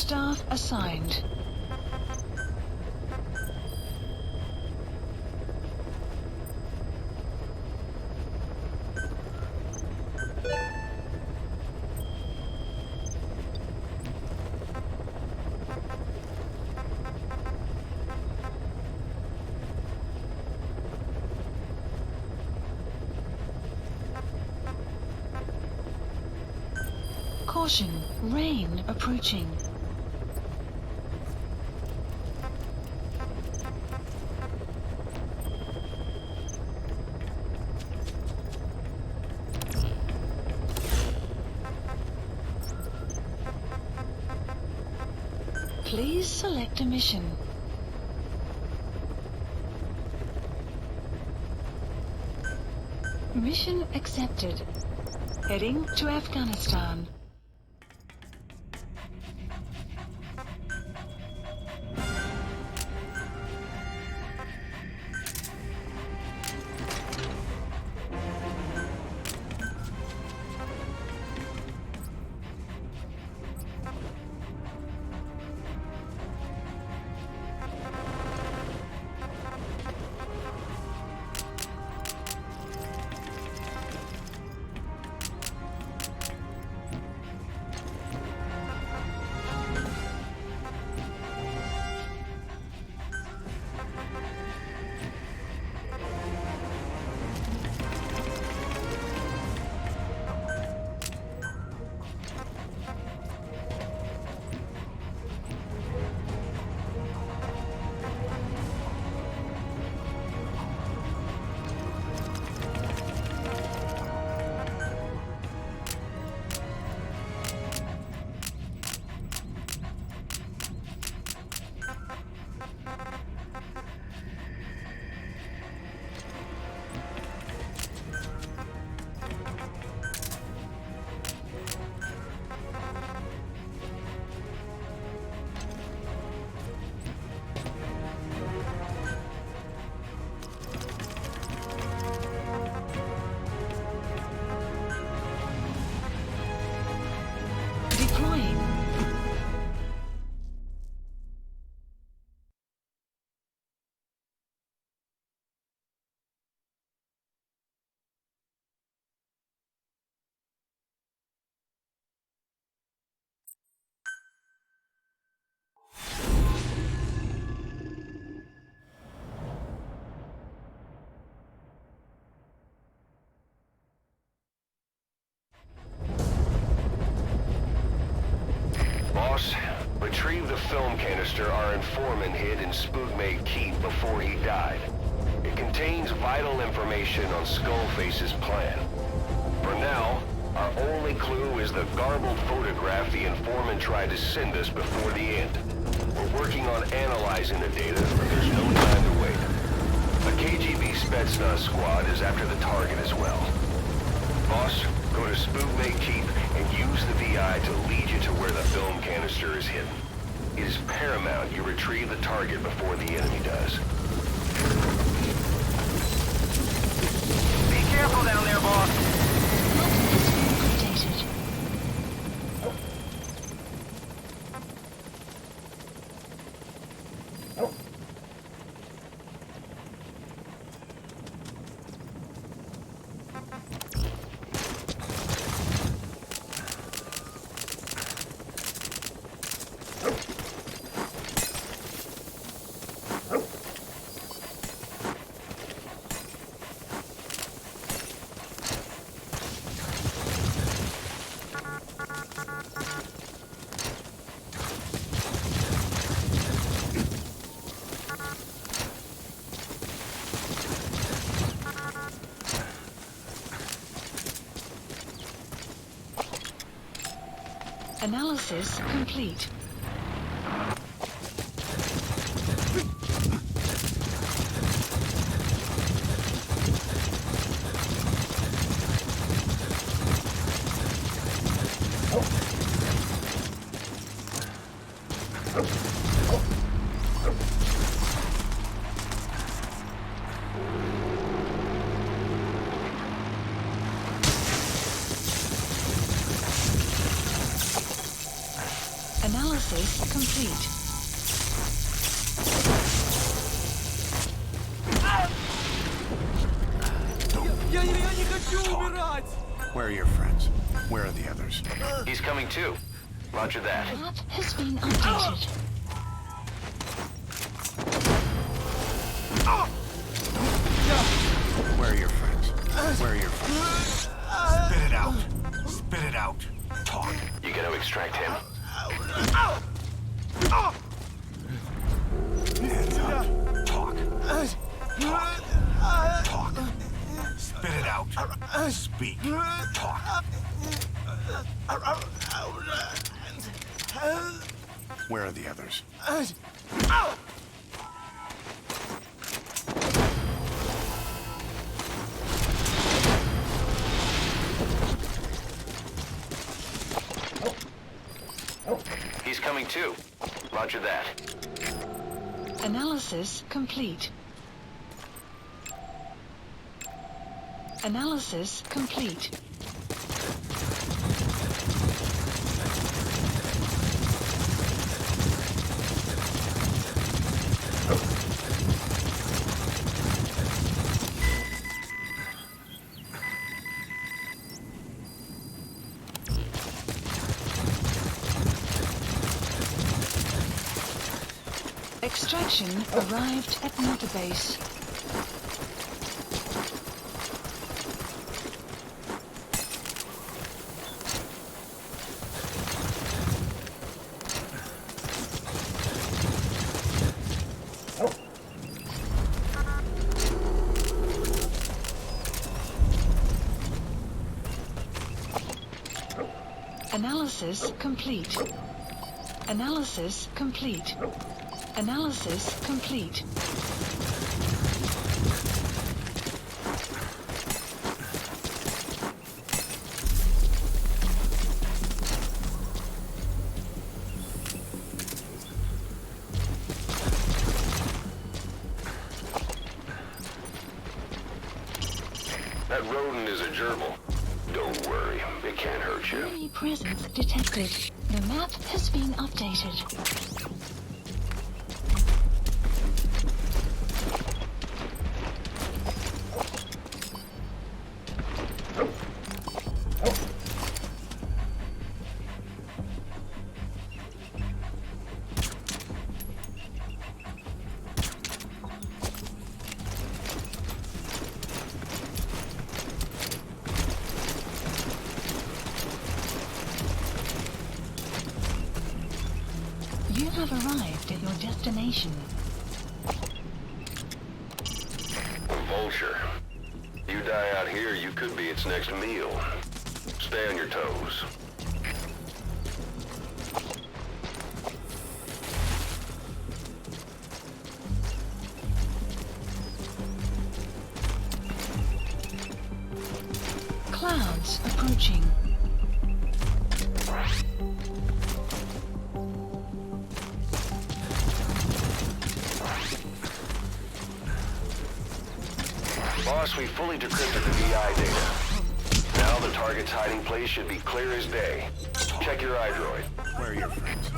Staff assigned. Caution, rain approaching. Please select a mission. Mission accepted. Heading to Afghanistan. Deploying. Boss, retrieve the film canister our informant hid in Spookmate Keep before he died. It contains vital information on Skullface's plan. For now, our only clue is the garbled photograph the informant tried to send us before the end. We're working on analyzing the data, but there's no time to wait. A KGB Spetsnaz squad is after the target as well. Boss, go to Spookmate Keep and use the VI to lead you to where the film canister is hidden. It is paramount you retrieve the target before the enemy does. Be careful down there, boss. Updated. Analysis complete. Analysis complete. Я не хочу умирать! Where are your friends? Where are the others? He's coming too. Roger that. Map has been updated. Where are your friends? Where are your friends? Spit it out. Spit it out. Talk. You gotta extract him. Hands up. Talk. Talk. Talk. Spit it out. Speak. Talk. Where are the others? He's coming too. Roger that. Analysis complete. Analysis complete. Extraction arrived at Mother Base. Analysis complete. Analysis complete. Analysis complete. That rodent is a gerbil. Don't worry, it can't hurt you. Enemy presence detected. The map has been updated. You have arrived at your destination. Vulture. You die out here, you could be its next meal. Stay on your toes. Clouds approaching. Boss, we fully decrypted the VI data. Now the target's hiding place should be clear as day. Check your iDroid. Where are your friends?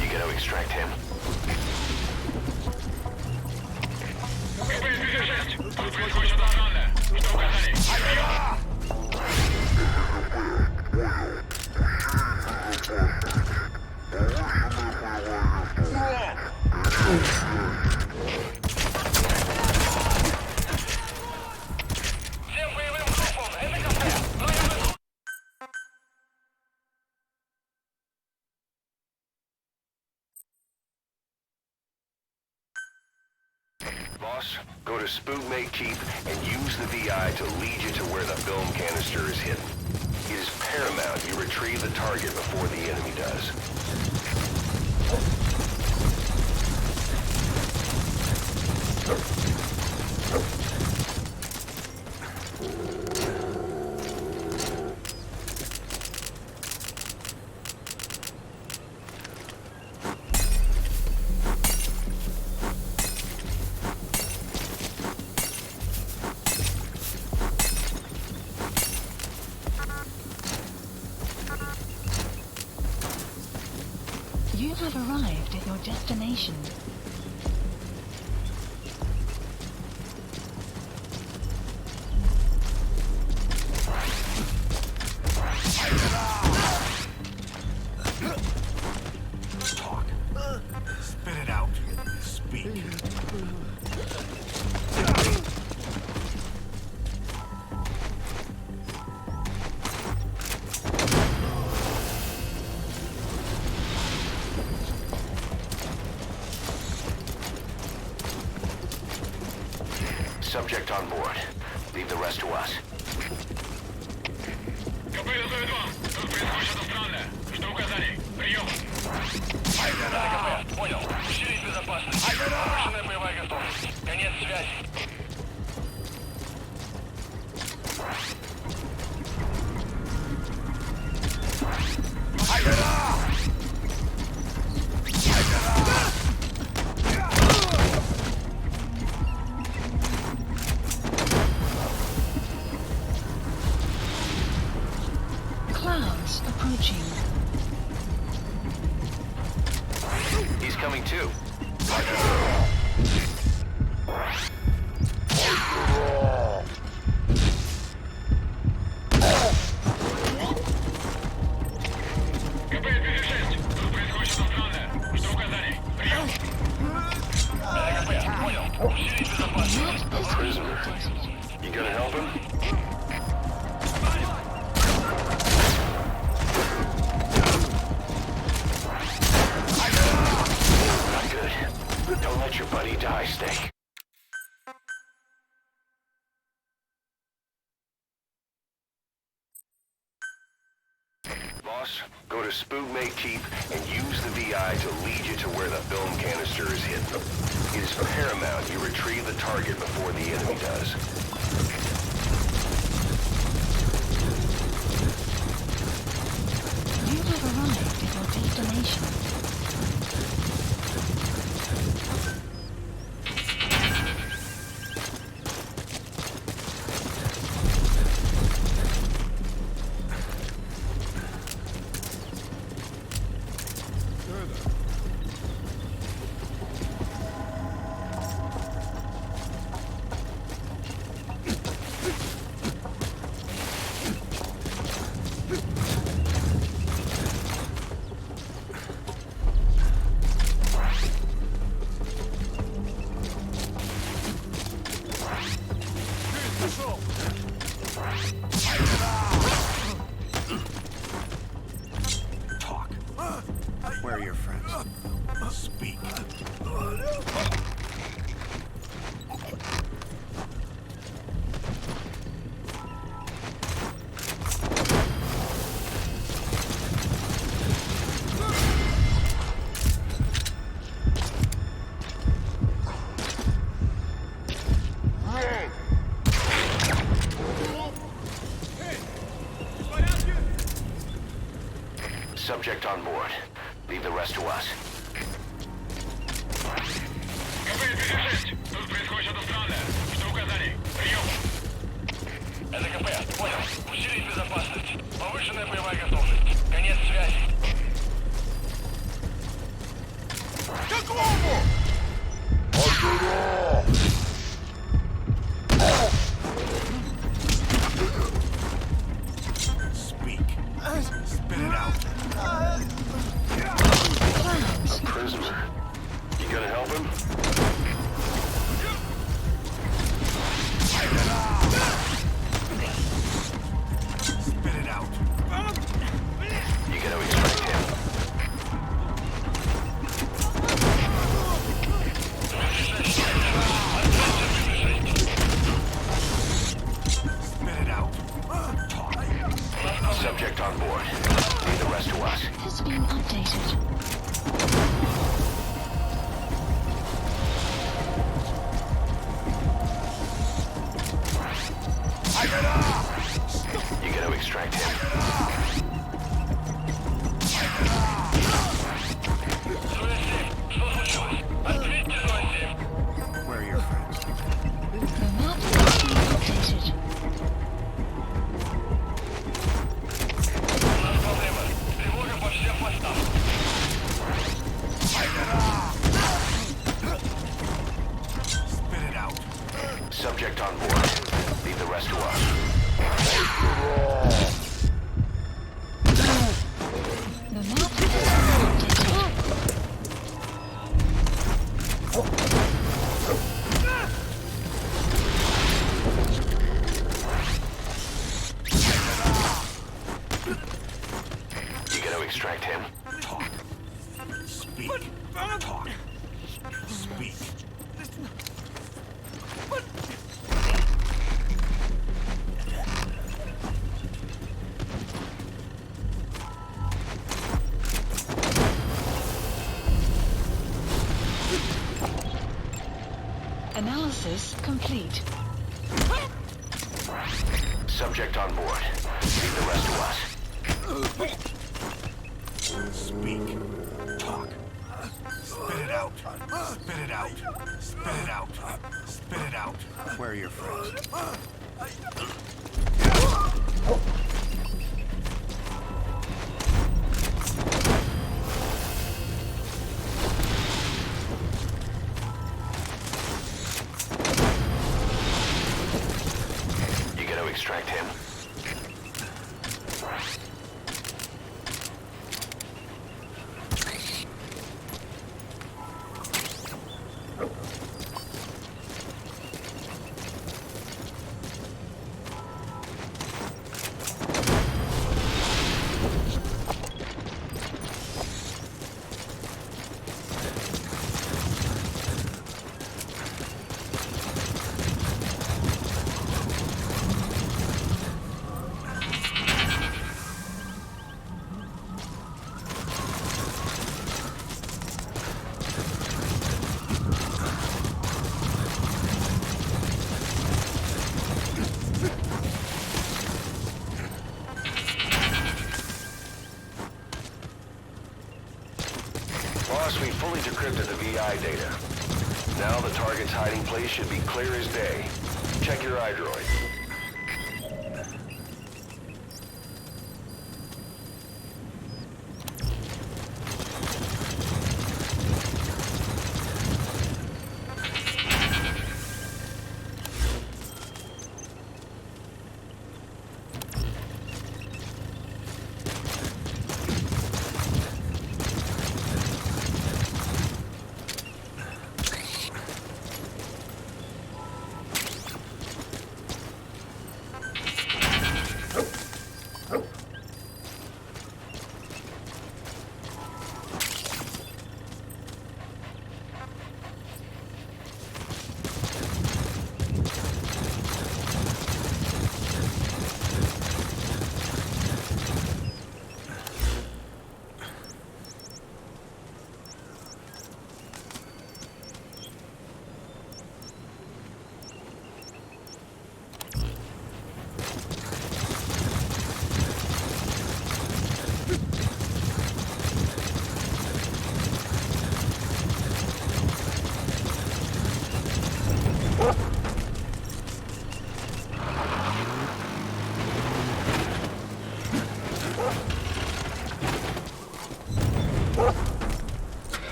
You gotta extract him. Boss, go to Spookmate Keep and use the VI to lead you to where the film canister is hidden. It is paramount you retrieve the target before the enemy does. have arrived at your destination. Talk. Spit it out. Speak. Subject on board. Leave the rest to us. Тут происходит что-то странное. Что указали? Прием. КП, понял. Усилить безопасность. Повышенная боевая готовность. Конец связи. Clouds approaching. He's coming too. КП 206. Тут происходит что-то странное. Что указали? Прием. КП, понял. Усилить безопасность. Prisoner. You gonna help him? Not good. Don't let your buddy die, Snake. Boss, go to Spookmate Keep and use the VI to lead you to where the film canister is hidden. It is paramount you retrieve the target before the enemy does. You have arrived at your destination. Talk. Where are your friends? Speak. Subject on board. Leave the rest to us. КП 206. Тут происходит что-то странное. Что указали? Прием. Это КП, понял. Усилить безопасность. Повышенная боевая готовность. Конец связи. Какому? Speak. Spit it out. A prisoner. You gonna help him? Spit it out. You gotta extract him. Spit it out. Talk. Subject on board. Leave the rest to us. Has been updated. You gotta extract him. Что случилось? Ответьте, 07. Where are your friends? The map has been updated. У нас проблема. Тревога по всем постам. complete. Subject on board. Leave the rest to us. Speak. Talk. Spit it out. Spit it out. Spit it out. Spit it out. Where are your friends? You gonna extract him? Boss, we fully decrypted the VI data. Now the target's hiding place should be clear as day. Check your iDroid.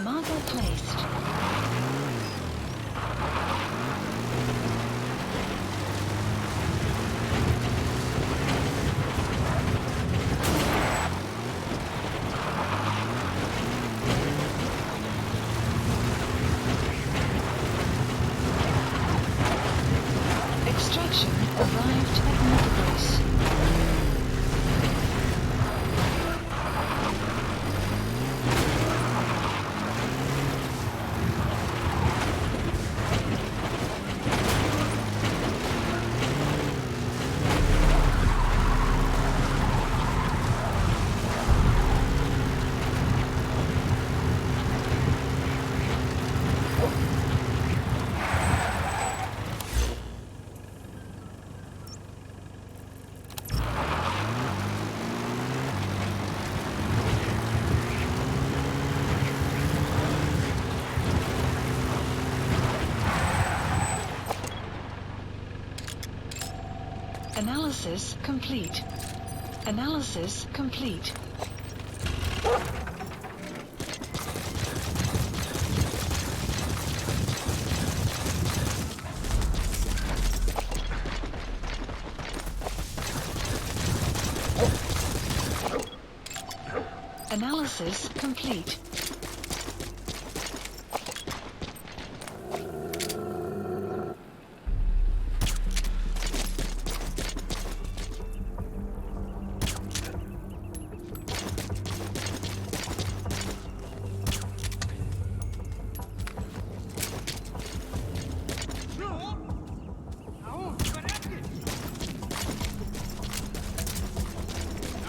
Marker placed. Extraction arrived at Marker base. Analysis complete. Analysis complete. Analysis complete.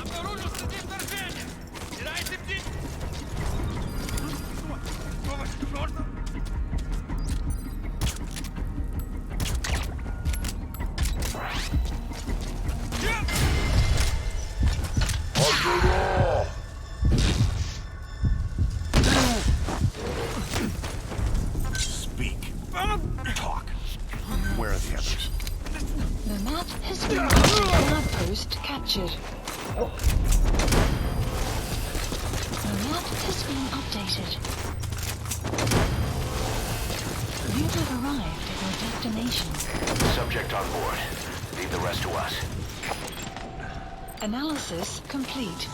Обнаружил следы вторжения! Стирайте бдительность! captured. The map has been updated. You have arrived at your destination. Subject on board. Leave the rest to us. Analysis complete.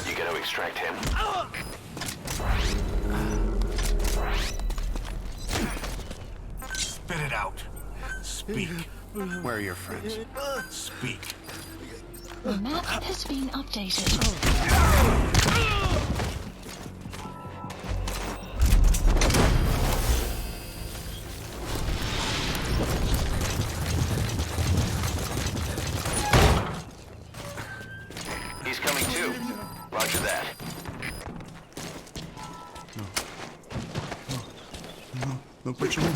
You gonna extract him? Spit it out. Speak. Where are your friends? Speak. The map has been updated. He's coming too. Roger that. No, почему?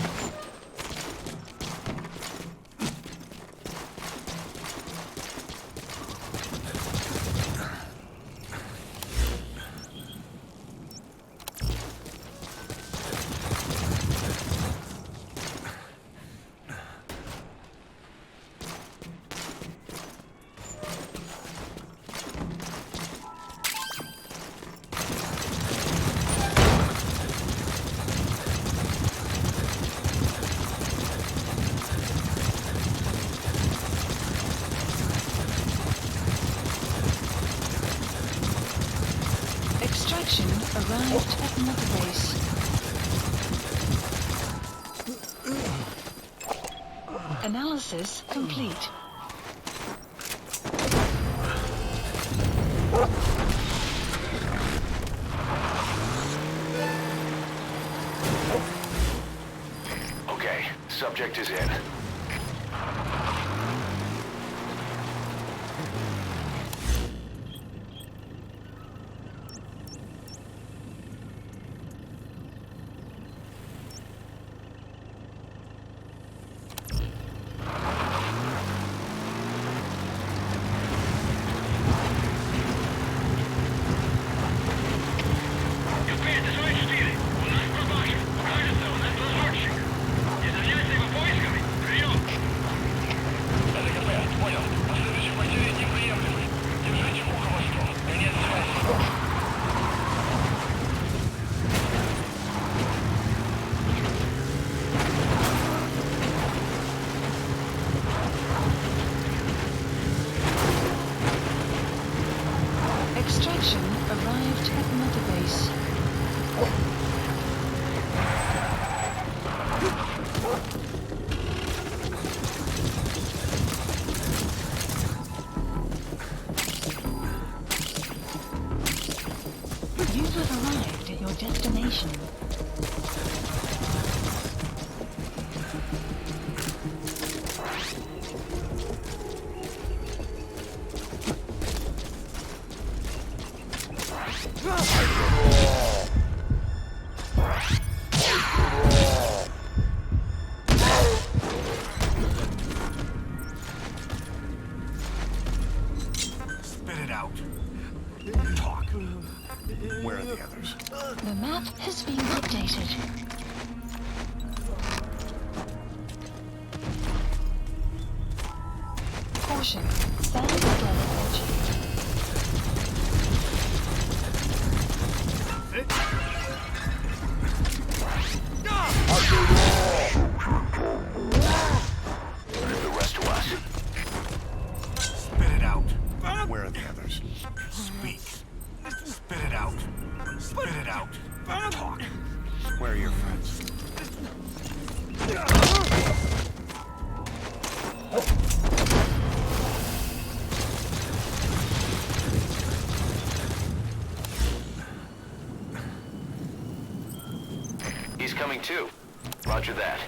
Extraction arrived at Mother Base. Analysis complete. Okay, subject is in. Extraction arrived at Mother Base. You have arrived at your destination. Spit it out. Talk. Where are the others? The map has been updated. Caution. Sandstorm approaching. Leave the rest to us. Spit it out. Where are the others? Speak. Spit it out. Spit it out. Talk. Where are your friends? He's coming too. Roger that.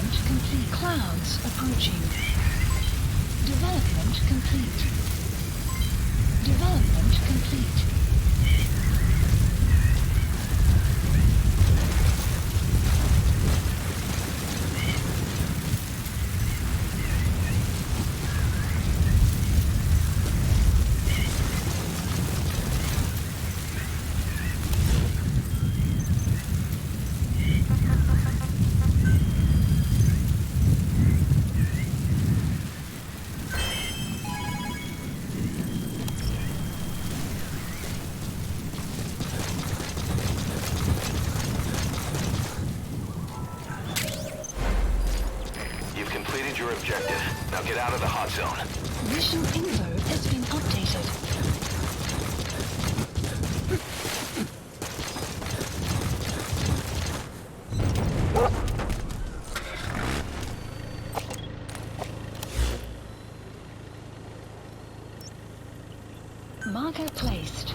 Development complete. Clouds approaching. Development complete. Development complete. Your objective. Now get out of the hot zone. Mission info has been updated. Marker placed.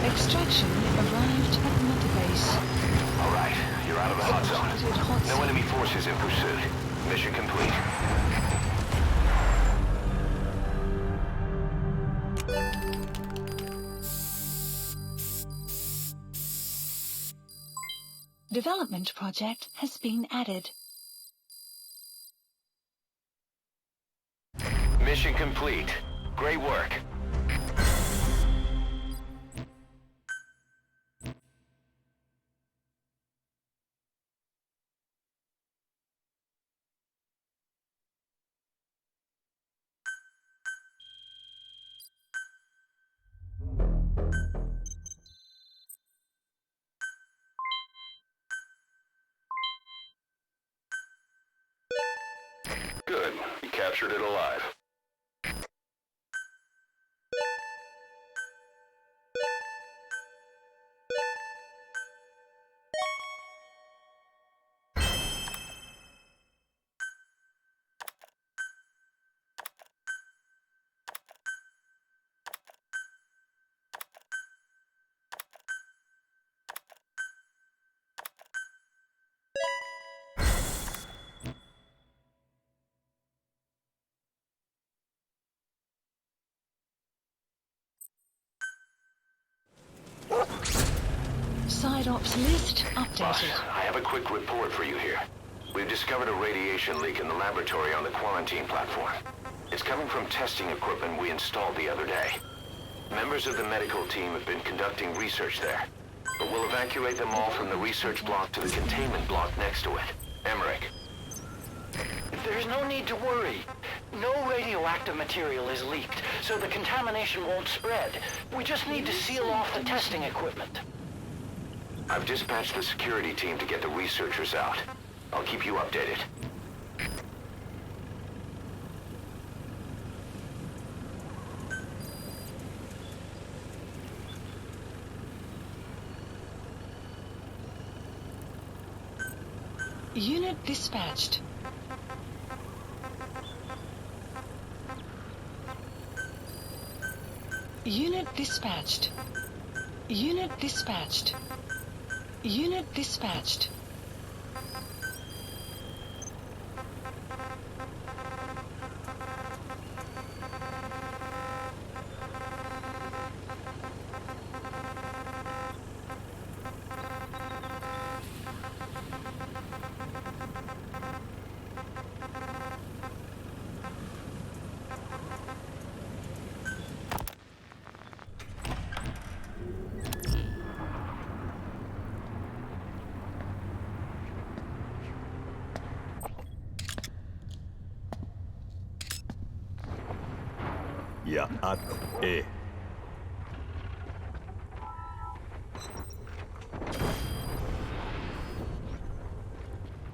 Extraction arrived at Mother Base. All right, you're out of the hot zone. No enemy forces in pursuit. Mission complete. Development project has been added. Mission complete. Great work. Good. You captured it alive. Side ops list Boss, updated. I have a quick report for you here. We've discovered a radiation leak in the laboratory on the quarantine platform. It's coming from testing equipment we installed the other day. Members of the medical team have been conducting research there, but we'll evacuate them all from the research block to the containment block next to it. Emmerich. There's no need to worry. No radioactive material is leaked, so the contamination won't spread. We just need to seal off the testing equipment. I've dispatched the security team to get the researchers out. I'll keep you updated. Unit dispatched. Unit dispatched. Unit dispatched. Unit dispatched.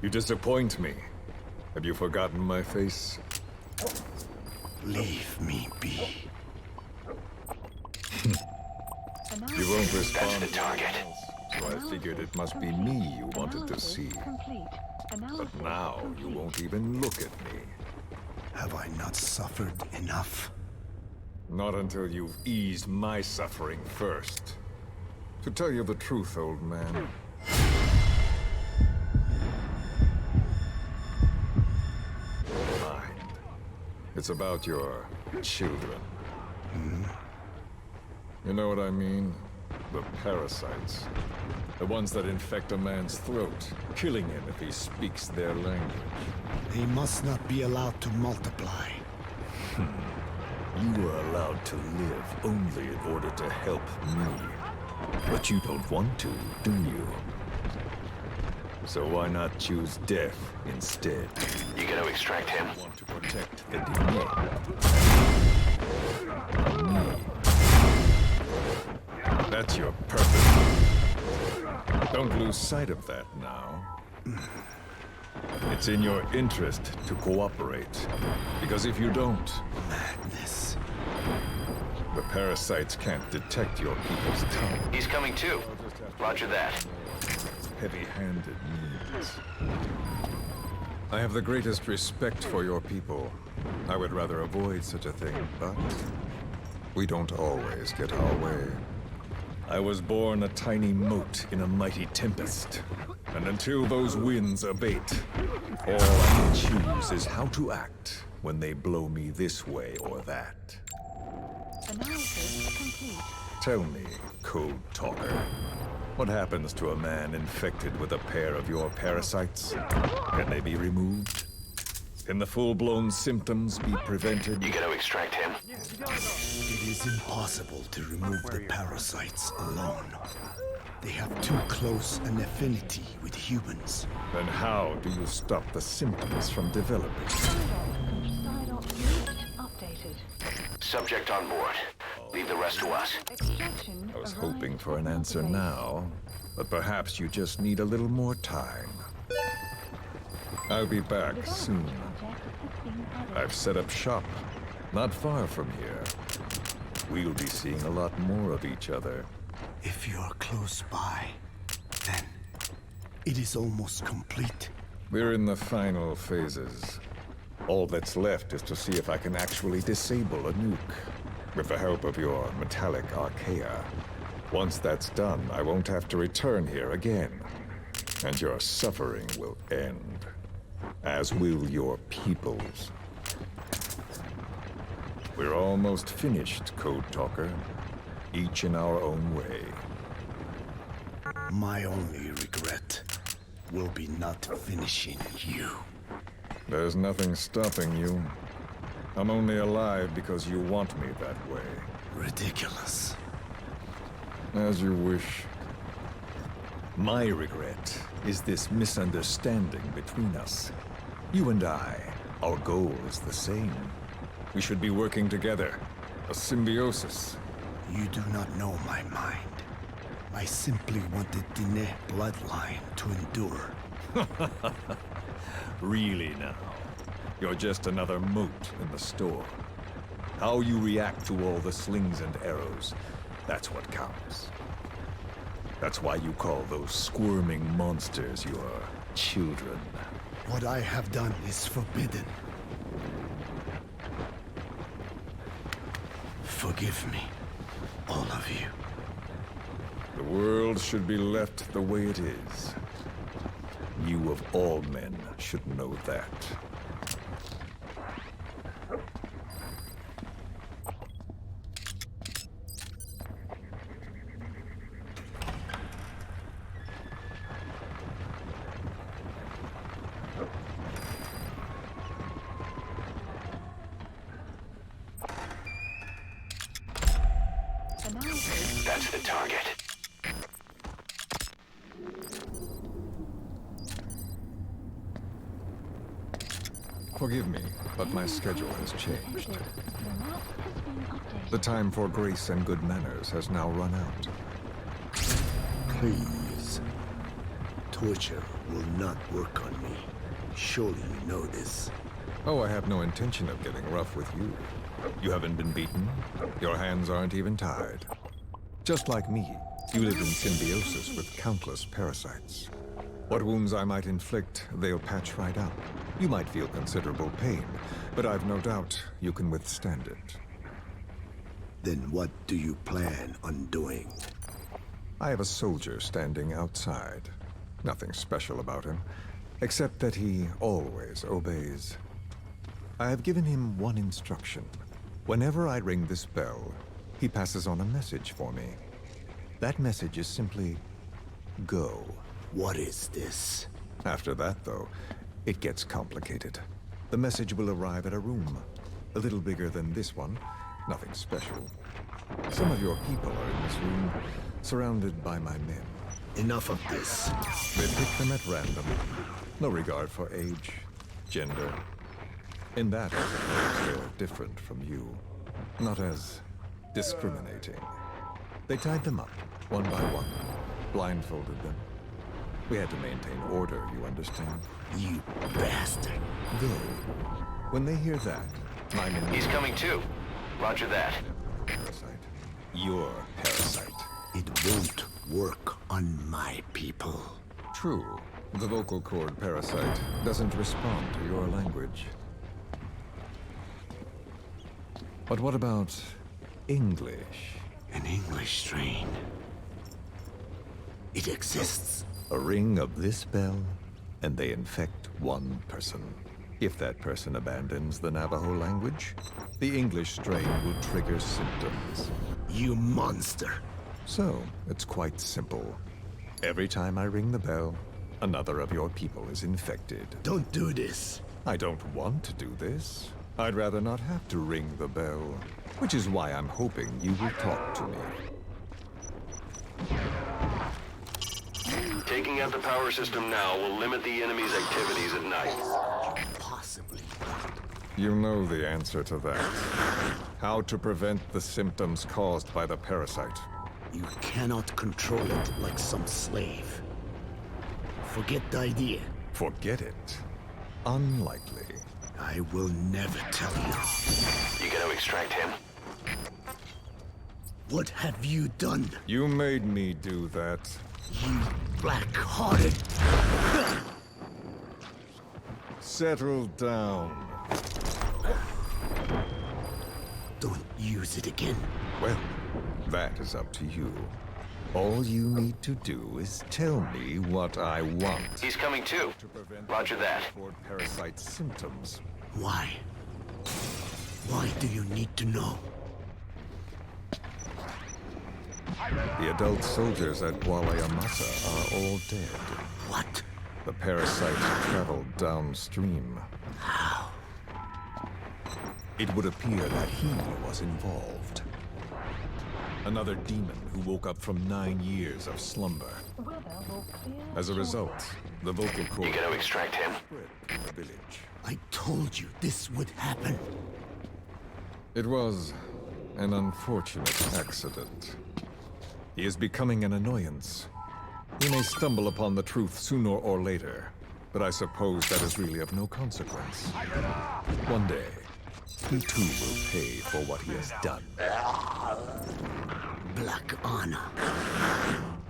You disappoint me. Have you forgotten my face? Leave me be. You won't respond That's the target. so I figured it must be me you wanted to see. Complete. But now you won't even look at me. Have I not suffered enough? Not until you've eased my suffering first. To tell you the truth, old man, mind. It's about your children. You know what I mean? The parasites. The ones that infect a man's throat, killing him if he speaks their language. They must not be allowed to multiply. You are allowed to live only in order to help me. But you don't want to, do you? So why not choose death instead? You gonna extract him? I want to protect the DNA. Me. That's your purpose. Don't lose sight of that now. It's in your interest to cooperate. Because if you don't, Madness. the parasites can't detect your people's tongue. He's coming too. Roger that. Heavy-handed means. I have the greatest respect for your people. I would rather avoid such a thing, but we don't always get our way. I was born a tiny mote in a mighty tempest. And until those winds abate, all I can choose is how to act when they blow me this way or that. Analysis complete. Tell me, Code Talker, what happens to a man infected with a pair of your parasites? Can they be removed? Can the full-blown symptoms be prevented? You gonna extract him? It is impossible to remove the parasites alone. They have too close an affinity with humans. Then how do you stop the symptoms from developing? Updated. Subject on board. Leave the rest to us. Extraction. I was hoping for an answer now, but perhaps you just need a little more time. I'll be back soon. I've set up shop, not far from here. We'll be seeing a lot more of each other. If you're close by, then it is almost complete. We're in the final phases. All that's left is to see if I can actually disable a nuke, with the help of your metallic archaea. Once that's done, I won't have to return here again, and your suffering will end, as will your people's. We're almost finished, Code Talker, each in our own way. My only regret will be not finishing you. There's nothing stopping you. I'm only alive because you want me that way. Ridiculous. As you wish. My regret is this misunderstanding between us. You and I, our goal is the same. We should be working together. A symbiosis. You do not know my mind. I simply want the Diné bloodline to endure. Really now. You're just another mote in the store. How you react to all the slings and arrows, that's what counts. That's why you call those squirming monsters your children. What I have done is forbidden. Forgive me, all of you. The world should be left the way it is. You of all men should know that. That's the target. Forgive me, but my schedule has changed. Your map has been updated. The time for grace and good manners has now run out. Please. Torture will not work on me. Surely you know this. Oh, I have no intention of getting rough with you. You haven't been beaten. Your hands aren't even tied. Just like me, you live in symbiosis with countless parasites. What wounds I might inflict, they'll patch right up. You might feel considerable pain, but I've no doubt you can withstand it. Then what do you plan on doing? I have a soldier standing outside. Nothing special about him, except that he always obeys. I have given him one instruction. Whenever I ring this bell, he passes on a message for me. That message is simply, go. What is this? After that, though, it gets complicated. The message will arrive at a room, a little bigger than this one, nothing special. Some of your people are in this room, surrounded by my men. Enough of this. They pick them at random. No regard for age, gender. In that, I suppose, they're different from you. Not as discriminating. They tied them up, one by one, blindfolded them. We had to maintain order, you understand? You bastard. Go. When they hear that, my men... He's coming too. Roger that. Parasite. Your parasite. It won't work on my people. True. The vocal cord parasite doesn't respond to your language. But what about English? An English strain. It exists. A ring of this bell, and they infect one person. If that person abandons the Navajo language, the English strain will trigger symptoms. You monster. So, it's quite simple. Every time I ring the bell, another of your people is infected. Don't do this. I don't want to do this. I'd rather not have to ring the bell, which is why I'm hoping you will talk to me. Taking out the power system now will limit the enemy's activities at night. Possibly. You know the answer to that. How to prevent the symptoms caused by the parasite. You cannot control it like some slave. Forget the idea. Forget it. Unlikely. I will never tell you. You gonna extract him? What have you done, You made me do that. you black-hearted? Settle down. Don't use it again. Well, that is up to you. All you need to do is tell me what I want. He's coming too. To prevent Roger that. cord parasite symptoms. Why? Why do you need to know? The adult soldiers at Walayamasa are all dead. What? The parasite traveled downstream. How? It would appear that he was involved. Another demon who woke up from 9 years of slumber. As a result, the vocal cord You gonna extract him? spread to the village. I told you this would happen. It was an unfortunate accident. He is becoming an annoyance. He may stumble upon the truth sooner or later, but I suppose that is really of no consequence. One day, he too will pay for what he has done. Black Anna.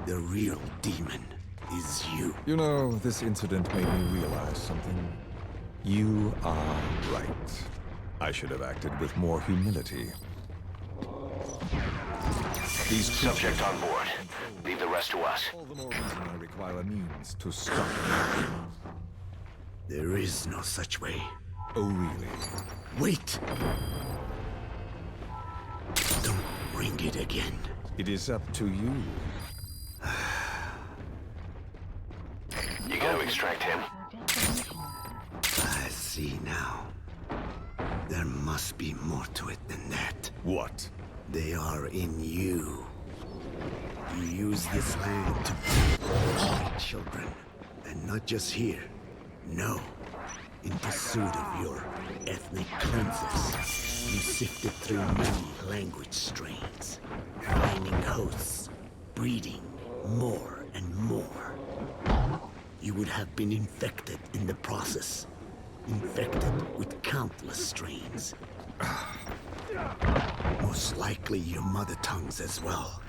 The real demon is you. You know, this incident made me realize something. You are right. I should have acted with more humility. These Subject on board. Leave the rest to us. all the more reason I require a means to stop. There is no such way. Oh, really? Wait! Don't ring it again. It is up to you. You gonna extract him? I see now. There must be more to it than that. What? They are in you. You use this land to breed children. And not just here. No. In pursuit of your ethnic cleanses, you sifted through many language strains, finding hosts, breeding more and more. You would have been infected in the process. infected with countless strains. Most likely your mother tongues as well.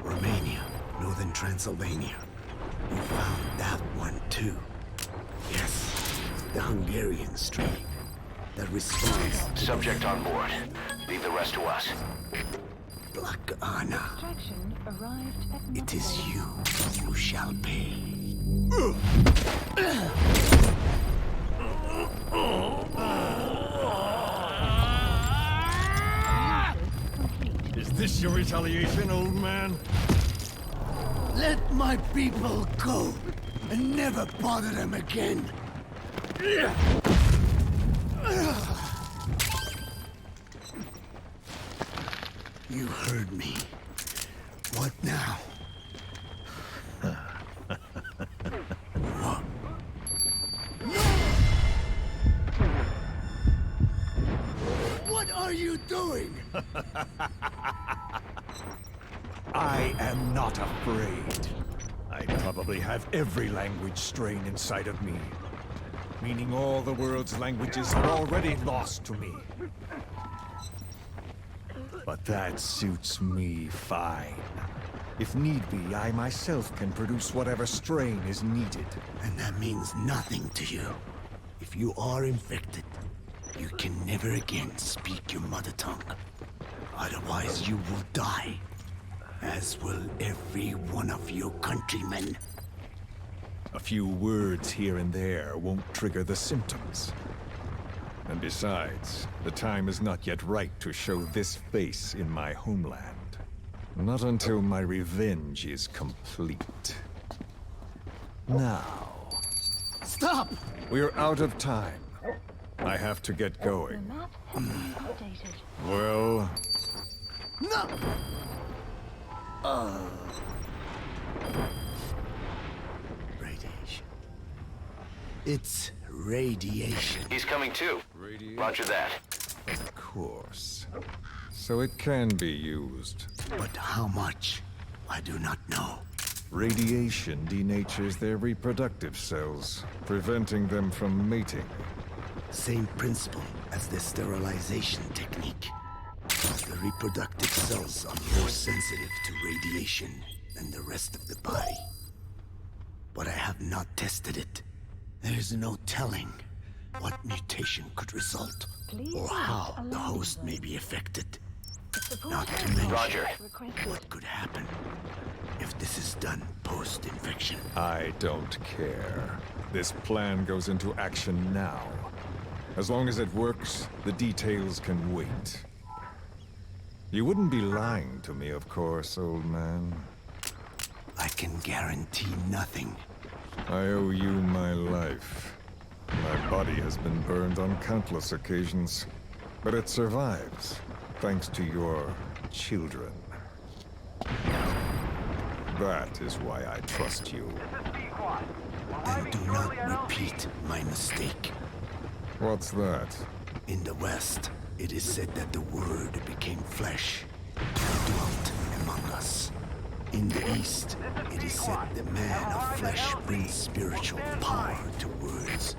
Romania, Northern Transylvania. You found that one too. Yes, the Hungarian strain that responds to Subject on board. Leave the rest to us. Black Anna. Extraction arrived at It is you who shall pay. Is this your retaliation, old man? Let my people go and never bother them again. You heard me. What now? What? No! What are you doing? I am not afraid. I probably have every language strain inside of me. Meaning all the world's languages are already lost to me. But that suits me fine. If need be, I myself can produce whatever strain is needed. And that means nothing to you. If you are infected, you can never again speak your mother tongue. Otherwise, you will die. As will every one of your countrymen. A few words here and there won't trigger the symptoms. And besides, the time is not yet right to show this face in my homeland. Not until my revenge is complete. Now... Stop! We're out of time. I have to get The going. map has been updated. Well... No! Radiation. It's radiation. He's coming too. Roger that. Of course. So it can be used. But how much? I do not know. Radiation denatures their reproductive cells, preventing them from mating. Same principle as the sterilization technique. The reproductive cells are more sensitive to radiation than the rest of the body. But I have not tested it. There is no telling what mutation could result, or how the host may be affected. Not to mention Roger. what could happen if this is done post-infection. I don't care. This plan goes into action now. As long as it works, the details can wait. You wouldn't be lying to me, of course, old man. I can guarantee nothing. I owe you my life. My body has been burned on countless occasions, but it survives, thanks to your children. That is why I trust you. Then do not repeat my mistake. What's that? In the West, it is said that the Word became flesh and dwelt among us. In the East, it is said the man of flesh brings spiritual power to words.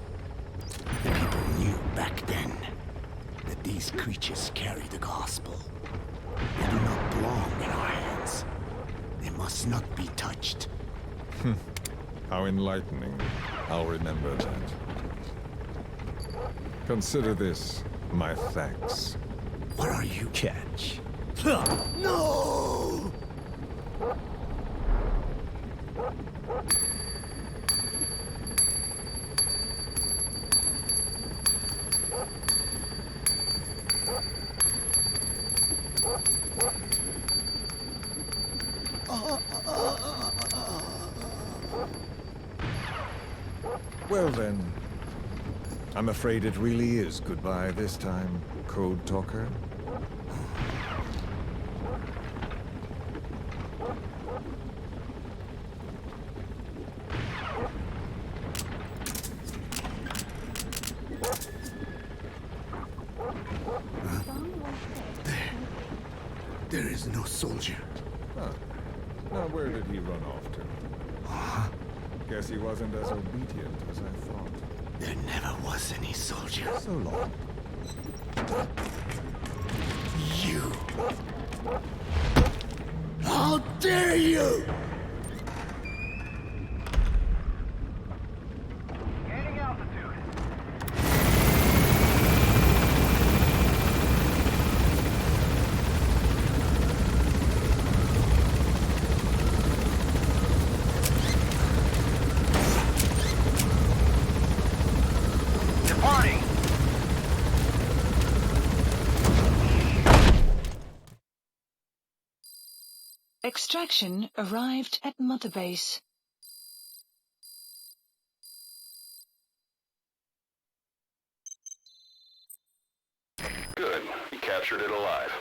The people knew back then that these creatures carry the gospel. They do not belong in our hands. They must not be touched. How enlightening. I'll remember that. Consider this my thanks. What are you? Catch. No! Well then, I'm afraid it really is goodbye this time, Code Talker. There is no soldier. Huh. Now where did he run off to? Guess he wasn't as obedient as I thought. There never was any soldier. So long. You! How dare you! Gaining altitude. Departing. Extraction arrived at Mother Base. Good. You captured it alive.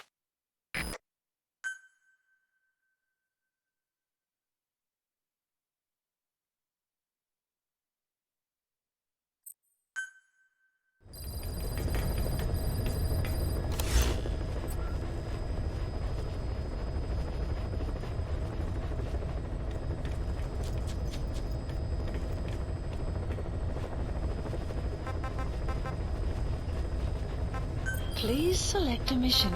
Please select a mission.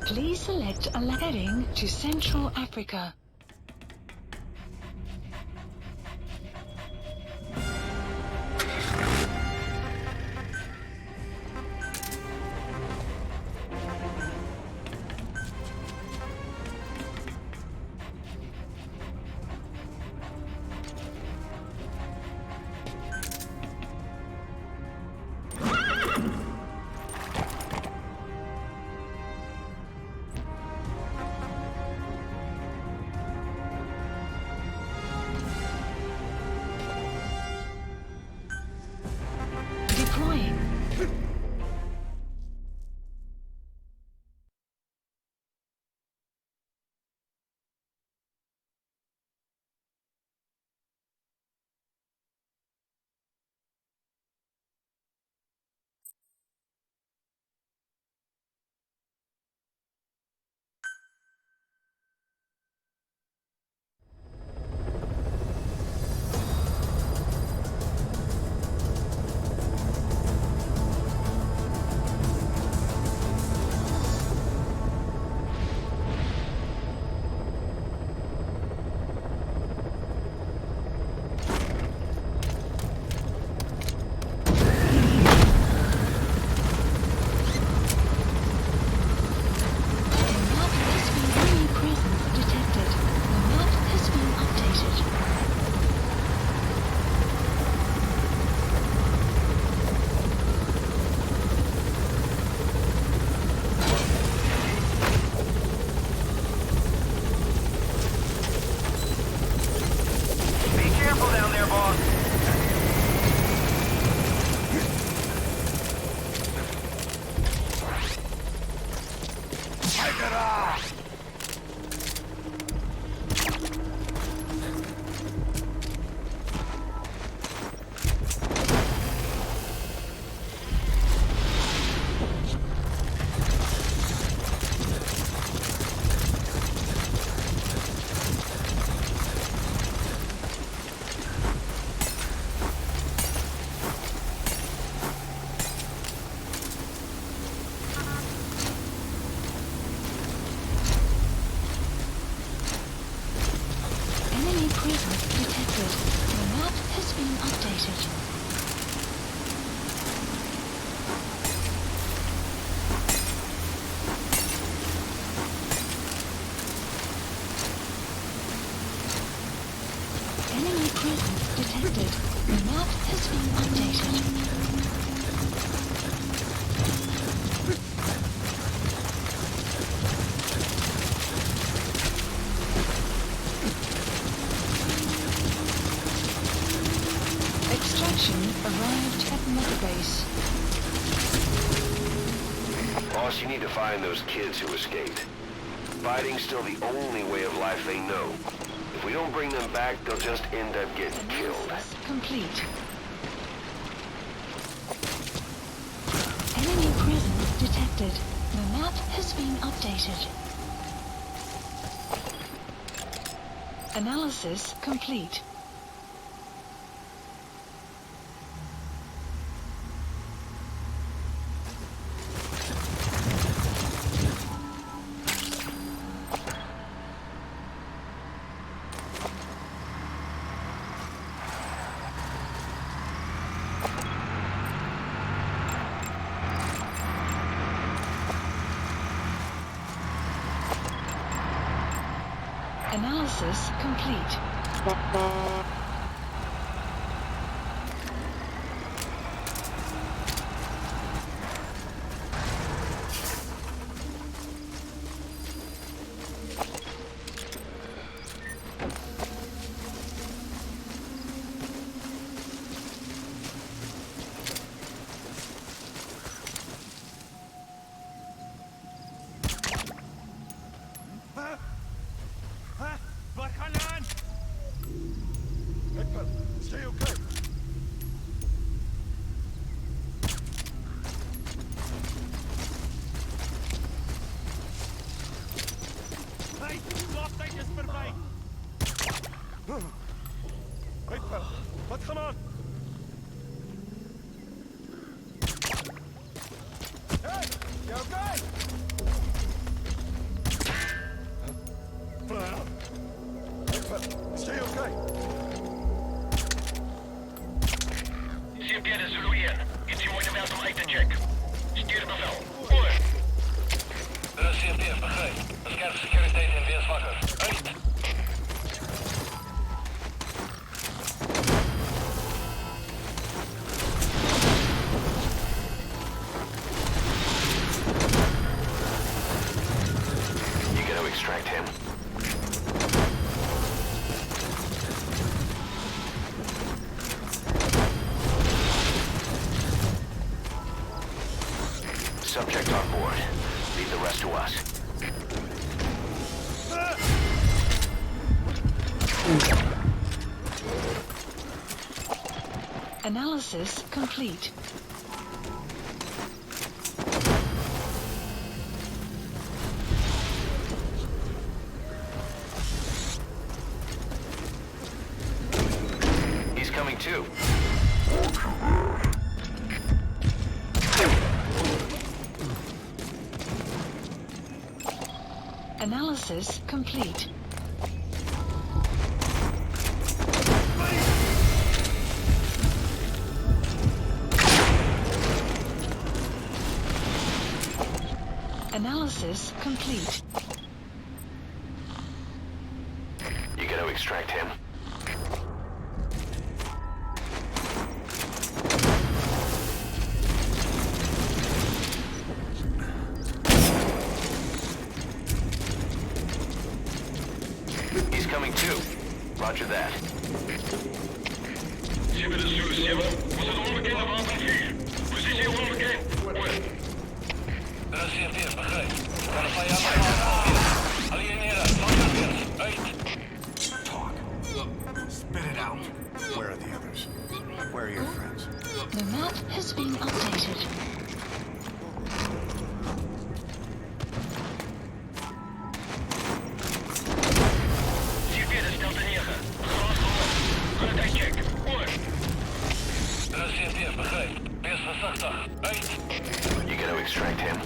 Please select a heading to Central Africa. Deploying. detected. The map has been updated. Extraction arrived at Mother Base. Boss, you need to find those kids who escaped. Fighting's still the only way of life they know. If we don't bring them back, they'll just end up getting killed. Complete. detected. The map has been updated. Analysis complete. Analysis complete. Stay okay. Hey, laat is voorbij. Wait, fella. Wat gaan aan? Hey, you okay? Hey, fella. Stay okay. CMP de Zulu 1. Iets je wordt gebeld om uit te check. Stuur het bevel. Over. De CMP heeft begrepen. De scherpe security in weerswakker. Uit. You gotta extract him. Subject on board. Leave the rest to us. Analysis complete. He's coming too. Analysis complete. Analysis complete. You gotta extract him. He's coming too. Roger that. Zimmer de Zulu 7. Was het onbekende wapen 4. Positie onbekend. Over. De CMP heeft begrepen. Kan een vijand afvallen. Alieneren. Vangers. Uit. Talk. Spit it out. Where are the others? Where are your friends? The map has been updated. CMP de Delta 9. Gras gehoord. Kwaliteit check. Over. De CMP heeft begrepen. Wees voorzichtig. Uit. You gotta extract him.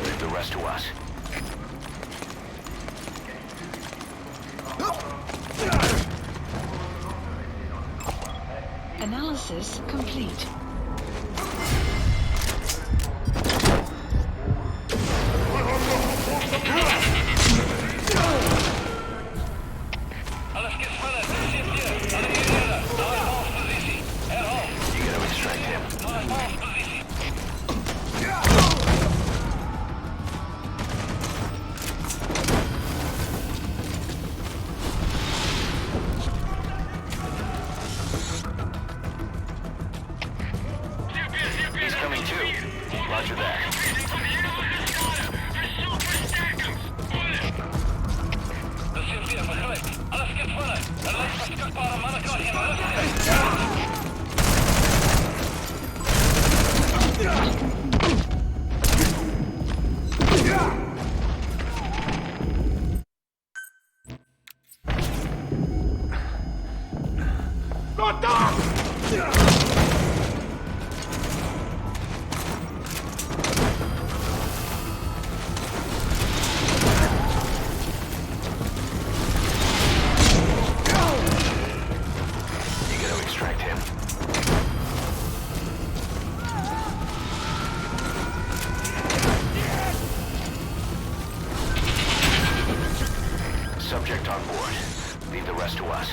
Leave the rest to us. Analysis complete. Subject on board. Leave the rest to us.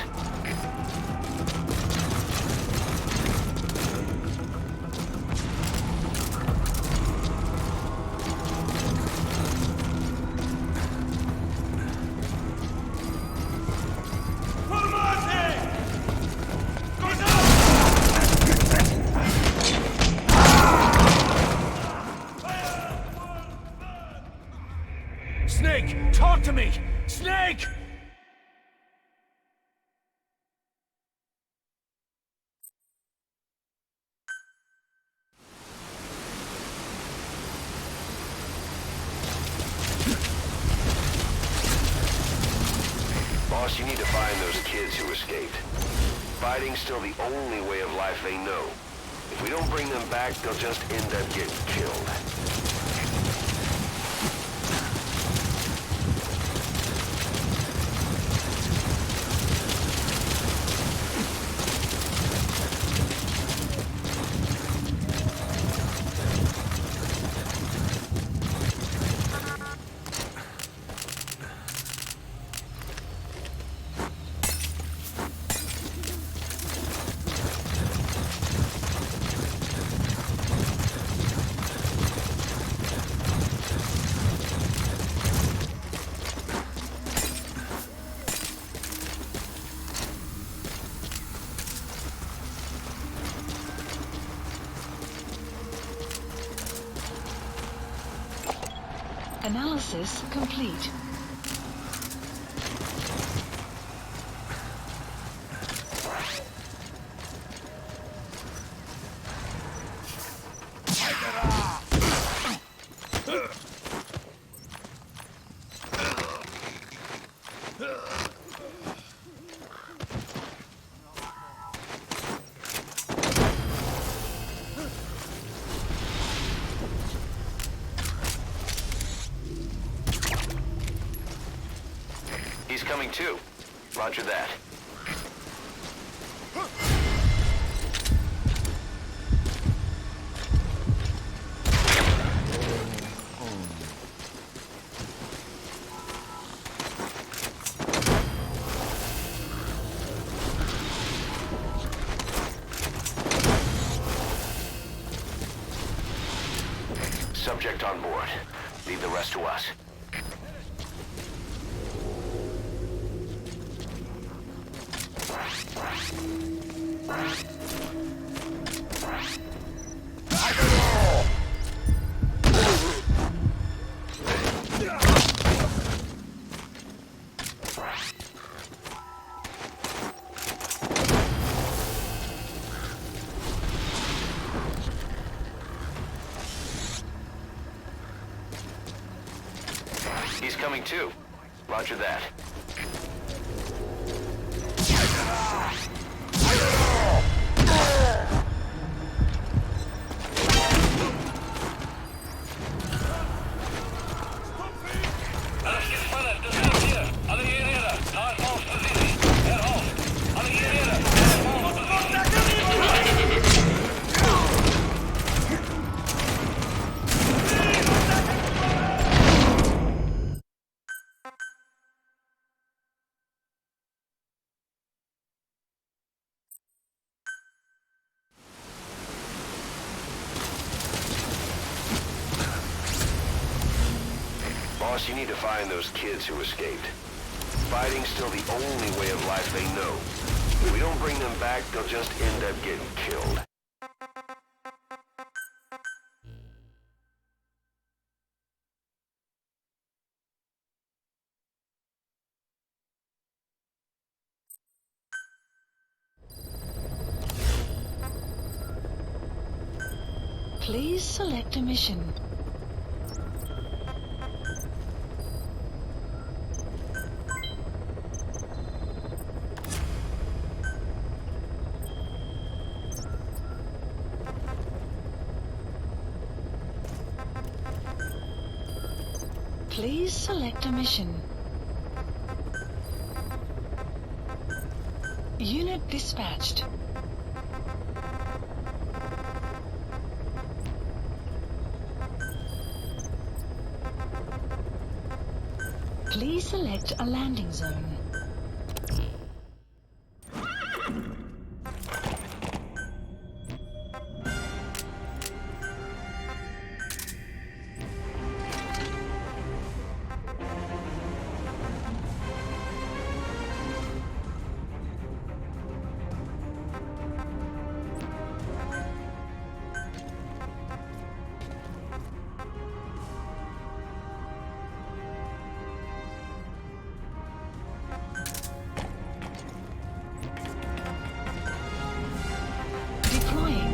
Snake! Talk to me! Snake! Boss, you need to find those kids who escaped. Fighting's still the only way of life they know. If we don't bring them back, they'll just end up getting killed. Analysis complete. He's coming too. Roger that. Subject on board. Leave the rest to us. He's coming too. Roger that. Boss, you need to find those kids who escaped. Fighting's still the only way of life they know. If we don't bring them back, they'll just end up getting killed. Please select a mission. Please select a mission. Unit dispatched. Please select a landing zone. Deploying.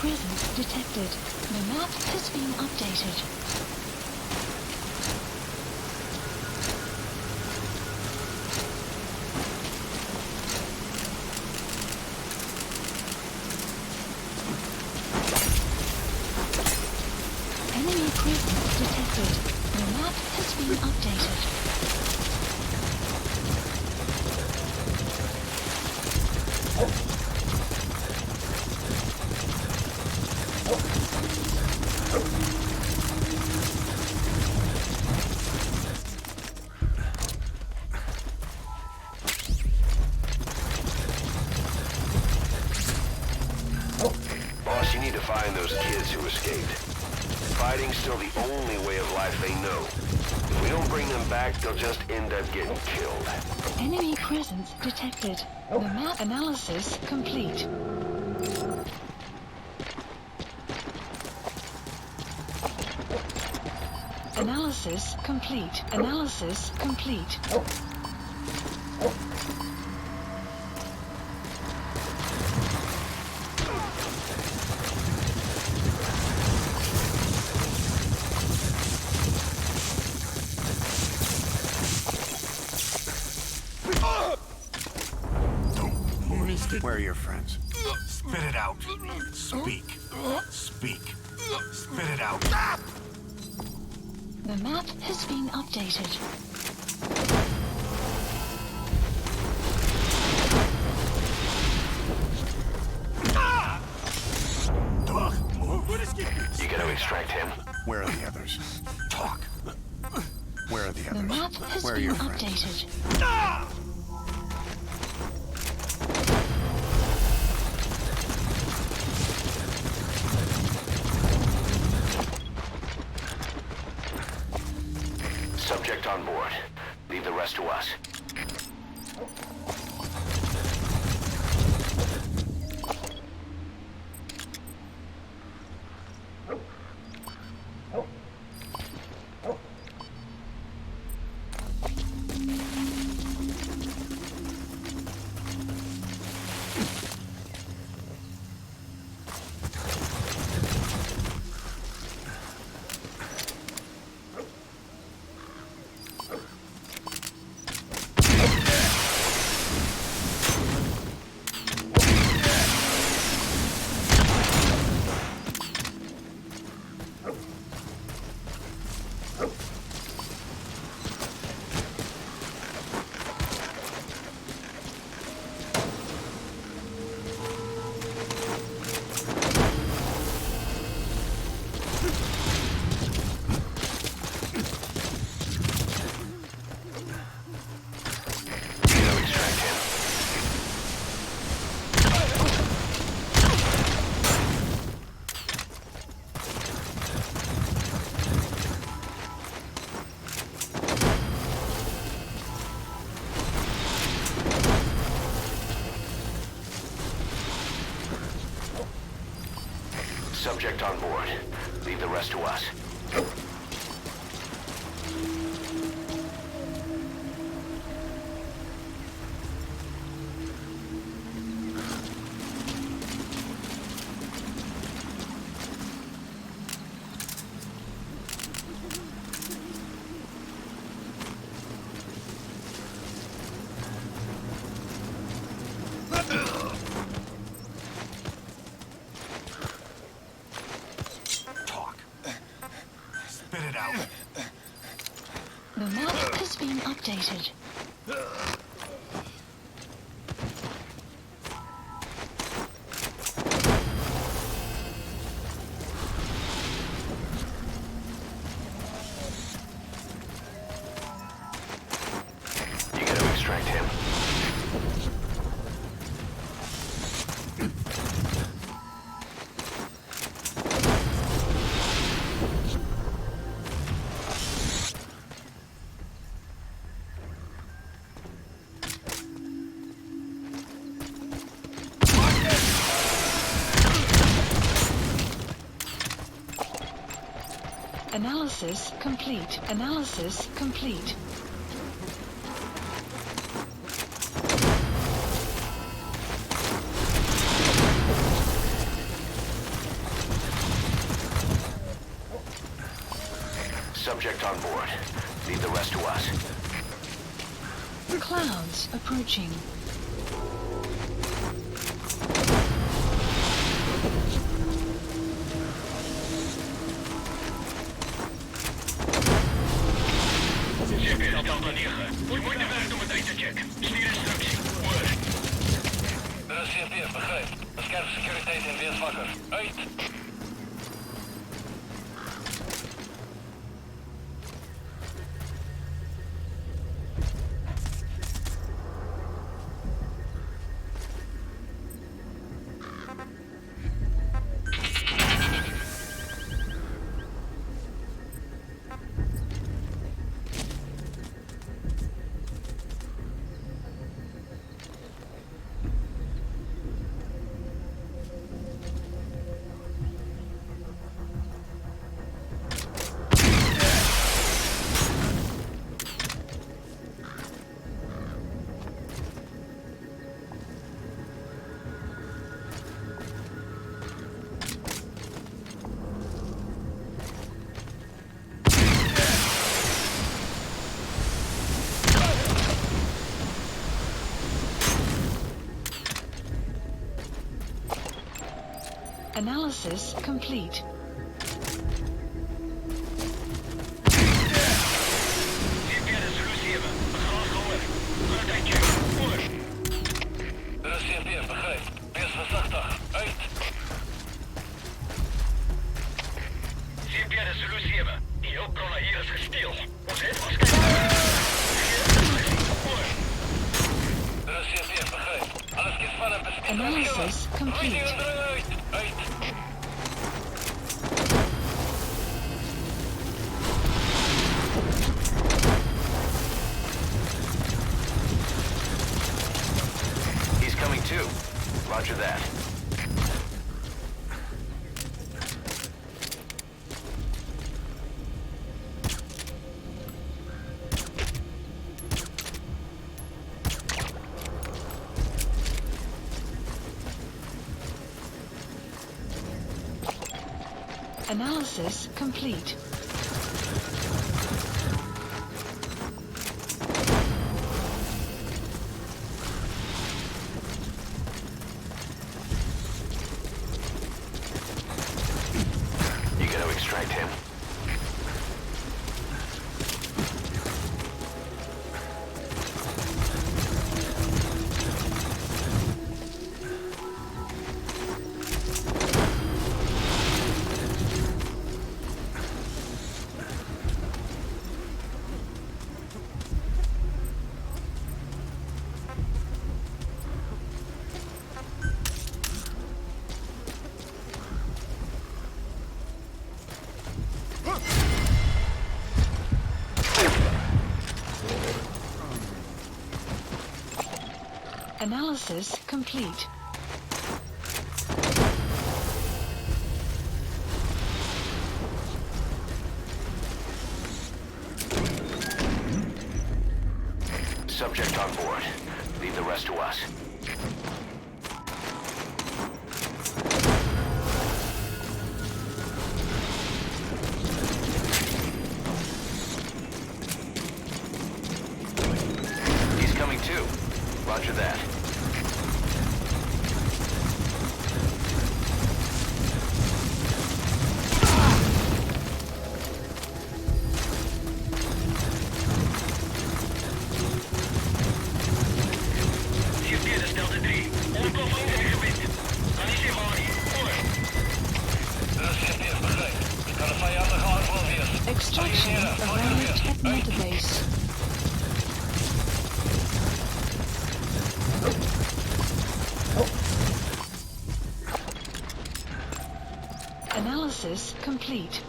Presence detected. The map has been updated. Enemy presence detected. The map has been updated. Boss, you need to find those kids who escaped. Fighting's still the only way of life they know. If we don't bring them back, they'll just end up getting killed. Enemy presence detected. The map analysis complete. Analysis complete. Analysis complete. Where are your friends? Spit it out. Speak. Speak. Spit it out. The map has been updated. You gotta extract him. Where are the others? Talk. Where are the The others? map has Where are been your friends? updated. Subject on board. Leave the rest to us. Subject on board. Leave the rest to us. Talk. Spit it out. The map has been updated. You gotta extract him. Analysis complete. Analysis complete. Subject on board. Leave the rest to us. Clouds approaching. Check is Delta 9. Je moet de weg doen met deze check. Stuur instructie. Oor. Dat is CSDF, begrijp. Bescherm securiteit en wees wakker. Uit. Analysis complete. Теперь эксклюзива. Охрана. Контакт. Пуш. Рассеян, begrijp. Без высота. Uit. Теперь эксклюзива. И около hier is gestil. Ons het was Analysis complete. Uit. He's coming too. Roger that. Analysis complete. You gotta extract him. Analysis complete. Subject on board. Leave the rest to us. He's coming too. Roger that. Теперь стelde 3. Ontploffing in gebied. Anisie Mari. Voor. Rassiean, begrijp. Ik kan een vijandige aanval weer. Extraction arrived at database. Analysis complete.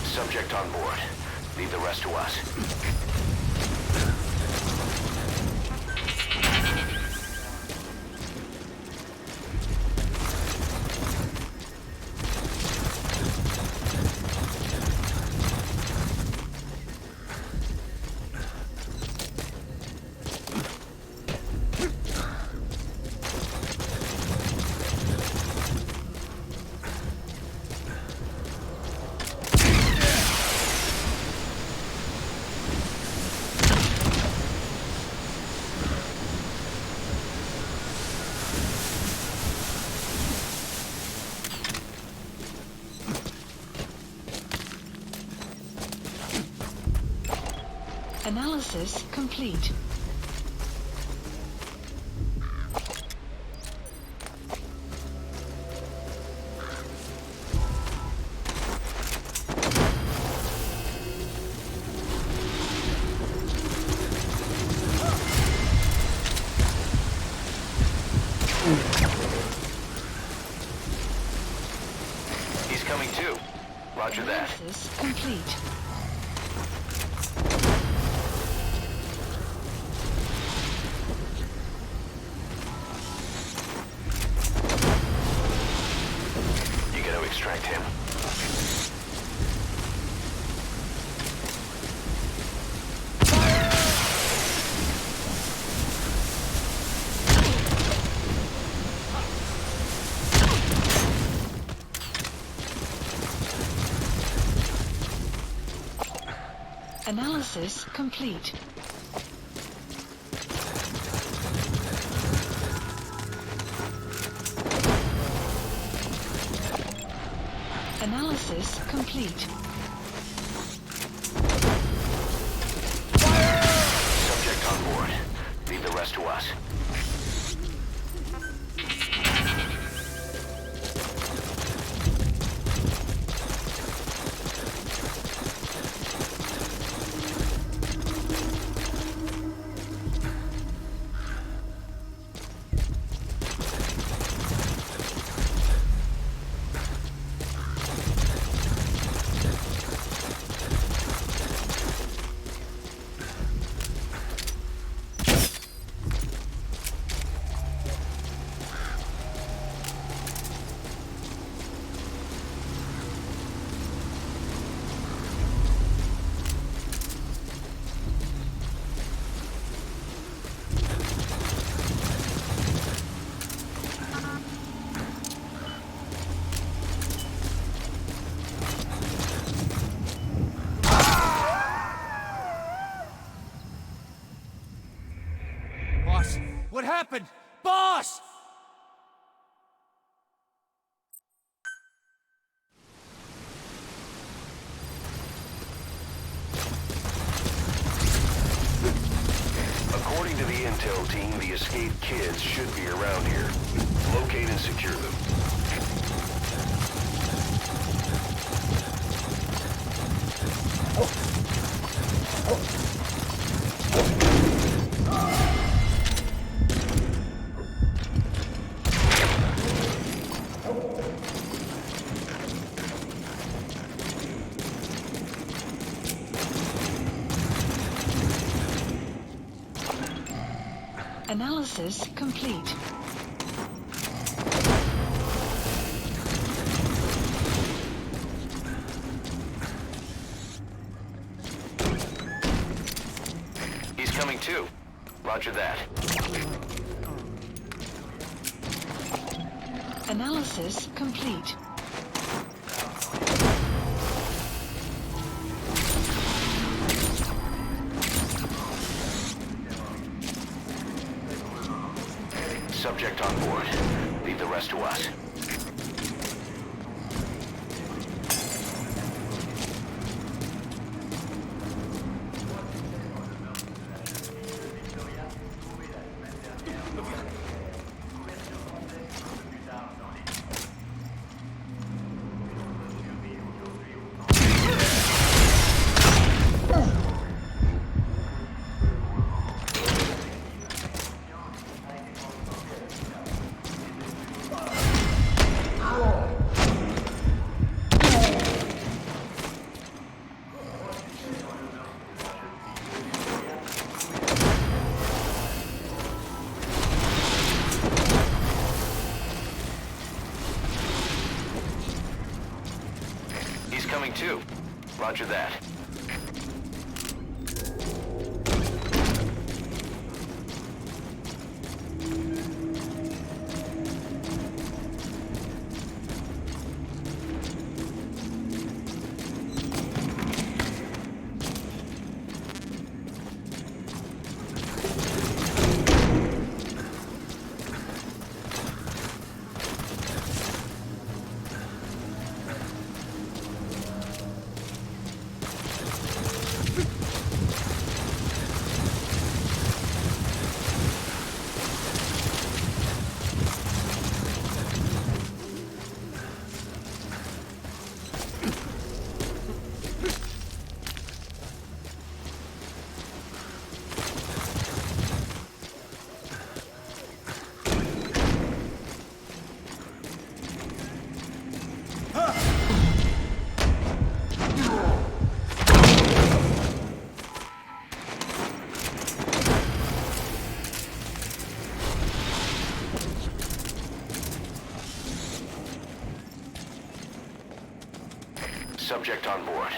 Subject on board. Leave the rest to us. Analysis complete. coming too. Roger that. Analysis complete. You gotta extract him. Analysis complete. Analysis complete. Subject on board. Leave the rest to us. Boss, what happened? Boss! According to the intel team, the escaped kids should be around here. Locate and secure them. Analysis complete. He's coming too. Roger that. Analysis complete. Subject on board. Leave the rest to us. Coming too. Roger that. Subject on board.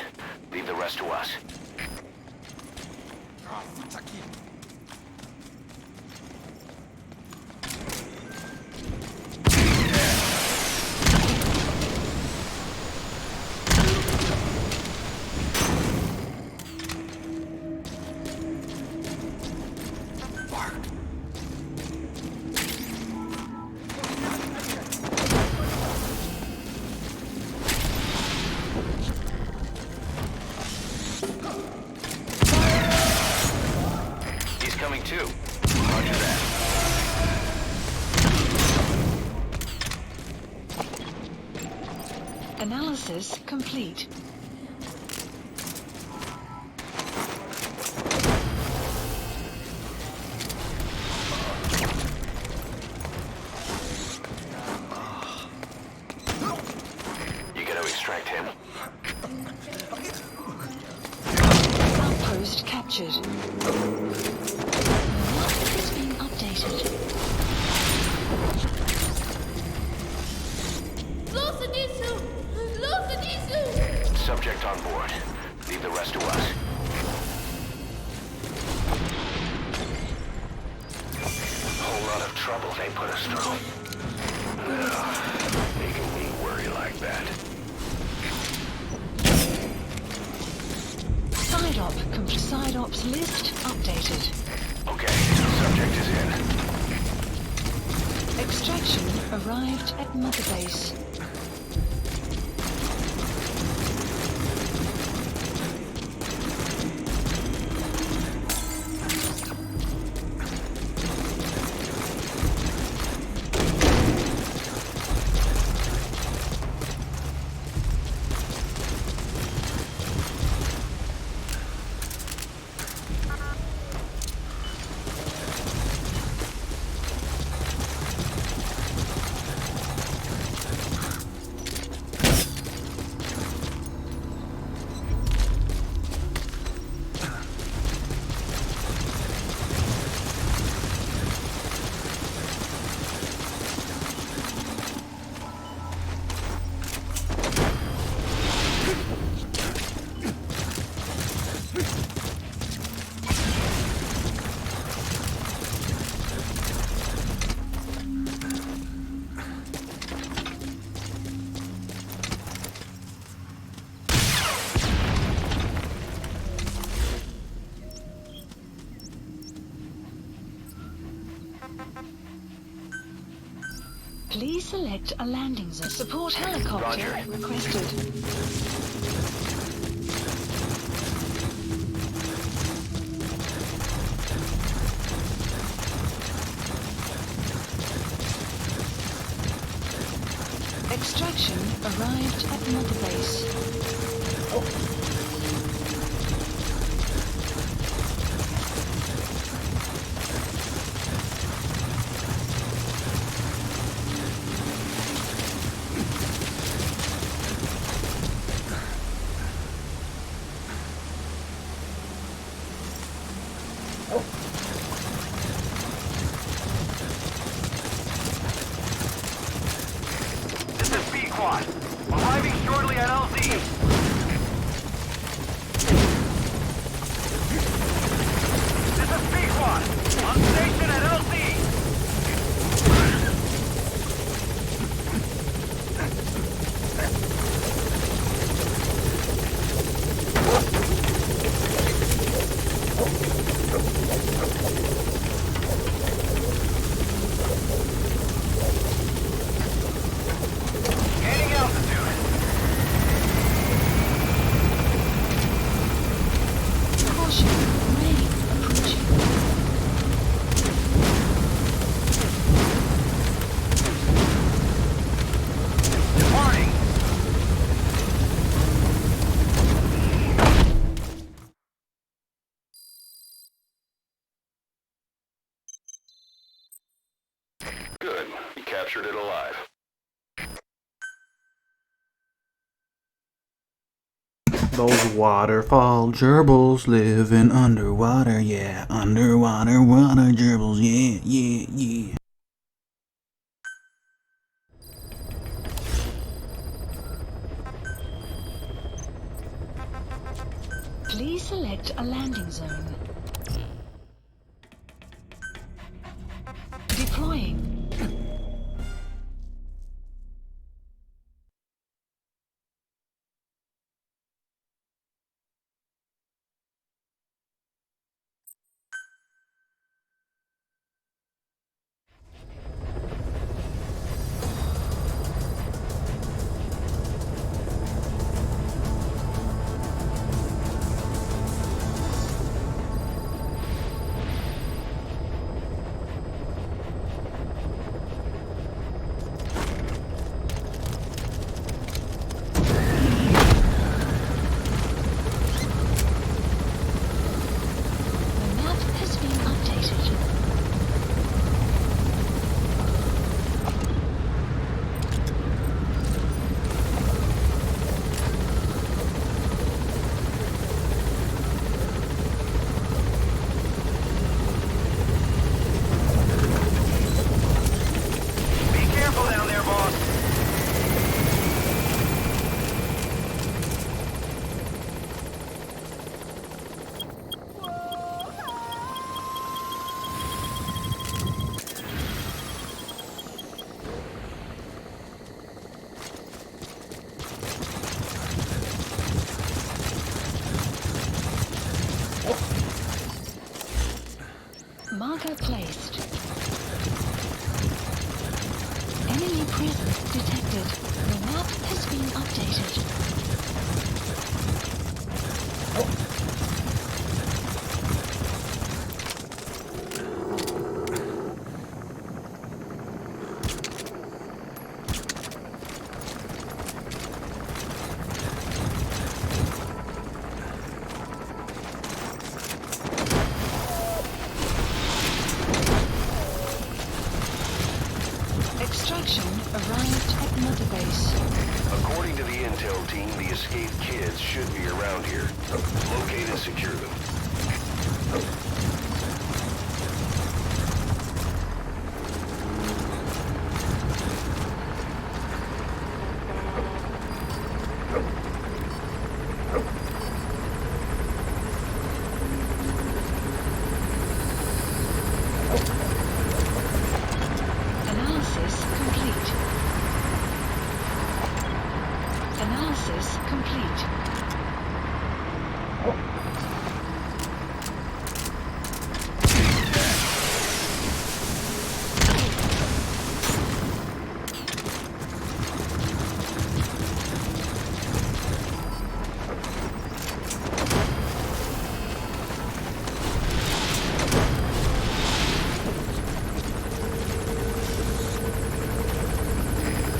Leave the rest to us. He's coming too. Roger that. Analysis complete. You gonna extract him? Outpost captured. The map is being updated. Subject on board. Leave the rest to us. Whole lot of trouble they put us through. Making me worry like that. Side ops list updated. Okay, subject is in. Extraction arrived at Mother Base. Please select a landing zone. Support helicopter Roger. requested. Extraction arrived at Mother Base. This is B-Quad. Arriving shortly at LZ. This is B-Quad. On station at LZ. Gaining altitude. Caution, rain approaching. Departing. Good. You captured it alive. Those waterfall gerbils living underwater, yeah. Underwater, water gerbils, yeah, yeah, yeah. Please select a landing zone. Deploying. The map has been updated. Be careful down there, boss. Marker placed. Enemy presence detected. The map has been updated. Extraction arrived at Mother Base. According to the intel team, the escaped kids should be around here. Locate and secure them. Analysis complete. Analysis complete.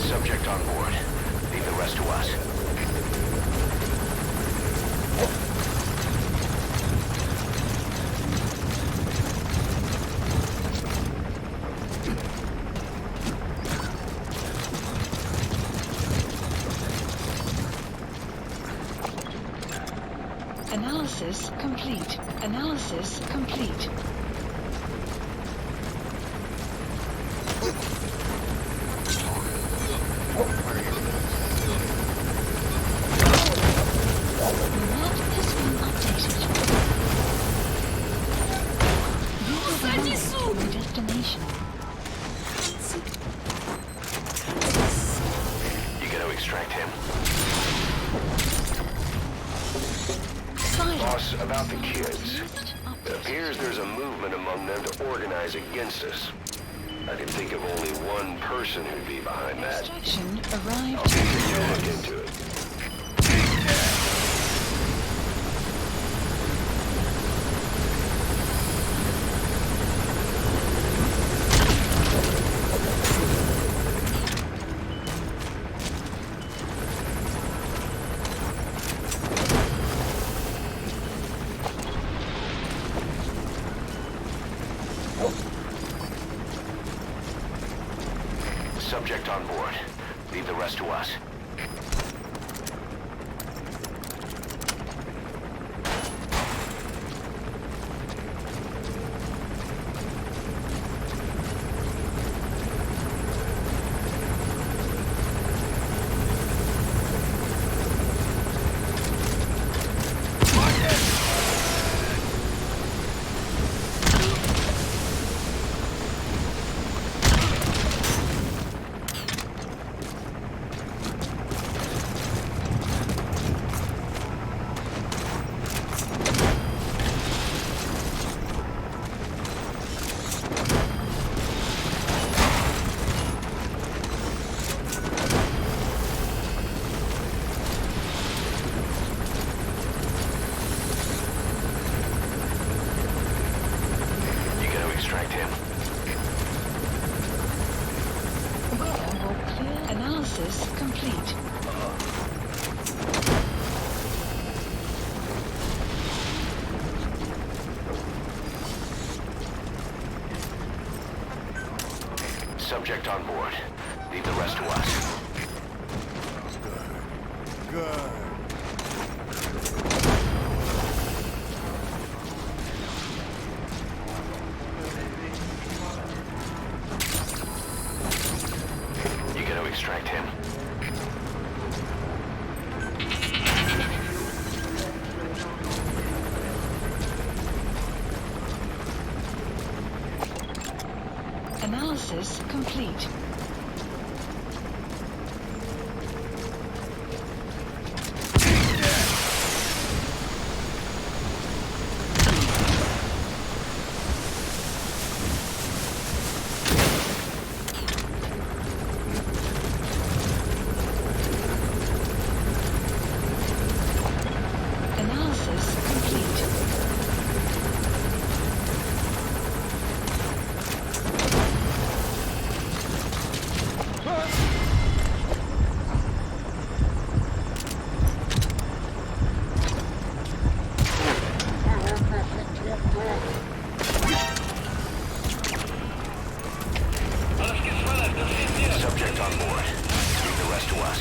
Subject on board. Leave the rest to us. Analysis complete. Analysis complete. The map has been updated. Use the destination. You gotta extract him. Silence. Boss, about the kids. It appears there's a movement among them to organize against us. I can think of only one person who'd be behind that. Extraction I'll arrived. continue to look into it. Subject on board. Leave the rest to us. Mark it! Subject on board. Leave the rest to us. Good. You gotta extract him. Analysis complete. Analysis complete. Subject on board. Leave the rest to us.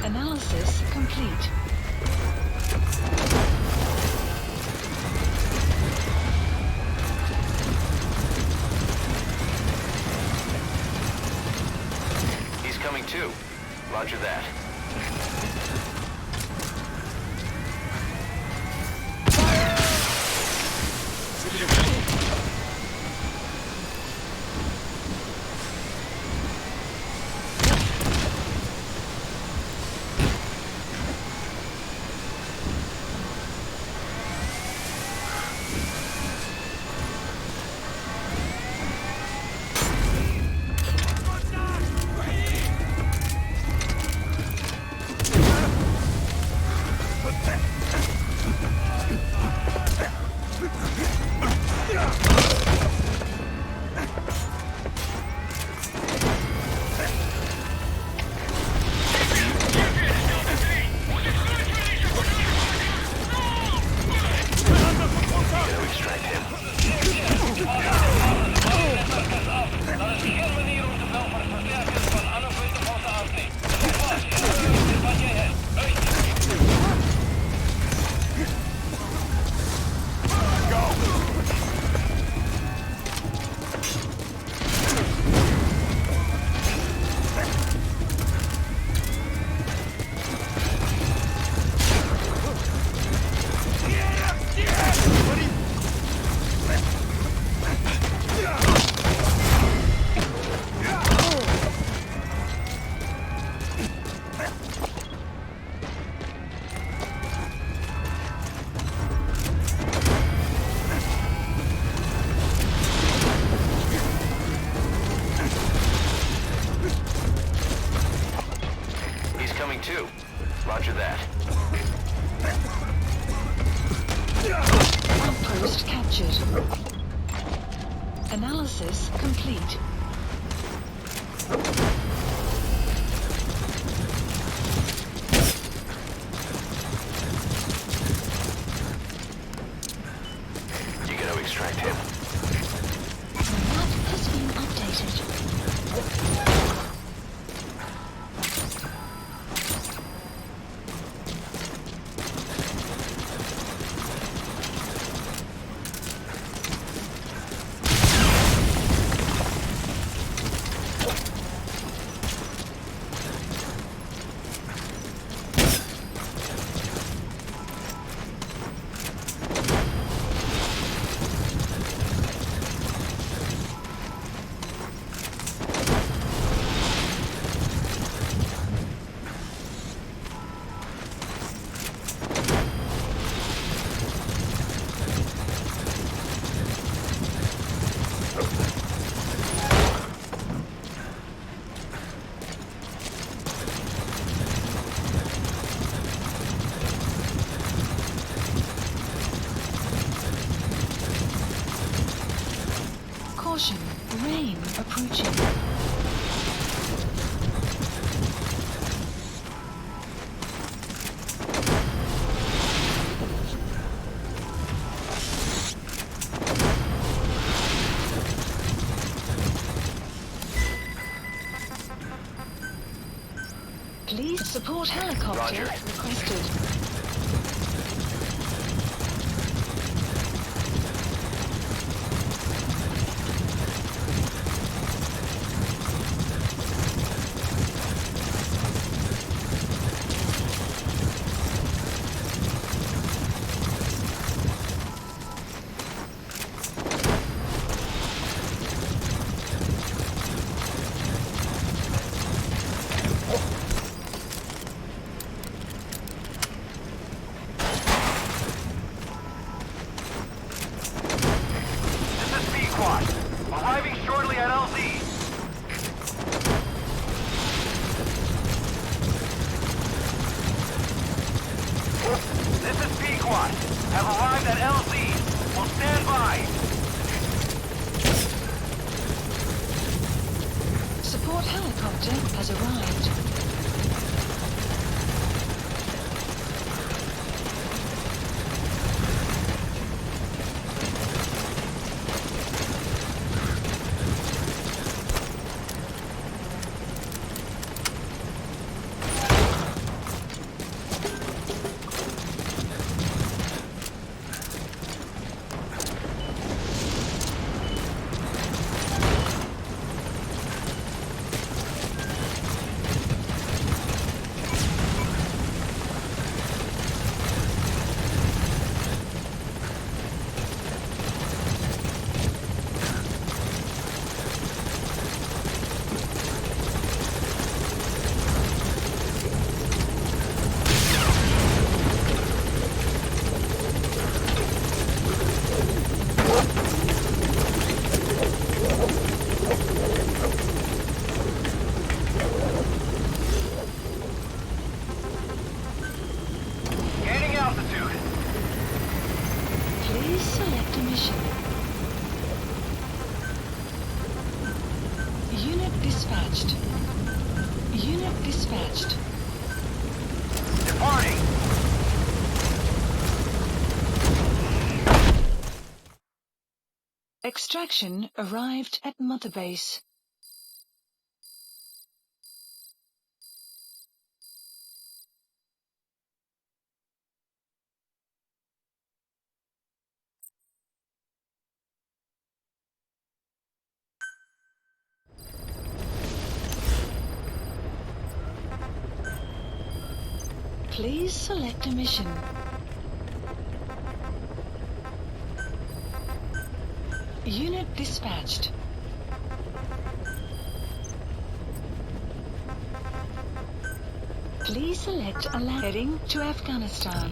Analysis complete. He's coming too. Roger that. Too. Roger that. Outpost captured. Analysis complete. You gotta extract him. The map has been updated. Please support helicopter Roger. requested. Arriving shortly at LZ. This is Pequod. Have arrived at LZ. Will stand by. Support helicopter has arrived. Please select a mission. Unit dispatched. Unit dispatched. Departing. Extraction arrived at Mother Base. Please select a mission. Unit dispatched. Please select a heading to Afghanistan.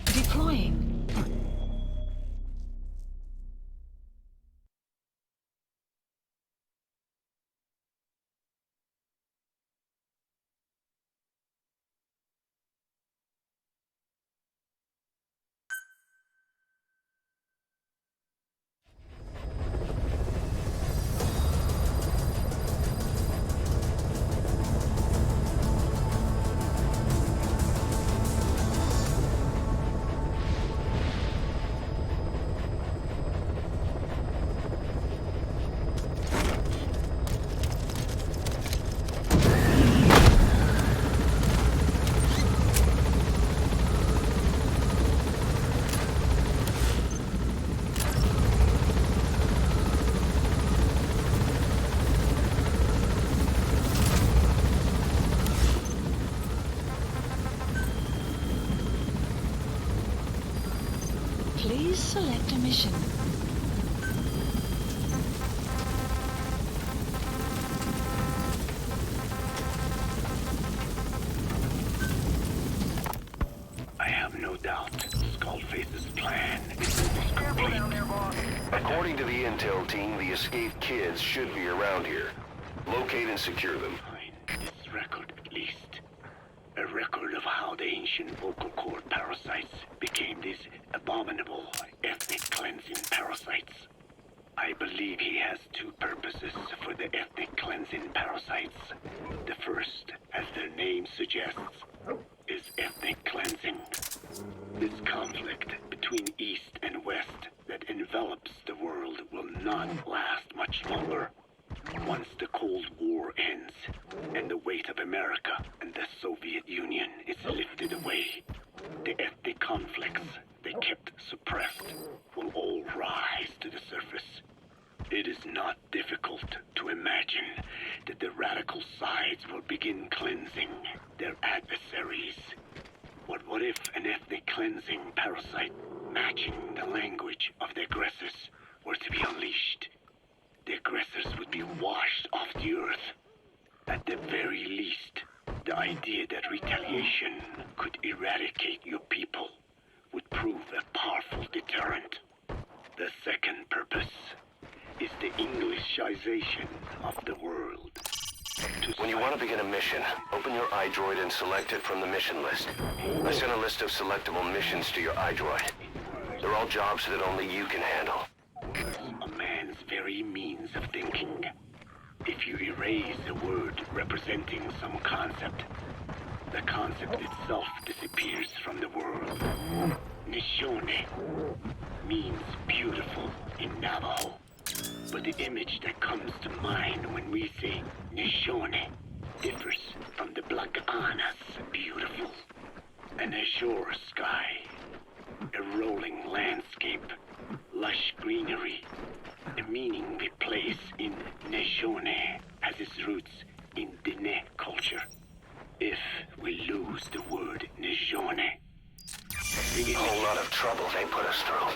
Deploying. Please select a mission. I have no doubt Skullface's plan is almost complete. According to the intel team, the escaped kids should be around here. Locate and secure them. Find this record at least. A record of how the ancient vocal cord parasites became these abominable ethnic cleansing parasites. I believe he has two purposes for the ethnic cleansing parasites. The first, as their name suggests, is ethnic cleansing. This conflict between East and West that envelops the world will not last much longer. Once the Cold War ends, fate of America and the Soviet Union is lifted away, the ethnic conflicts they kept suppressed will all rise to the surface. It is not difficult to imagine that the radical sides will begin cleansing their adversaries. What if an ethnic cleansing parasite matching the language of the aggressors were to be unleashed? The aggressors would be washed off the earth. At the very least, the idea that retaliation could eradicate your people would prove a powerful deterrent. The second purpose is the Englishization of the world. When you want to begin a mission, open your iDroid and select it from the mission list. I sent a list of selectable missions to your iDroid. They're all jobs that only you can handle. A man's very means of thinking. If you erase a word representing some concept, the concept itself disappears from the world. Nishone means beautiful in Navajo, but the image that comes to mind when we say Nishone differs from the Black Anna's beautiful. An azure sky, a rolling landscape, lush greenery. The meaning we place in Nishone has its roots in Dene culture. If we lose the word Nishone, A whole lot of trouble they put us through.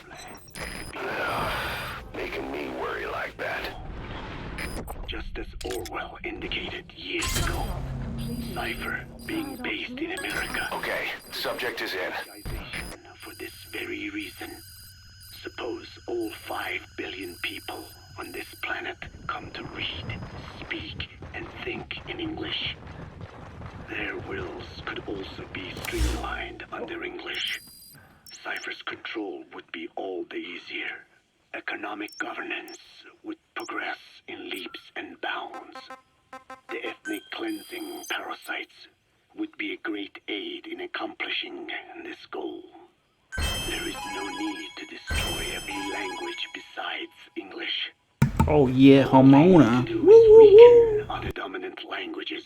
Making me worry like that. Just as Orwell indicated years ago, Cypher being based in America. Okay, subject is in. For this very reason, suppose all 5 billion people on this planet come to read, speak, and think in English. Their wills could also be streamlined under English. Cypher's control would be all the easier. Economic governance would progress in leaps and bounds. The ethnic cleansing parasites would be a great aid in accomplishing this goal. There is no need to destroy every language besides English. Oh yeah, Homona. To weaken other dominant languages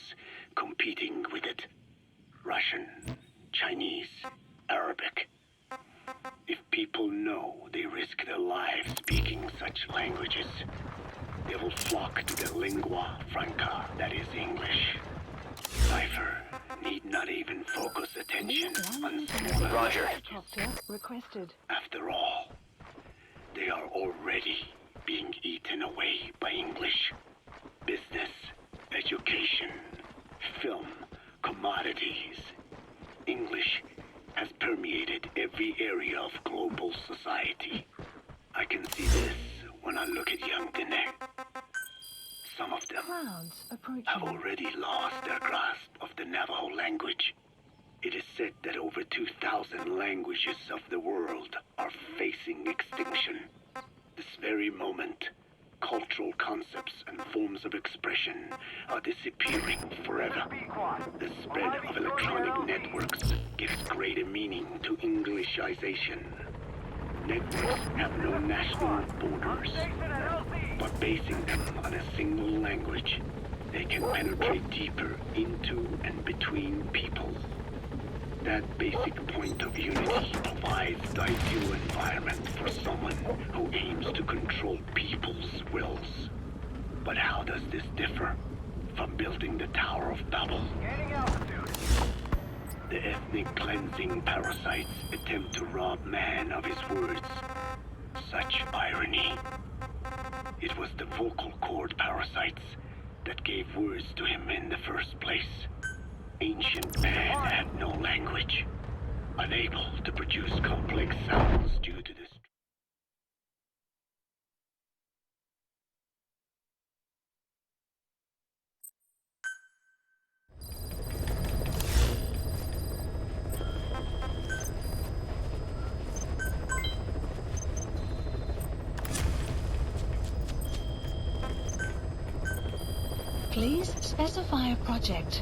competing with it. Russian, Chinese, Arabic. If people know they risk their lives speaking such languages, they will flock to the lingua franca that is English. Cypher need not even focus attention on smaller. Roger. Helicopter requested. After all, they are already being eaten away by English. Business, education, film, commodities. English has permeated every area of global society. I can see this when I look at young Dene. Some of them Clouds approaching. have already lost their grasp of the Navajo language. It is said that over 2,000 languages of the world are facing extinction. This very moment, cultural concepts and forms of expression are disappearing forever. The spread of electronic networks gives greater meaning to Englishization. Networks have no national borders. By basing them on a single language, they can penetrate deeper into and between people. That basic point of unity provides the ideal environment for someone who aims to control people's wills. But how does this differ from building the Tower of Babel? The ethnic cleansing parasites attempt to rob man of his words. Such irony. It was the vocal cord parasites that gave words to him in the first place. Ancient man had no language, unable to produce complex sounds due to this. Please specify a project.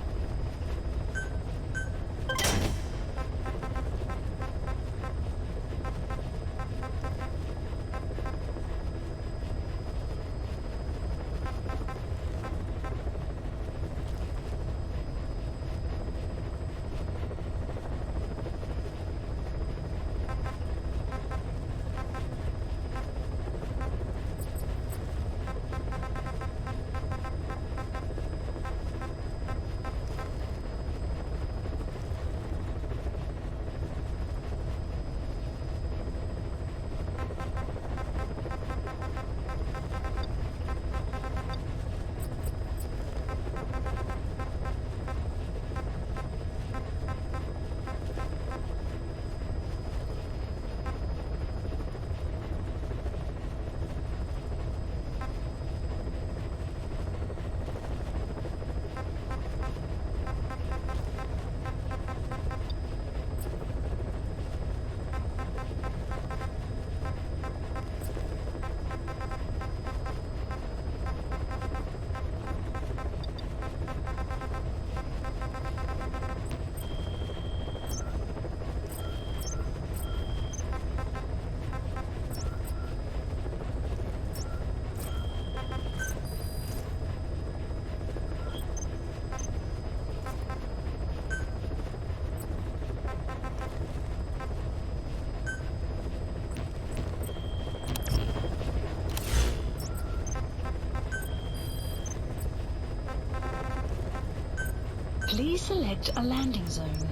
Please select a landing zone.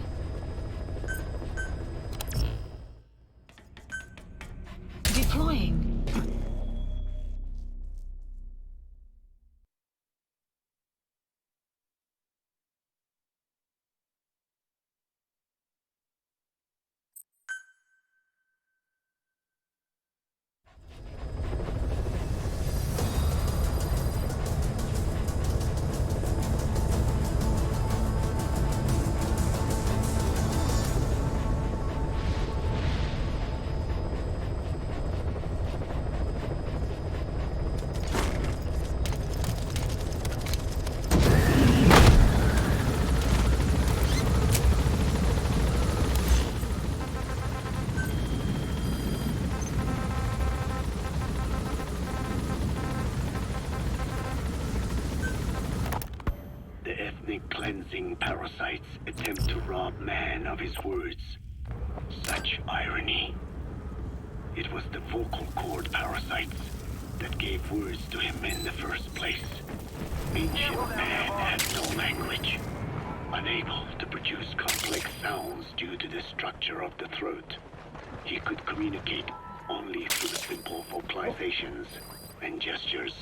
Deploying. The ethnic cleansing parasites attempt to rob man of his words. Such irony. It was the vocal cord parasites that gave words to him in the first place. Ancient man had no language, unable to produce complex sounds due to the structure of the throat. He could communicate only through simple vocalizations and gestures.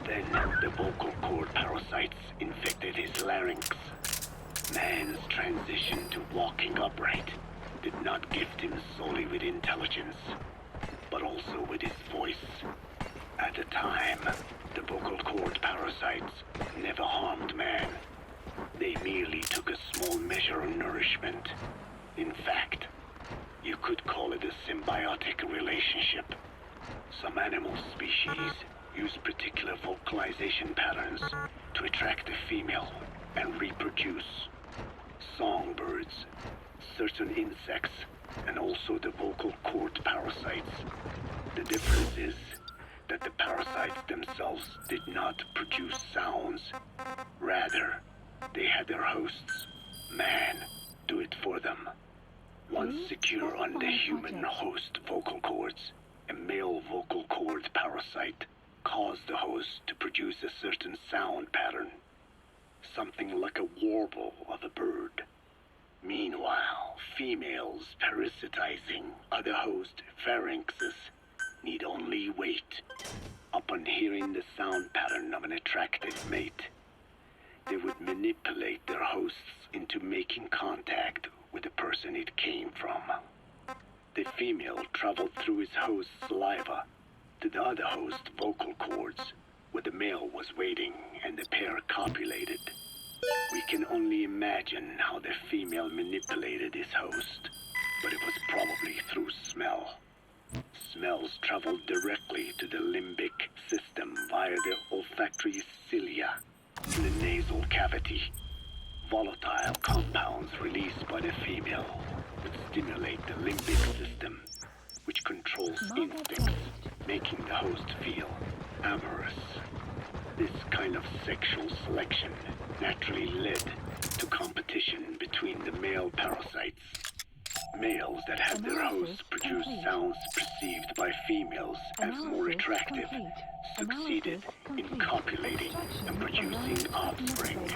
Then the vocal cord parasites infected his larynx. Man's transition to walking upright did not gift him solely with intelligence, but also with his voice. At the time, the vocal cord parasites never harmed man. They merely took a small measure of nourishment. In fact, you could call it a symbiotic relationship. Some animal species use particular vocalization patterns to attract a female and reproduce. Songbirds, certain insects, and also the vocal cord parasites. The difference is that the parasites themselves did not produce sounds. Rather, they had their hosts, man, do it for them. Once secure on the human host vocal cords, a male vocal cord parasite caused the host to produce a certain sound pattern, something like a warble of a bird. Meanwhile, females parasitizing other host pharynxes need only wait. Upon hearing the sound pattern of an attractive mate, they would manipulate their hosts into making contact with the person it came from. The female traveled through his host's saliva to the other host's vocal cords, where the male was waiting and the pair copulated. We can only imagine how the female manipulated his host, but it was probably through smell. Smells traveled directly to the limbic system via the olfactory cilia in the nasal cavity. Volatile compounds released by the female would stimulate the limbic system, which controls instincts, making the host feel amorous. This kind of sexual selection naturally led to competition between the male parasites. Males that had their hosts produce sounds perceived by females as more attractive succeeded in copulating and producing offspring.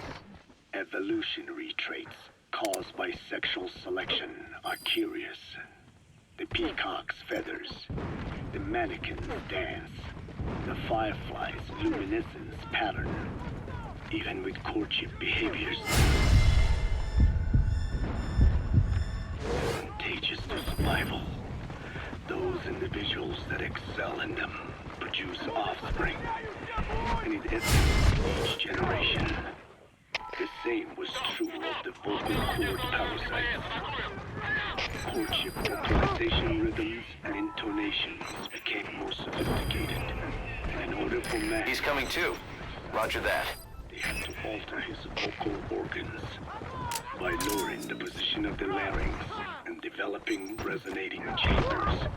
Evolutionary traits caused by sexual selection are curious. The peacock's feathers, the mannequin's dance, the firefly's luminescence pattern, even with courtship behaviors. Advantageous to survival. Those individuals that excel in them produce offspring, and it ends each generation. The same was true of the vocal cord parasites. Courtship vocalization rhythms and intonations became more sophisticated, and in order for man... He's coming too. Roger that. They had to alter his vocal organs by lowering the position of the larynx and developing resonating chambers.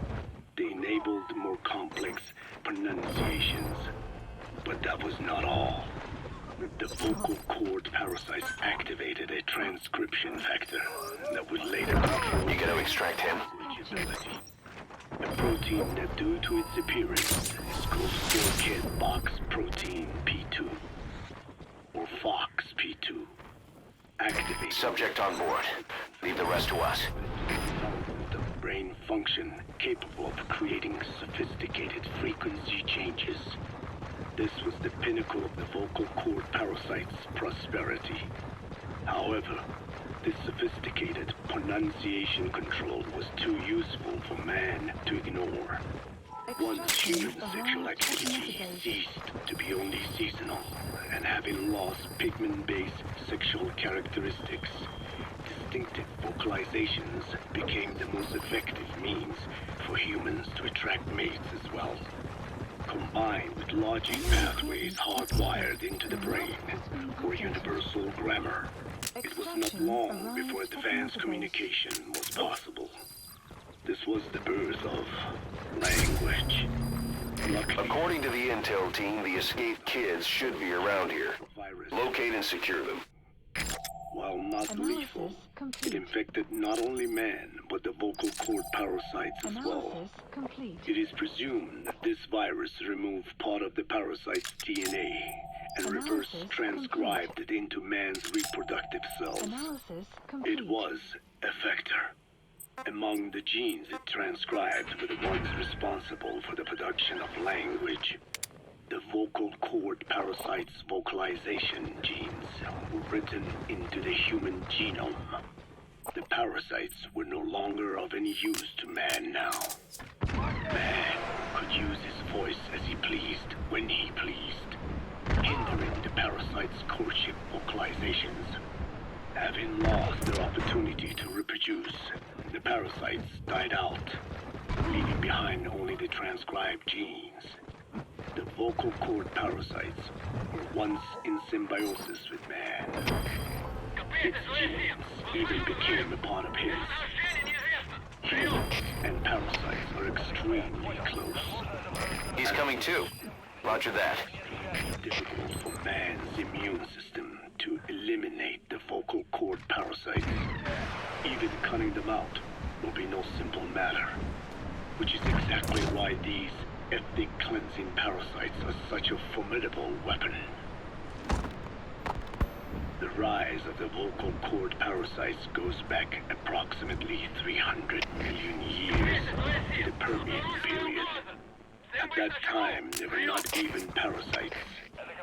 They enabled more complex pronunciations. But that was not all. The vocal cord parasites activated a transcription factor that would later control... You gotta extract him. ...ability. A protein that, due to its appearance, is called Silk Box Protein P2, or Fox P2. activate Subject on board. Leave the rest to us. the brain function capable of creating sophisticated frequency changes. This was the pinnacle of the vocal cord parasite's prosperity. However, this sophisticated pronunciation control was too useful for man to ignore. Once human sexual activity ceased to be only seasonal, and having lost pigment-based sexual characteristics, distinctive vocalizations became the most effective means for humans to attract mates as well. Combined with logic pathways hardwired into the brain, or universal grammar, it was not long before advanced communication was possible. This was the birth of language. Luckily, According to the intel team, the escaped kids should be around here. Locate and secure them. while not lethal, it infected not only man, but the vocal cord parasites as well. Analysis complete. It is presumed that this virus removed part of the parasite's DNA and reverse transcribed it into man's reproductive cells. Analysis complete. It was a vector. Among the genes it transcribed were the ones responsible for the production of language. The vocal cord parasite's vocalization genes were written into the human genome. The parasites were no longer of any use to man now. Man could use his voice as he pleased when he pleased, hindering the parasite's courtship vocalizations. Having lost their opportunity to reproduce, the parasites died out, leaving behind only the transcribed genes. The vocal cord parasites were once in symbiosis with man. Its genes even became a part of his. Humans and parasites are extremely close. He's coming too. Roger that. It's difficult for man's immune system to eliminate the vocal cord parasites. Even cutting them out will be no simple matter, which is exactly why these ethnic cleansing parasites are such a formidable weapon. The rise of the vocal cord parasites goes back approximately 300 million years to the Permian period. At that time, they were not even parasites,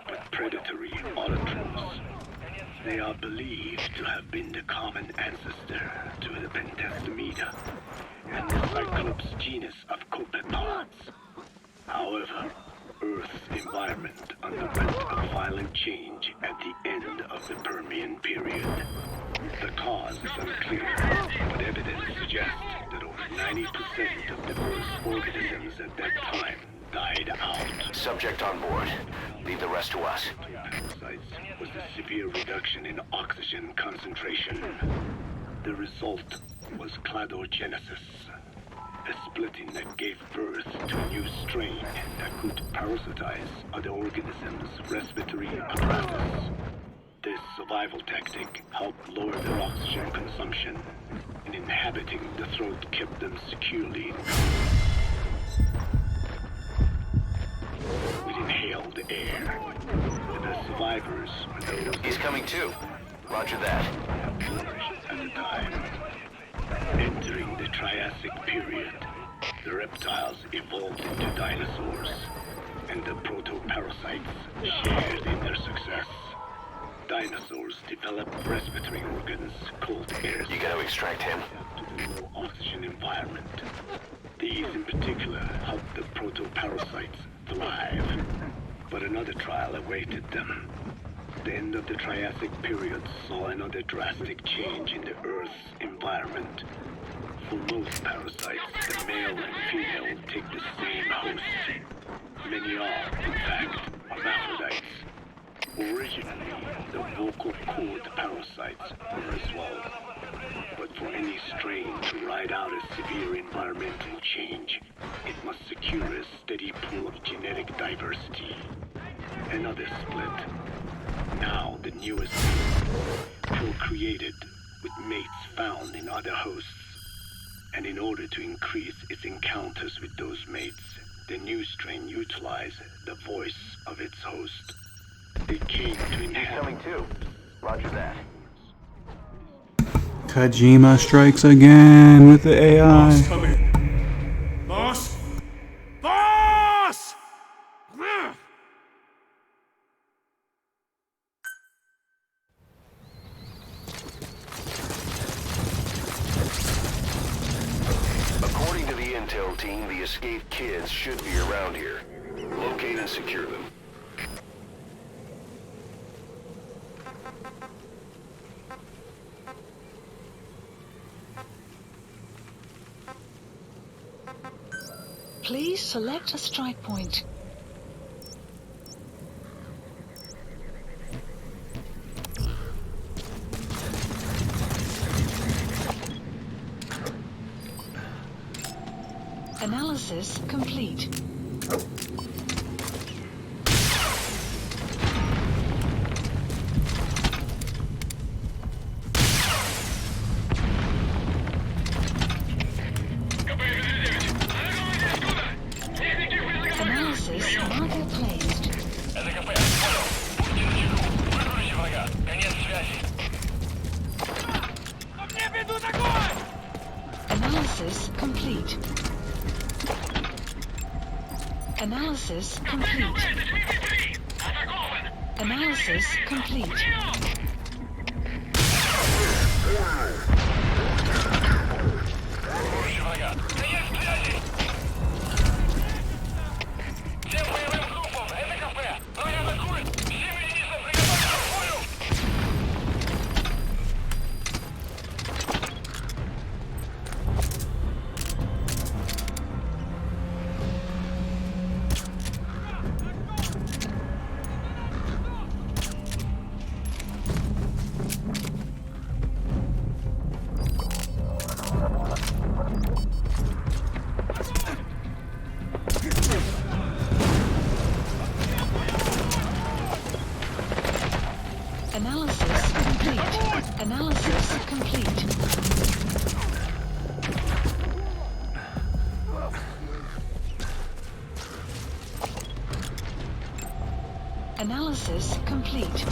but predatory autotrophs. They are believed to have been the common ancestor to the Pentastomida and the Cyclops genus of copepods. However, Earth's environment underwent a violent change at the end of the Permian period. The cause is unclear, but evidence suggests that over 90% of the Earth's organisms at that time died out. Subject on board. Leave the rest to us. Parasites was a severe reduction in oxygen concentration. The result was cladogenesis, a splitting that gave birth to a new strain that could parasitize other organisms' respiratory apparatus. This survival tactic helped lower their oxygen consumption, and inhabiting the throat kept them securely with inhaled air. The survivors were those He's coming too. Roger that. that flourished at the time. Entering the Triassic period, the reptiles evolved into dinosaurs, and the proto-parasites shared in their success. Dinosaurs developed respiratory organs called air You gotta extract him. to the low oxygen environment. These in particular helped the proto-parasites thrive, but another trial awaited them. The end of the Triassic period saw another drastic change in the Earth's environment. For most parasites, the male and female take the same host. Many are, in fact, hermaphrodites. Originally, the vocal cord parasites were as well. But for any strain to ride out a severe environmental change, it must secure a steady pool of genetic diversity. Another split. Now the newest procreated with mates found in other hosts. And in order to increase its encounters with those mates, the new strain utilized the voice of its host. It came to He's inhabit coming too. Roger that. Kojima strikes again with the AI. Boss, come in. Boss? Boss! According to the intel team, the escaped kids should be around here. Locate and secure them. Please select a strike point. Analysis complete. Analysis marker placed. Analysis complete. Analysis complete. Analysis complete. Analysis complete. Analysis complete.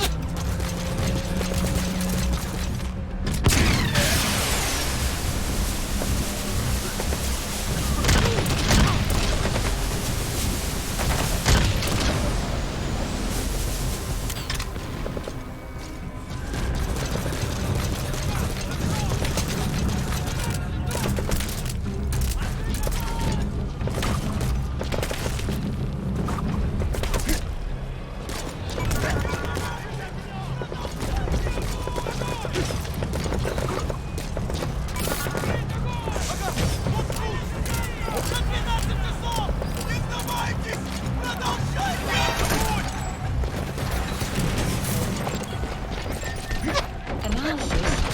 Analysis complete.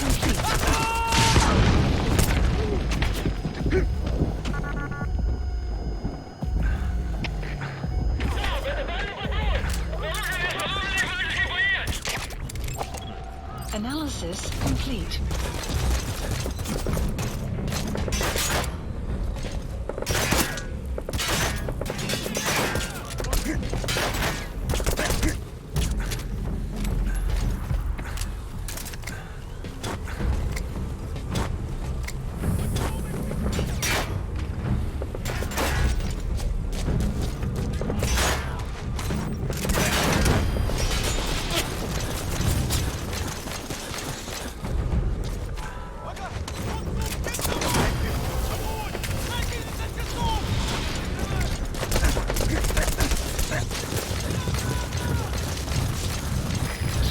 Analysis complete.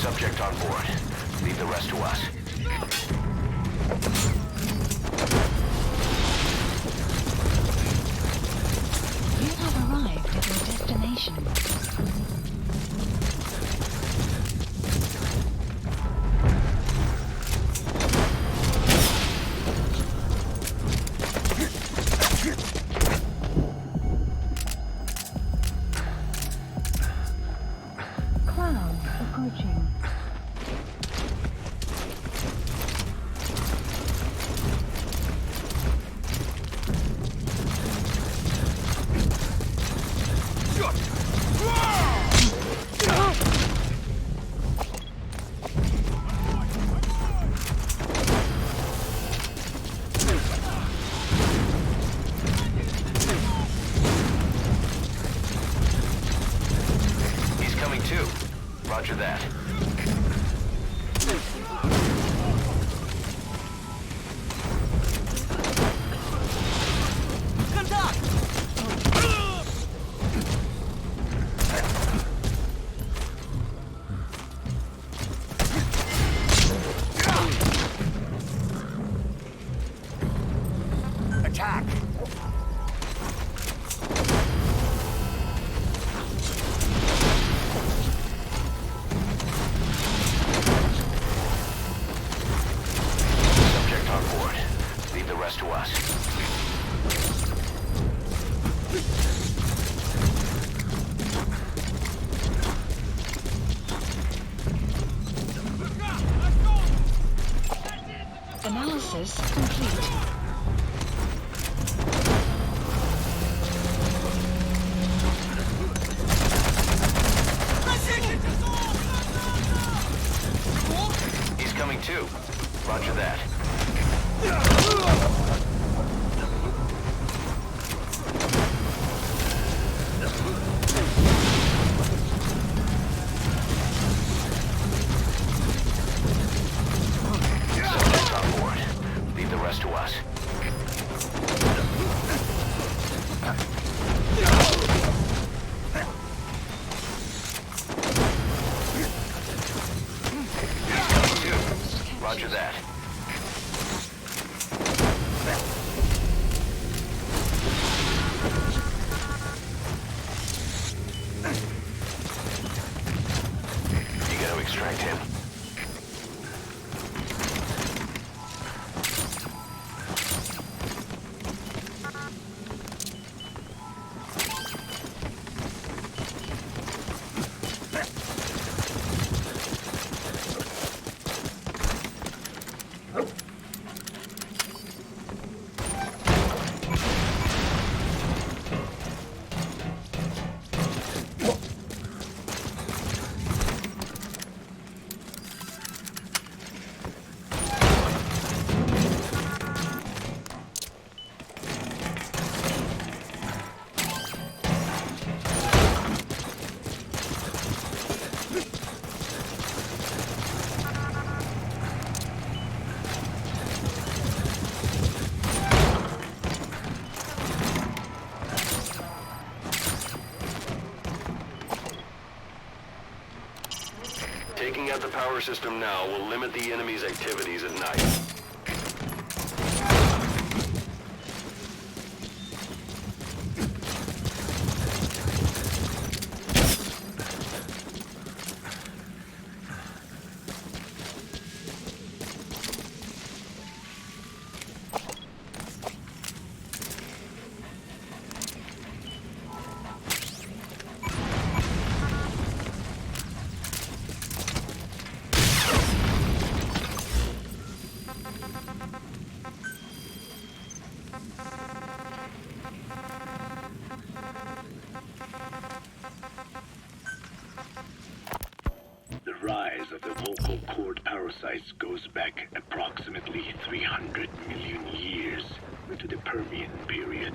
Subject on board. Leave the rest to us. You have arrived at your destination. Clouds approaching. Analysis complete. He's coming too. Roger that. Subjects on board. Leave the rest to us. Roger that. You gotta extract him. Taking out the power system now will limit the enemy's activities at night. The rise of the vocal cord parasites goes back approximately 300 million years to the Permian period.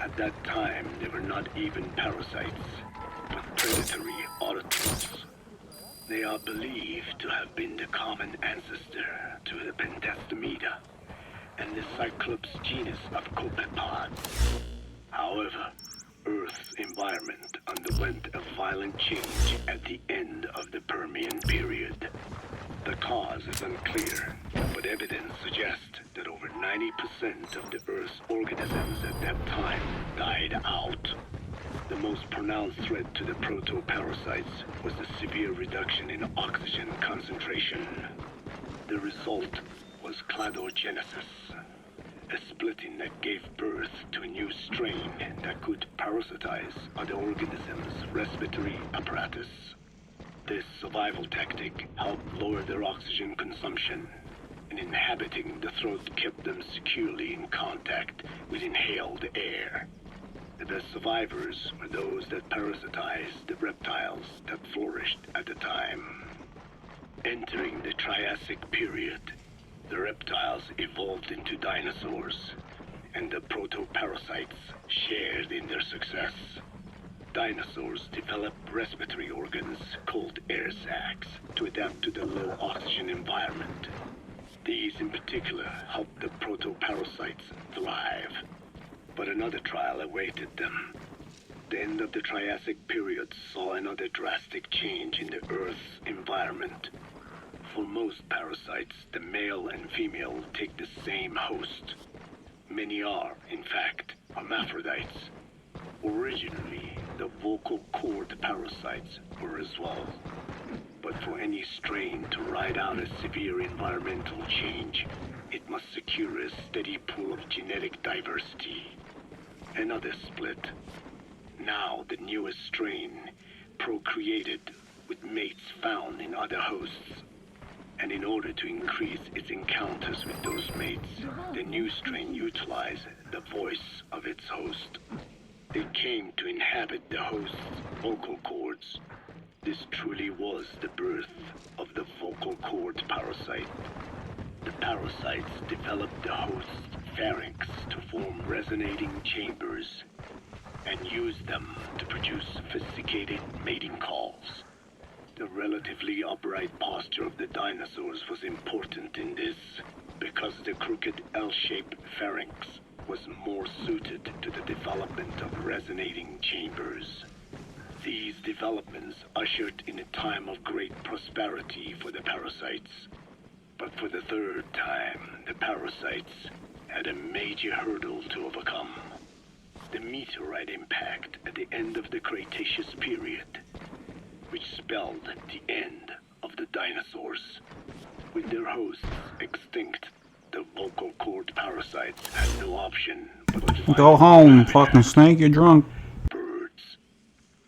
At that time, they were not even parasites, but predatory autotrophs. They are believed to have been the common ancestor to the Pentastomida and the Cyclops genus of copepods. However, Earth's environment underwent a violent change at the end of the Permian period. The cause is unclear, but evidence suggests that over 90% of the Earth's organisms at that time died out. The most pronounced threat to the protoparasites was the severe reduction in oxygen concentration. The result was cladogenesis, a splitting that gave birth to a new strain that could parasitize other organisms' respiratory apparatus. This survival tactic helped lower their oxygen consumption, and inhabiting the throat kept them securely in contact with inhaled air. The best survivors were those that parasitized the reptiles that flourished at the time. Entering the Triassic period, the reptiles evolved into dinosaurs, and the protoparasites shared in their success. Dinosaurs developed respiratory organs called air sacs to adapt to the low oxygen environment. These in particular helped the protoparasites thrive. But another trial awaited them. The end of the Triassic period saw another drastic change in the Earth's environment. For most parasites, the male and female take the same host. Many are, in fact, hermaphrodites. Originally, the vocal cord parasites were as well. But for any strain to ride out a severe environmental change, it must secure a steady pool of genetic diversity. Another split. Now the newest strain procreated with mates found in other hosts. And in order to increase its encounters with those mates, the new strain utilized the voice of its host. They came to inhabit the host's vocal cords. This truly was the birth of the vocal cord parasite. The parasites developed the host's pharynx to form resonating chambers and used them to produce sophisticated mating calls. The relatively upright posture of the dinosaurs was important in this, because the crooked L-shaped pharynx was more suited to the development of resonating chambers. These developments ushered in a time of great prosperity for the parasites. But for the third time, the parasites had a major hurdle to overcome. The meteorite impact at the end of the Cretaceous period, which spelled the end of the dinosaurs. With their hosts extinct, the vocal cord parasites had no option but to find Go home, fucking snake, you're drunk. birds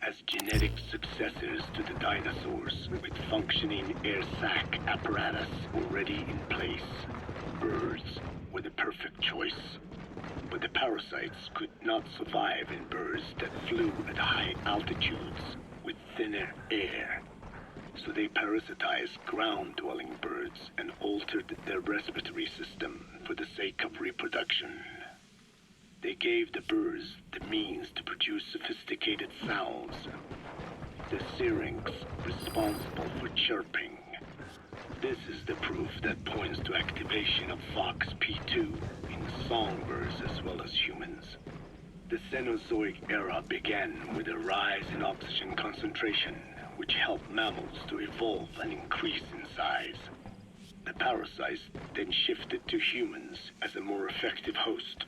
as genetic successors to the dinosaurs, with functioning air sac apparatus already in place. Birds were the perfect choice. But the parasites could not survive in birds that flew at high altitudes with thinner air. So they parasitized ground-dwelling birds and altered their respiratory system for the sake of reproduction. They gave the birds the means to produce sophisticated sounds. The syrinx responsible for chirping. This is the proof that points to activation of FOXP2 in songbirds as well as humans. The Cenozoic era began with a rise in oxygen concentration, which helped mammals to evolve and increase in size. The parasites then shifted to humans as a more effective host.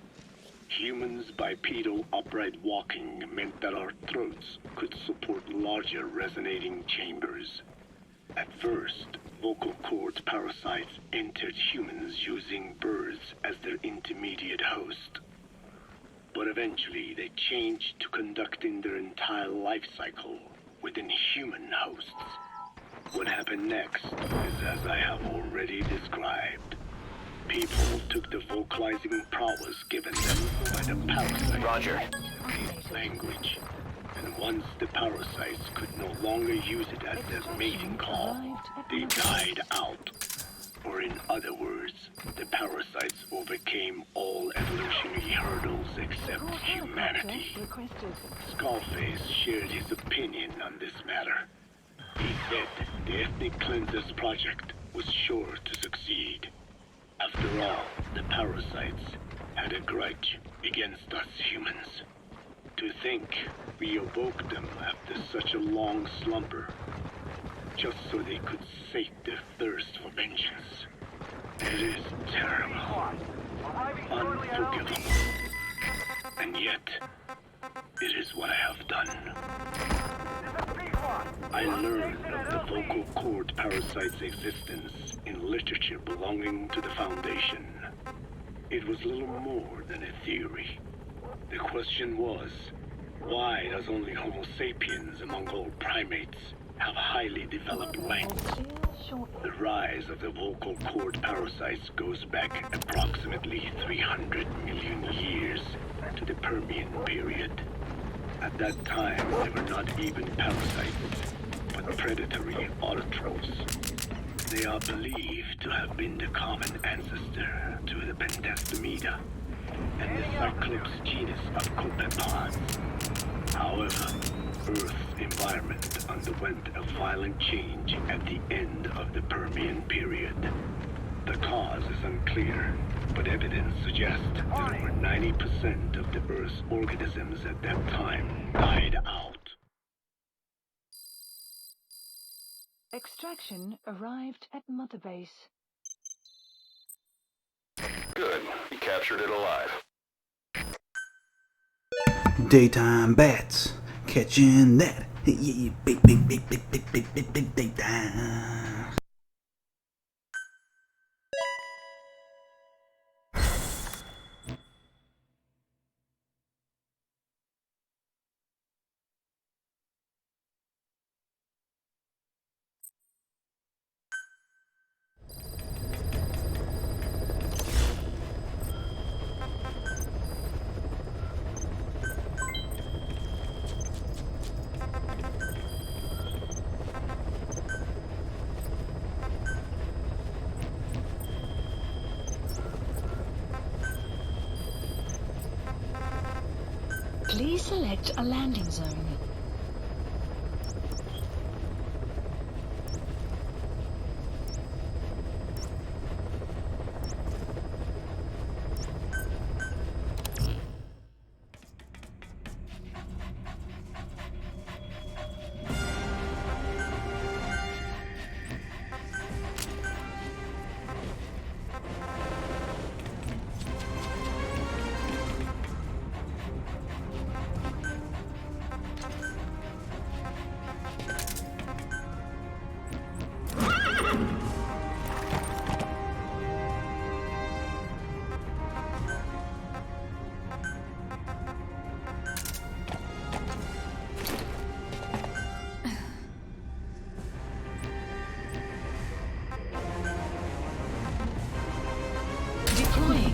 Humans' bipedal upright walking meant that our throats could support larger resonating chambers. At first, vocal cord parasites entered humans using birds as their intermediate host. But eventually they changed to conducting their entire life cycle within human hosts. What happened next is as I have already described. People took the vocalizing prowess given them by the parasite. Roger. Language. And once the parasites could no longer use it as their mating call, they died out. Or in other words, the parasites overcame all evolutionary hurdles except humanity. Skullface shared his opinion on this matter. He said the Ethnic Cleansers Project was sure to succeed. After all, the parasites had a grudge against us humans. To think we awoke them after such a long slumber, just so they could sate their thirst for vengeance. It is terrible, unforgivable, and yet, it is what I have done. I learned of the vocal cord parasite's existence in literature belonging to the Foundation. It was little more than a theory. The question was, why does only Homo sapiens among all primates have highly developed language? The rise of the vocal cord parasites goes back approximately 300 million years to the Permian period. At that time, they were not even parasites, but predatory autotrophs. They are believed to have been the common ancestor to the Pentastomida and the Cyclops genus of copepods. However, Earth's environment underwent a violent change at the end of the Permian period. The cause is unclear, but evidence suggests that over 90% of the Earth's organisms at that time died out. Extraction arrived at Mother Base. Good. You captured it alive. Daytime bats. Catching that. Yeah, big daytime. Please select a landing zone. Deploying.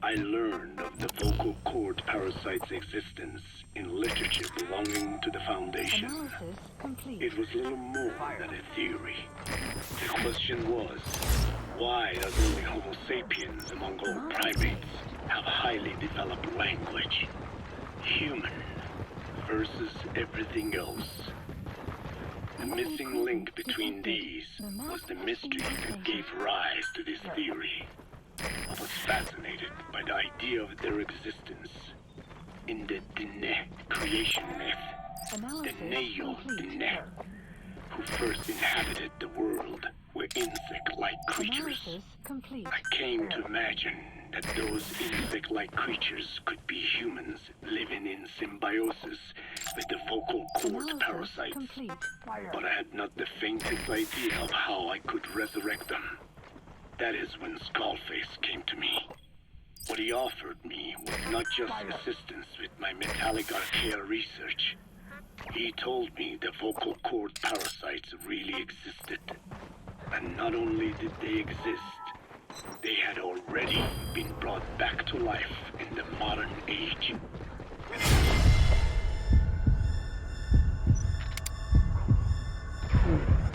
I learned of the vocal cord parasite's existence in literature belonging to the Foundation. Analysis complete. It was little more than a theory. The question was, why does only Homo sapiens among all primates have highly developed language? Human versus everything else. The missing link between these was the mystery that gave rise to this theory. I was fascinated by the idea of their existence in the Dene creation myth. The Neo Dene, who first inhabited the world, were insect-like creatures. Analysis complete. I came to imagine that those insect-like creatures could be humans living in symbiosis with the vocal cord Analysis parasites. complete. But I had not the faintest idea of how I could resurrect them. That is when Skullface came to me. What he offered me was not just assistance with my metallic archaea research. He told me the vocal cord parasites really existed. And not only did they exist, they had already been brought back to life in the modern age.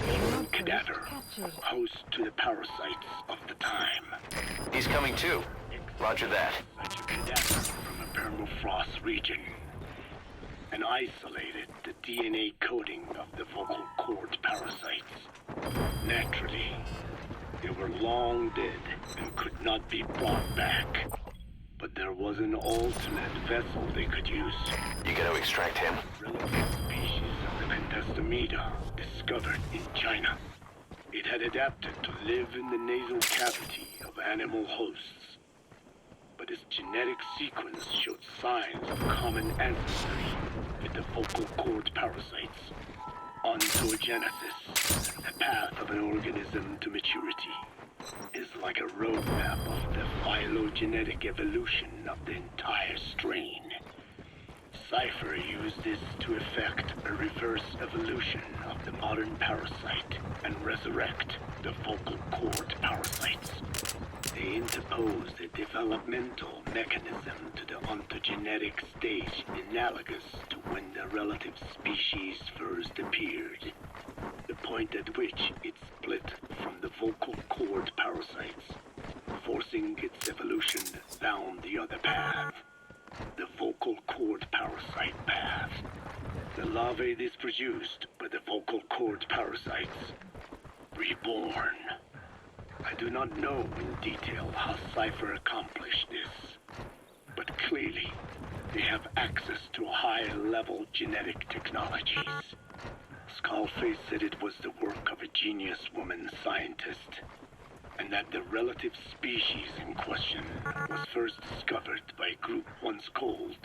Human cadaver, host to the parasites of the time. He's coming too. Roger that. Such a cadaver from a permafrost region, and isolated the DNA coding of the vocal cord parasites. Naturally, they were long dead and could not be brought back. But there was an alternate vessel they could use. You gotta extract him. Relative species of the Pentastomida, discovered in China. It had adapted to live in the nasal cavity of animal hosts. But its genetic sequence showed signs of common ancestry with the vocal cord parasites. Ontogenesis, the path of an organism to maturity, is like a roadmap of the phylogenetic evolution of the entire strain. Cypher used this to effect a reverse evolution of the modern parasite and resurrect the vocal cord parasites. They interposed a developmental mechanism to the ontogenetic stage analogous to when the relative species first appeared, the point at which it split from the vocal cord parasites, forcing its evolution down the other path, the vocal cord parasite path. The larvae this produced by the vocal cord parasites, reborn. I do not know in detail how Cypher accomplished this, but clearly they have access to high-level genetic technologies. Skullface said it was the work of a genius woman scientist, and that the relative species in question was first discovered by a group once called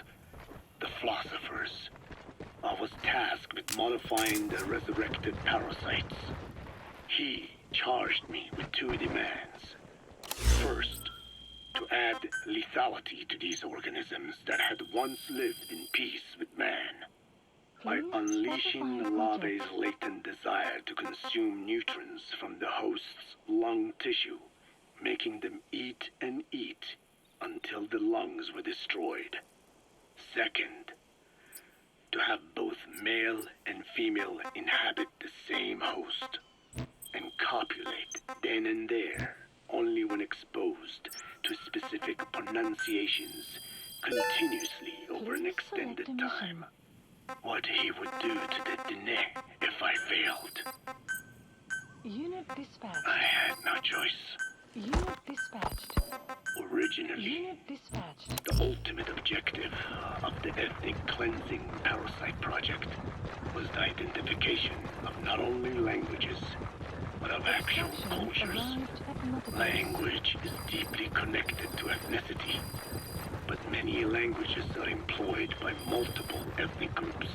the Philosophers. I was tasked with modifying the resurrected parasites. He charged me with two demands. First, to add lethality to these organisms that had once lived in peace with man, by unleashing the larvae's latent desire to consume nutrients from the host's lung tissue, making them eat and eat until the lungs were destroyed. Second, to have both male and female inhabit the same host and copulate then and there, only when exposed to specific pronunciations continuously over an extended time. What he would do to the Dene if I failed. Unit dispatched. I had no choice. Unit dispatched. Originally, Unit dispatched. the ultimate objective of the ethnic cleansing parasite project was the identification of not only languages, but of actual cultures. Language is deeply connected to ethnicity, but many languages are employed by multiple ethnic groups,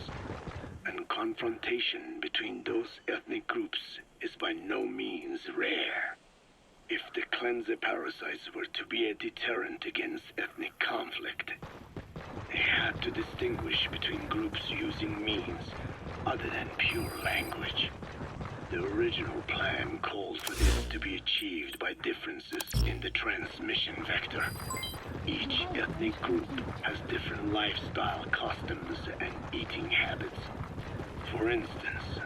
and confrontation between those ethnic groups is by no means rare. If the cleanser parasites were to be a deterrent against ethnic conflict, they had to distinguish between groups using means other than pure language. The original plan called for this to be achieved by differences in the transmission vector. Each ethnic group has different lifestyle customs and eating habits. For instance,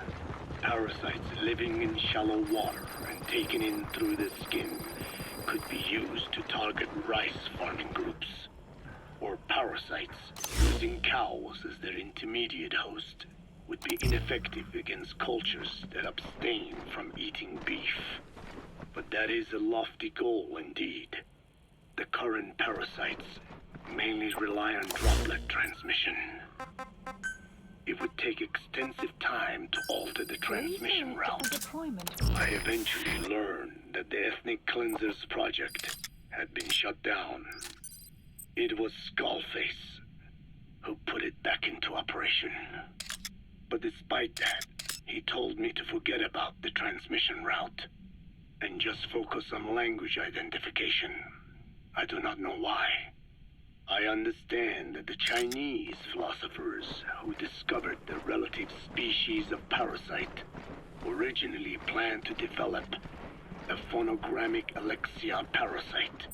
parasites living in shallow water and taken in through the skin could be used to target rice farming groups. Or parasites using cows as their intermediate host would be ineffective against cultures that abstain from eating beef. But that is a lofty goal indeed. The current parasites mainly rely on droplet transmission. It would take extensive time to alter the transmission route. I eventually learned that the Ethnic Cleansers project had been shut down. It was Skullface who put it back into operation. But despite that, he told me to forget about the transmission route and just focus on language identification. I do not know why. I understand that the Chinese philosophers who discovered the relative species of parasite originally planned to develop a phonogrammic Alexia parasite.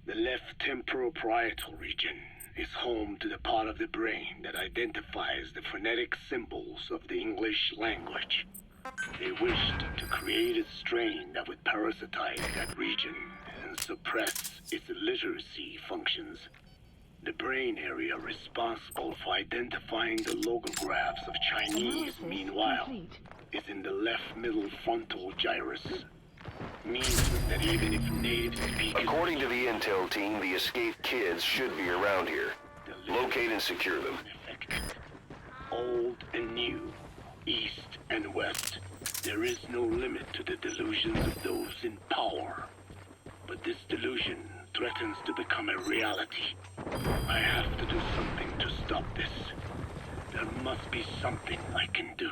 The left temporal parietal region is home to the part of the brain that identifies the phonetic symbols of the English language. They wished to create a strain that would parasitize that region and suppress its literacy functions. The brain area responsible for identifying the logographs of Chinese, meanwhile, is in the left middle frontal gyrus. Means that even if native speakers... According to the intel team, the escaped kids should be around here. Locate and secure them. Old and new, east and west. There is no limit to the delusions of those in power. But this delusion threatens to become a reality. I have to do something to stop this. There must be something I can do.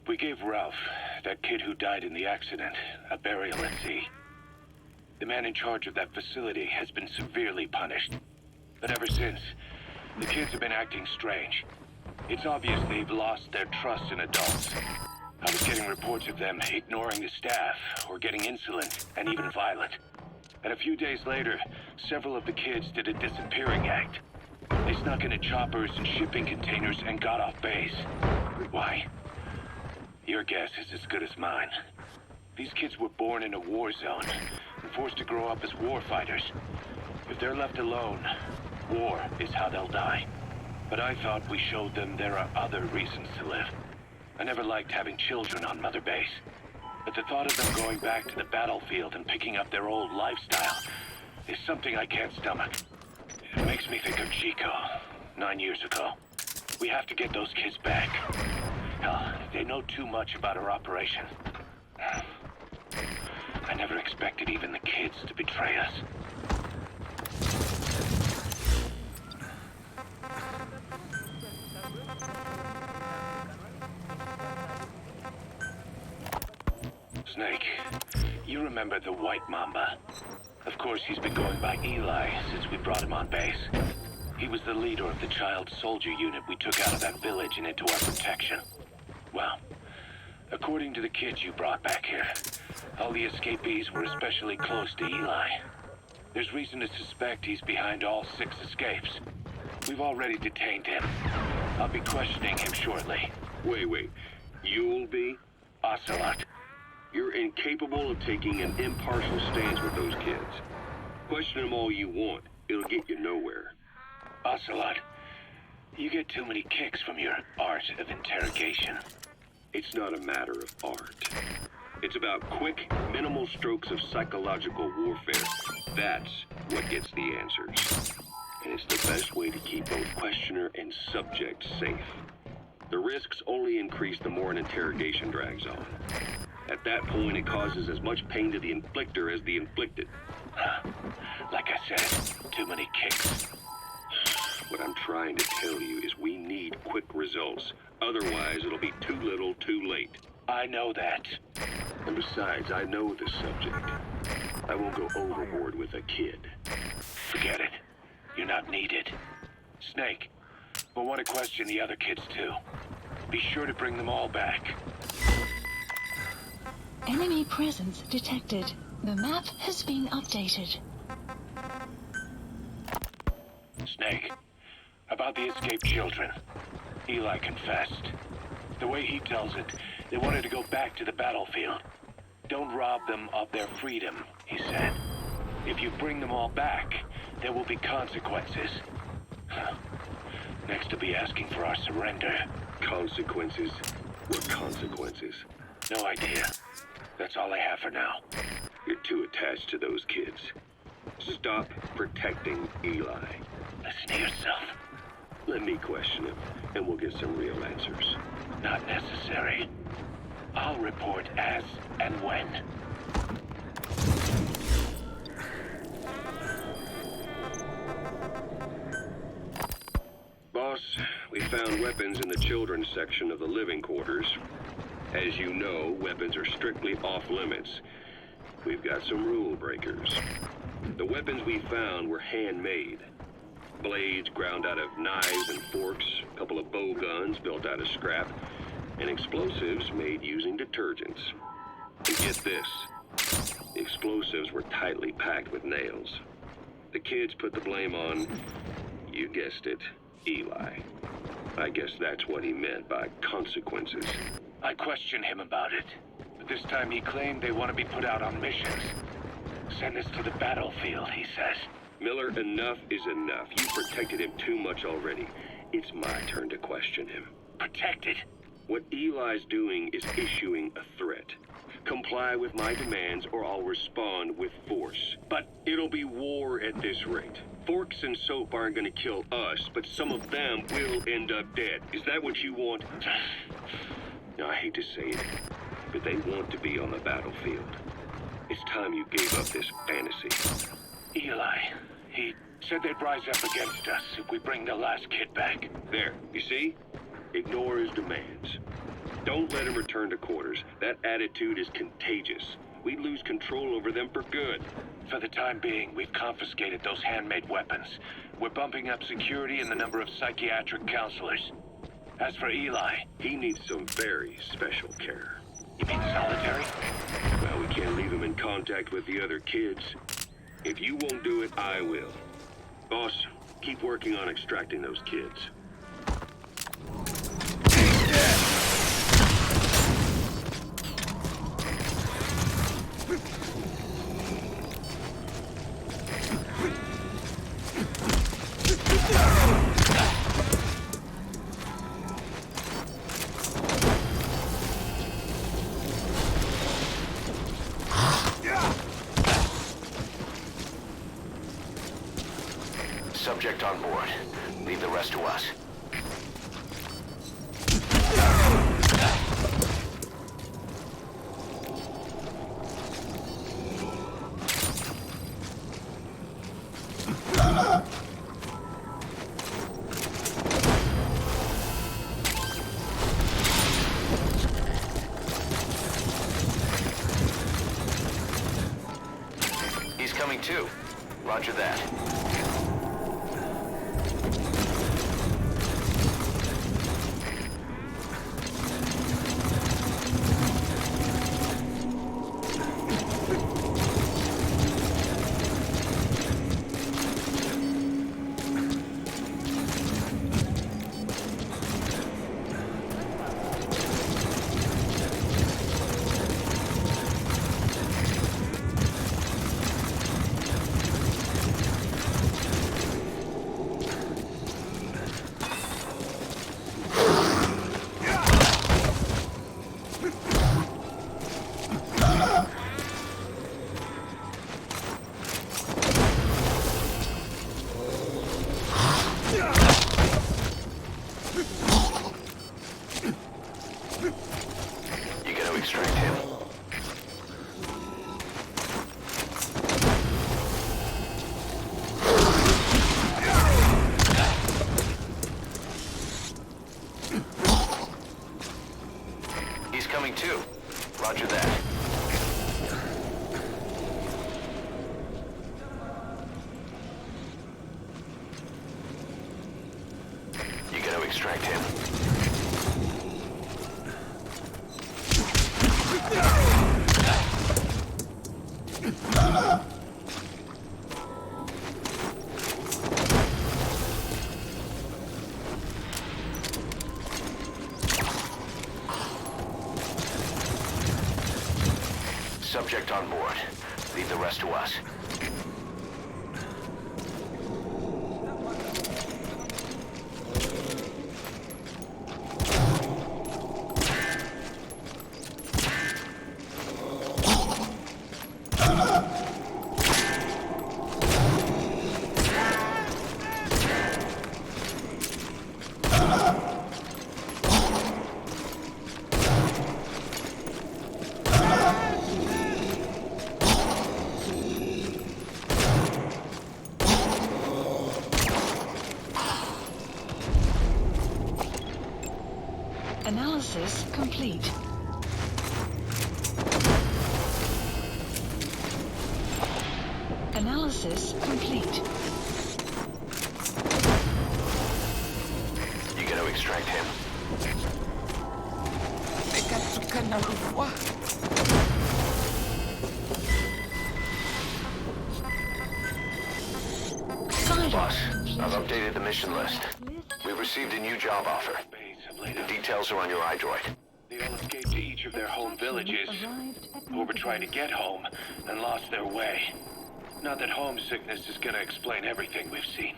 We gave Ralph, that kid who died in the accident, a burial at sea. The man in charge of that facility has been severely punished. But ever since, the kids have been acting strange. It's obvious they've lost their trust in adults. I was getting reports of them ignoring the staff, or getting insolent, and even violent. And a few days later, several of the kids did a disappearing act. They snuck into choppers and shipping containers and got off base. Why? Your guess is as good as mine. These kids were born in a war zone and forced to grow up as war fighters. If they're left alone, war is how they'll die. But I thought we showed them there are other reasons to live. I never liked having children on Mother Base. But the thought of them going back to the battlefield and picking up their old lifestyle is something I can't stomach. It makes me think of Chico, 9 years ago. We have to get those kids back. Hell, they know too much about our operation. I never expected even the kids to betray us. Snake, you remember the White Mamba? Of course, he's been going by Eli since we brought him on base. He was the leader of the child soldier unit we took out of that village and into our protection. Well, according to the kids you brought back here, all the escapees were especially close to Eli. There's reason to suspect he's behind all 6 escapes. We've already detained him. I'll be questioning him shortly. Wait. You'll be? Ocelot. You're incapable of taking an impartial stance with those kids. Question them all you want. It'll get you nowhere. Ocelot, you get too many kicks from your art of interrogation. It's not a matter of art. It's about quick, minimal strokes of psychological warfare. That's what gets the answers. And it's the best way to keep both questioner and subject safe. The risks only increase the more an interrogation drags on. At that point, it causes as much pain to the inflictor as the inflicted. Like I said, too many kicks. What I'm trying to tell you is we need quick results. Otherwise, it'll be too little, too late. I know that. And besides, I know the subject. I won't go overboard with a kid. Forget it. You're not needed. Snake, we'll want to question the other kids too. Be sure to bring them all back. Enemy presence detected. The map has been updated. Snake, about the escaped children. Eli confessed. The way he tells it, they wanted to go back to the battlefield. Don't rob them of their freedom, he said. If you bring them all back, there will be consequences. Next to be asking for our surrender. Consequences? What consequences? No idea. That's all I have for now. You're too attached to those kids. Stop protecting Eli. Listen to yourself. Let me question him, and we'll get some real answers. Not necessary. I'll report as and when. Boss, we found weapons in the children's section of the living quarters. As you know, weapons are strictly off limits. We've got some rule breakers. The weapons we found were handmade. Blades ground out of knives and forks, a couple of bow guns built out of scrap, and explosives made using detergents. And get this, the explosives were tightly packed with nails. The kids put the blame on, you guessed it, Eli. I guess that's what he meant by consequences. I questioned him about it, but this time he claimed they want to be put out on missions. Send us to the battlefield, he says. Miller, enough is enough. You protected him too much already. It's my turn to question him. Protected? What Eli's doing is issuing a threat. Comply with my demands or I'll respond with force. But it'll be war at this rate. Forks and soap aren't gonna kill us, but some of them will end up dead. Is that what you want? Now, I hate to say it, but they want to be on the battlefield. It's time you gave up this fantasy. Eli, he said they'd rise up against us if we bring the last kid back. There, you see? Ignore his demands. Don't let him return to quarters. That attitude is contagious. We'd lose control over them for good. For the time being, we've confiscated those handmade weapons. We're bumping up security and the number of psychiatric counselors. As for Eli, he needs some very special care. You mean solitary? Well, we can't leave him in contact with the other kids. If you won't do it, I will. Boss, keep working on extracting those kids. Subject on board. Leave the rest to us. He's coming too. Roger that. extract him. Subject on board. Leave the rest to us. Analysis complete. Analysis complete. You gonna extract him? Boss, I've updated the mission list. We've received a new job offer. The details are on your iDroid. They all escaped to each of their home villages, or were trying to get home, and lost their way. Not that homesickness is gonna explain everything we've seen.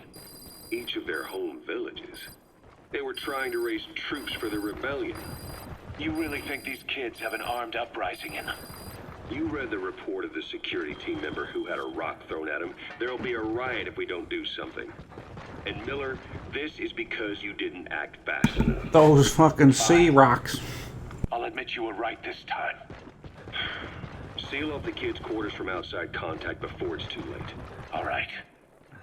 Each of their home villages? They were trying to raise troops for the rebellion. You really think these kids have an armed uprising in them? You read the report of the security team member who had a rock thrown at him. There'll be a riot if we don't do something. And Miller, this is because you didn't act fast enough. Those fucking sea rocks. I'll admit you were right this time. Seal off the kids' quarters from outside contact before it's too late. All right.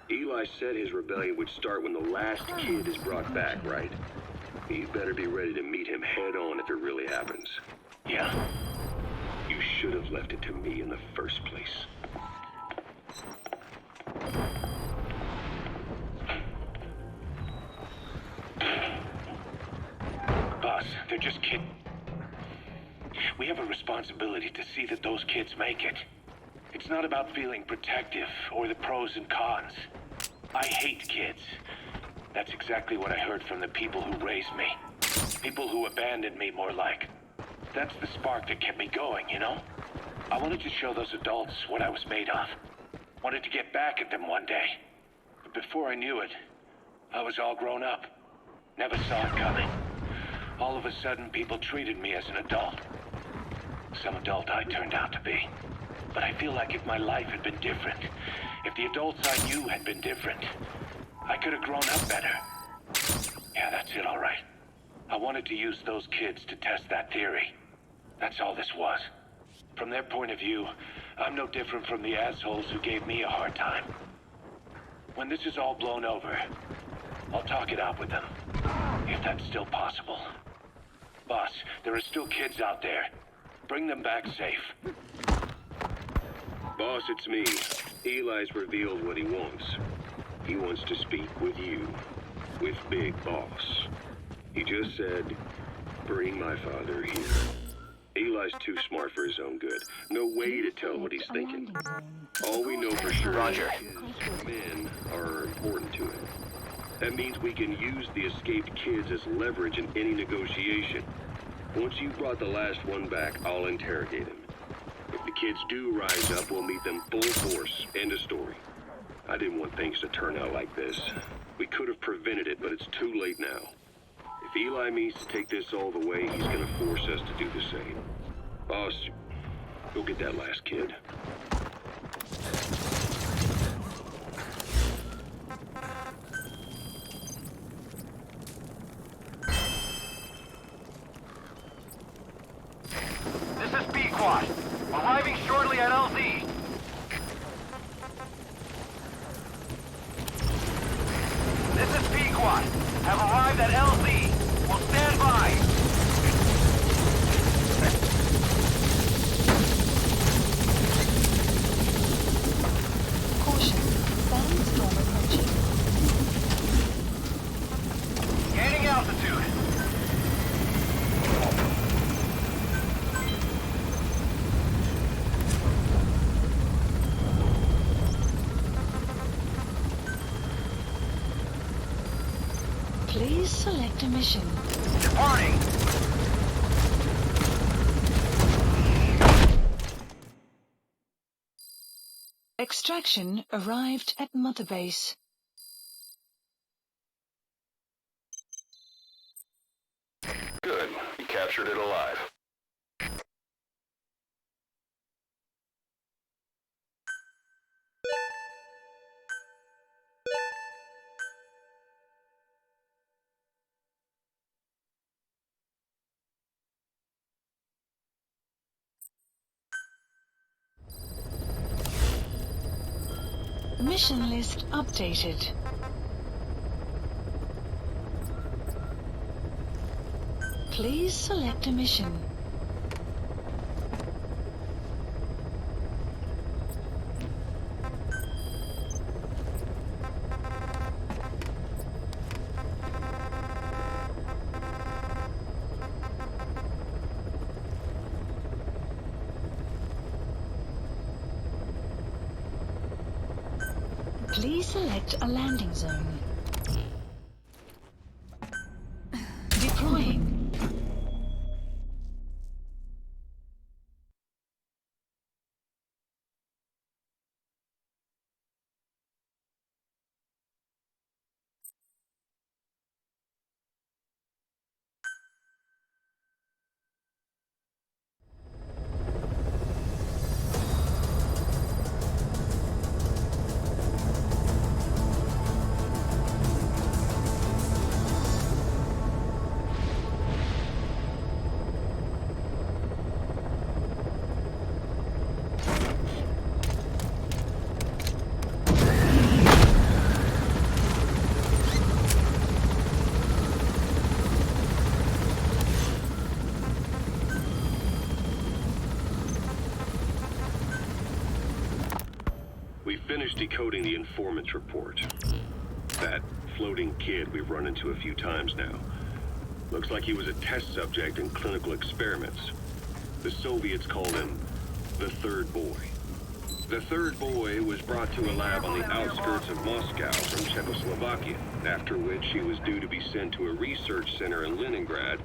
Eli said his rebellion would start when the last kid is brought back, right? You better be ready to meet him head on if it really happens. Yeah. You should have left it to me in the first place. Boss, they're just kidding. We have a responsibility to see that those kids make it. It's not about feeling protective or the pros and cons. I hate kids. That's exactly what I heard from the people who raised me. People who abandoned me, more like. That's the spark that kept me going, you know? I wanted to show those adults what I was made of. Wanted to get back at them one day. But before I knew it, I was all grown up. Never saw it coming. All of a sudden, people treated me as an adult. Some adult I turned out to be. But I feel like if my life had been different, if the adults I knew had been different, I could have grown up better. Yeah, that's it, all right. I wanted to use those kids to test that theory. That's all this was. From their point of view, I'm no different from the assholes who gave me a hard time. When this is all blown over, I'll talk it out with them, if that's still possible. Boss, there are still kids out there. Bring them back safe. Boss, it's me. Eli's revealed what he wants. He wants to speak with you. With Big Boss. He just said, bring my father here. Eli's too smart for his own good. No way to tell what he's thinking. All we know for sure Roger. is men are important to him. That means we can use the escaped kids as leverage in any negotiation. Once you've brought the last one back, I'll interrogate him. If the kids do rise up, we'll meet them full force. End of story. I didn't want things to turn out like this. We could have prevented it, but it's too late now. If Eli means to take this all the way, he's gonna force us to do the same. Boss, go get that last kid. This is B-Quad. Arriving shortly at LZ. This is B-Quad. Have arrived at LZ. Will stand by. Please select a mission. Departing! Extraction arrived at Mother Base. Good. You captured it alive. Mission list updated. Please select a mission. Please select a landing zone. Deploying. We finished decoding the informant's report. That floating kid we've run into a few times now. Looks like he was a test subject in clinical experiments. The Soviets called him the Third Boy. The Third Boy was brought to a lab on the outskirts of Moscow from Czechoslovakia, after which he was due to be sent to a research center in Leningrad,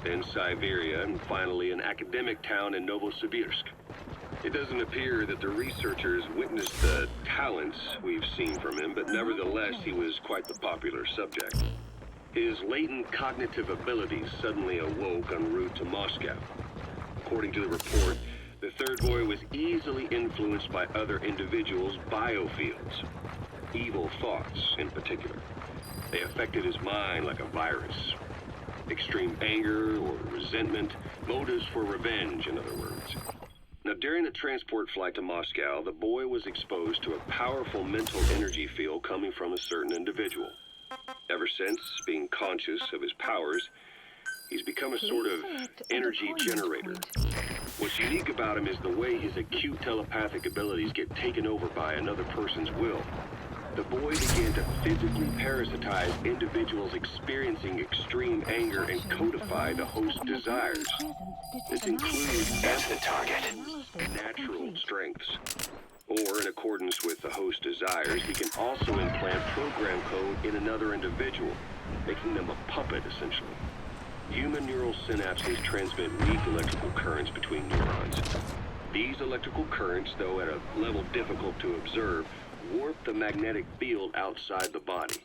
then Siberia, and finally an academic town in Novosibirsk. It doesn't appear that the researchers witnessed the talents we've seen from him, but nevertheless he was quite the popular subject. His latent cognitive abilities suddenly awoke en route to Moscow. According to the report, the Third Boy was easily influenced by other individuals' biofields. Evil thoughts, in particular. They affected his mind like a virus. Extreme anger or resentment, motives for revenge, in other words. Now, during the transport flight to Moscow, the boy was exposed to a powerful mental energy field coming from a certain individual. Ever since, being conscious of his powers, he's become a sort of energy generator. What's unique about him is the way his acute telepathic abilities get taken over by another person's will. The boy began to physically parasitize individuals experiencing extreme anger and codify the host's desires. This includes That's the target. natural strengths. Or, in accordance with the host's desires, he can also implant program code in another individual, making them a puppet, essentially. Human neural synapses transmit weak electrical currents between neurons. These electrical currents, though at a level difficult to observe, warp the magnetic field outside the body.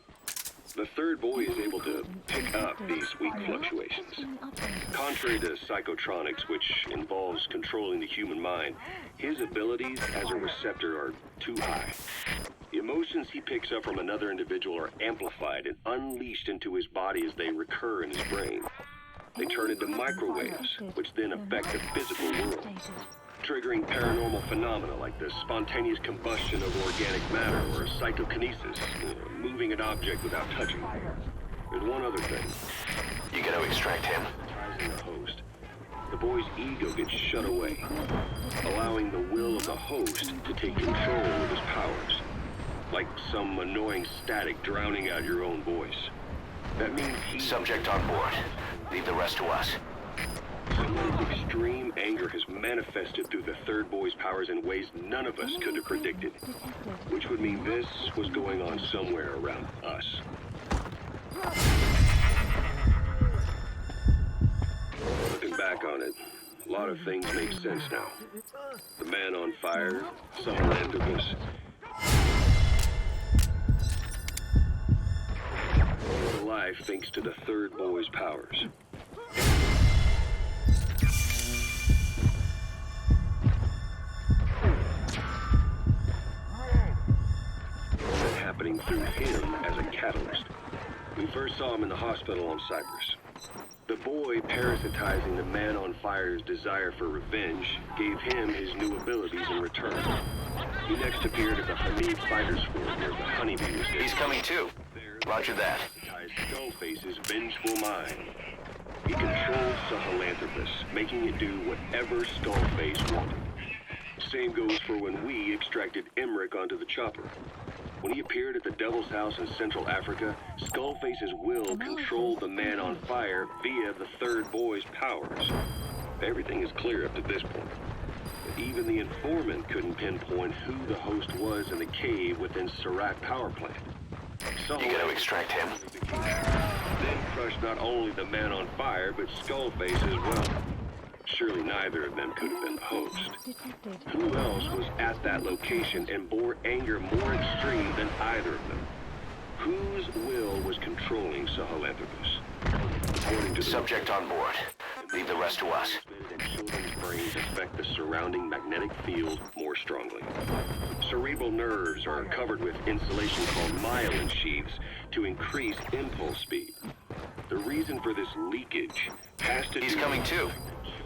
The Third Boy is able to pick up these weak fluctuations. Contrary to psychotronics, which involves controlling the human mind, his abilities as a receptor are too high. The emotions he picks up from another individual are amplified and unleashed into his body as they recur in his brain. They turn into microwaves, which then affect the physical world, triggering paranormal phenomena like the spontaneous combustion of organic matter or psychokinesis, moving an object without touching it. There's one other thing. You gotta extract him. Hypnotizing the host, the boy's ego gets shut away, allowing the will of the host to take control of his powers, like some annoying static drowning out your own voice. That means Subject on board. Leave the rest to us. Someone's extreme anger has manifested through the Third Boy's powers in ways none of us could have predicted, which would mean this was going on somewhere around us. back on it, a lot of things make sense now. The man on fire, Sahelanthropus. Alive thanks to the third boy's powers. Happening through him as a catalyst. We first saw him in the hospital on Cyprus. The boy parasitizing the man on fire's desire for revenge gave him his new abilities in return. He next appeared at the Hamid Fighters Fort where the honeybee was dead. He's coming too. Roger that. Skullface's vengeful mind. He controlled Sahelanthropus, making it do whatever Skullface wanted. Same goes for when we extracted Emmerich onto the chopper. When he appeared at the Devil's House in Central Africa, Skullface's will controlled the man on fire via the third boy's powers. Everything is clear up to this point. But even the informant couldn't pinpoint who the host was in the cave within Serac power plant. You gotta extract him. Then crushed not only the man on fire, but Skullface as well. Surely neither of them could have been the host. Who else was at that location and bore anger more extreme than either of them? Whose will was controlling Sahelanthropus? According to the subject on board. Leave the rest to us. Children's brains affect the surrounding magnetic field more strongly. Cerebral nerves are covered with insulation called myelin sheaths to increase impulse speed. The reason for this leakage has to do... He's coming too.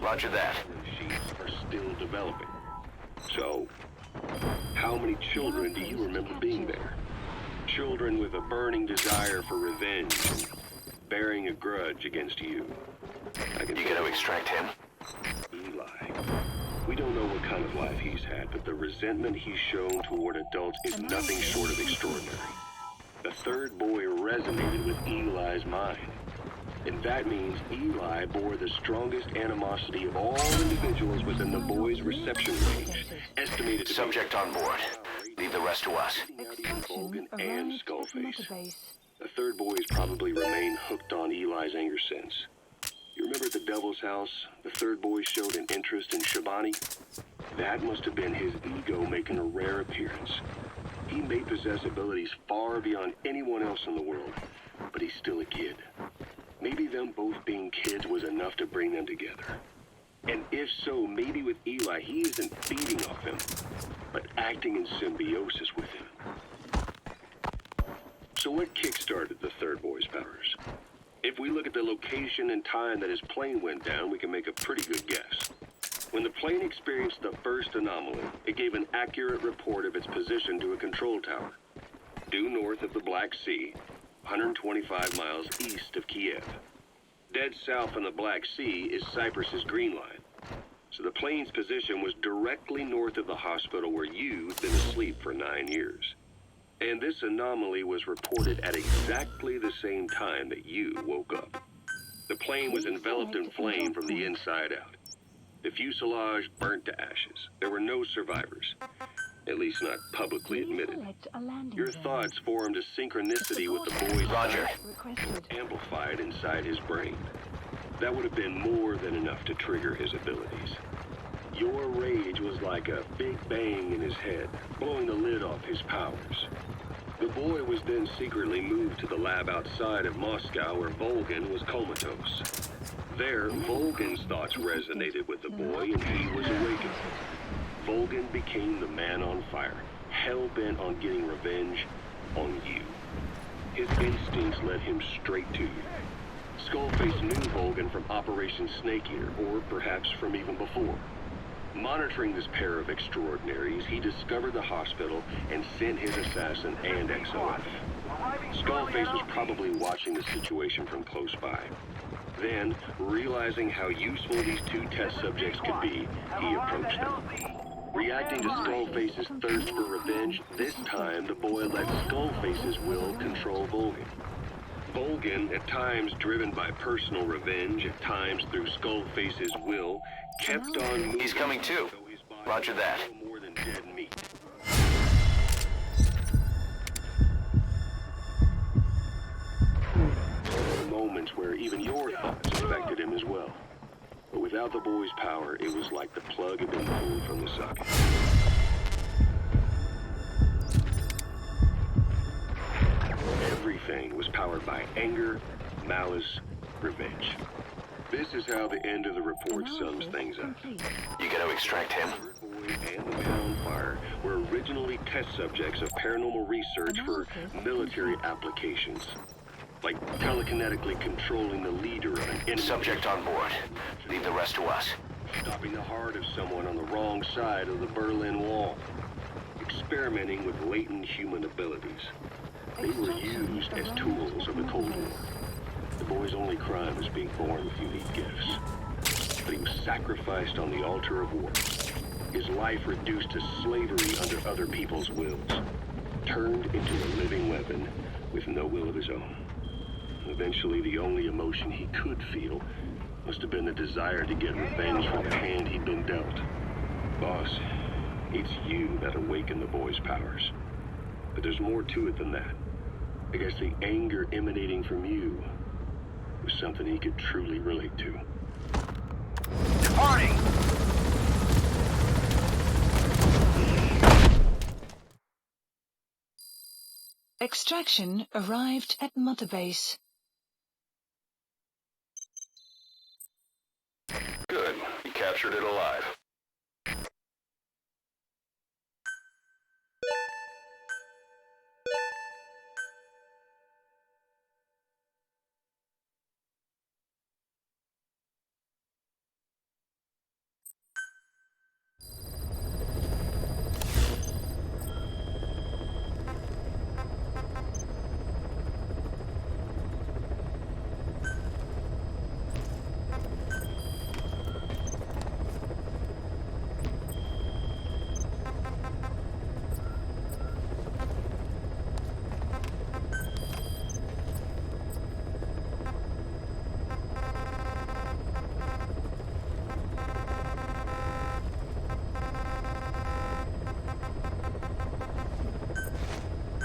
Roger that. Sheaths are still developing. So, how many children do you remember being there? Children with a burning desire for revenge, bearing a grudge against you. You gotta extract him. Eli. We don't know what kind of life he's had, but the resentment he's shown toward adults is nothing short of extraordinary. The third boy resonated with Eli's mind. And that means Eli bore the strongest animosity of all individuals within the boy's reception range, estimated to subject on board. Leave the rest to us. Volgan and Skullface. The third boy's probably remained hooked on Eli's anger since. You remember at the Devil's House, the third boy showed an interest in Shabani? That must have been his ego making a rare appearance. He may possess abilities far beyond anyone else in the world, but he's still a kid. Maybe them both being kids was enough to bring them together. And if so, maybe with Eli, he isn't feeding off him, but acting in symbiosis with him. So what kick-started the third boy's powers? If we look at the location and time that his plane went down, we can make a pretty good guess. When the plane experienced the first anomaly, it gave an accurate report of its position to a control tower, due north of the Black Sea, 125 miles east of Kiev. Dead south on the Black Sea is Cyprus's Green Line. So the plane's position was directly north of the hospital where you'd been asleep for 9 years. And this anomaly was reported at exactly the same time that you woke up. The plane was enveloped in flame from the inside out. The fuselage burnt to ashes. There were no survivors. At least not publicly admitted. Your thoughts formed a synchronicity with the boy's Roger. Amplified inside his brain. That would have been more than enough to trigger his abilities. Your rage was like a big bang in his head, blowing the lid off his powers. The boy was then secretly moved to the lab outside of Moscow where Volgan was comatose. There, Volgan's thoughts resonated with the boy and he was awakened. Volgan became the man on fire, hell-bent on getting revenge on you. His instincts led him straight to you. Skullface knew Volgan from Operation Snake Eater, or perhaps from even before. Monitoring this pair of extraordinaries, he discovered the hospital and sent his assassin and XOF. Skullface was probably watching the situation from close by. Then, realizing how useful these two test subjects could be, he approached them. Reacting to Skullface's thirst for revenge, this time the boy let Skullface's will control Volgan. Volgan, at times driven by personal revenge, at times through Skullface's will, kept on moving. He's coming too. Roger that. More than dead meat. Moments where even your thoughts affected him as well. But Without the boy's power, it was like the plug had been pulled from the socket. Everything was powered by anger, malice, revenge. This is how the end of the report sums things up. You gotta extract him. The boy and the man on fire were originally test subjects of paranormal research for military applications. Like telekinetically controlling the leader of an enemy. Subject on board. Leave the rest to us. Stopping the heart of someone on the wrong side of the Berlin Wall. Experimenting with latent human abilities. They were used as tools of the Cold War. The boy's only crime was being born with unique gifts. But he was sacrificed on the altar of war. His life reduced to slavery under other people's wills. Turned into a living weapon with no will of his own. Eventually, the only emotion he could feel must have been the desire to get revenge for the hand he'd been dealt. Boss, it's you that awakened the boy's powers. But there's more to it than that. I guess the anger emanating from you was something he could truly relate to. Departing! Extraction arrived at Mother Base. Good. You captured it alive.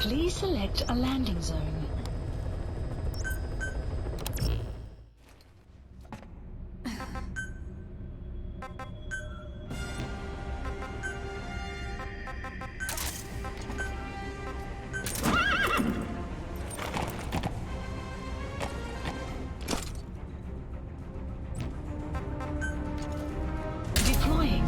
Please select a landing zone. Deploying.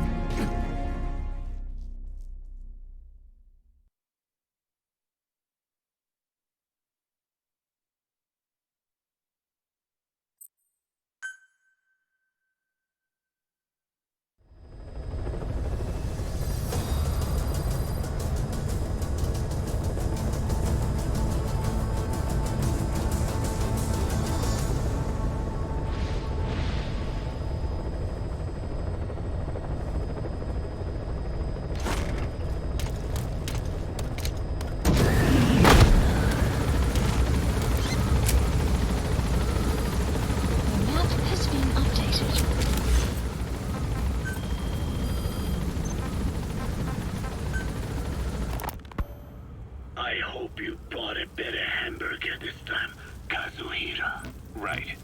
I hope you bought a better hamburger this time, Kazuhira. Right.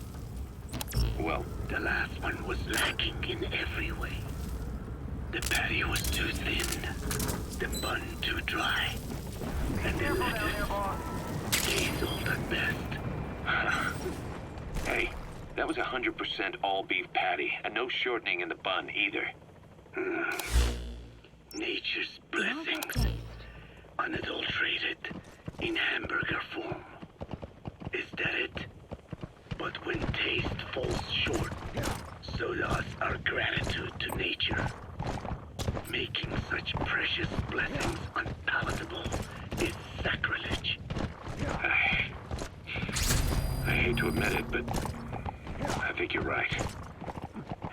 Well, The last one was lacking in every way. The patty was too thin, the bun too dry, and the lettuce hazeled at best. hey, that was 100% all beef patty, and no shortening in the bun either. Nature's blessings, unadulterated, in hamburger form. Is that it? But when taste falls short, so does our gratitude to nature. Making such precious blessings unpalatable is sacrilege. I hate to admit it, but I think you're right.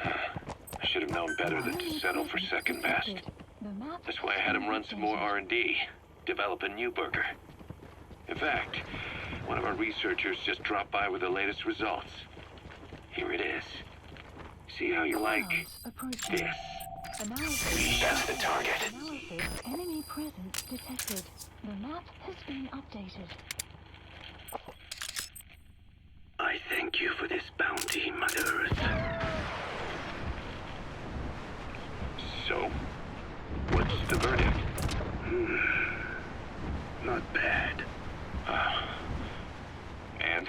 I should have known better than to settle for second best. That's why I had him run some more R&D, develop a new burger. In fact, one of our researchers just dropped by with the latest results. Here it is. See how you like this? That's the target. Analysis. Enemy presence detected. The map has been updated. I thank you for this bounty, Mother Earth. So, what's the verdict? Not bad. And?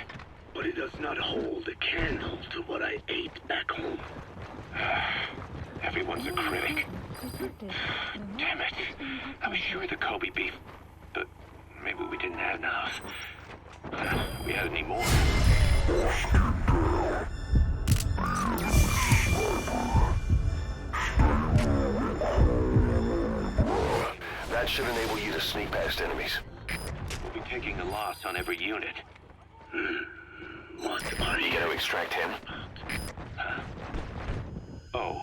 But it does not hold a candle to what I ate back home. Everyone's a critic. Damn it. I was sure the Kobe beef, but maybe we didn't have enough. We had any more. That should enable you to sneak past enemies. We'll be taking a loss on every unit. What are You you gonna extract him? Oh,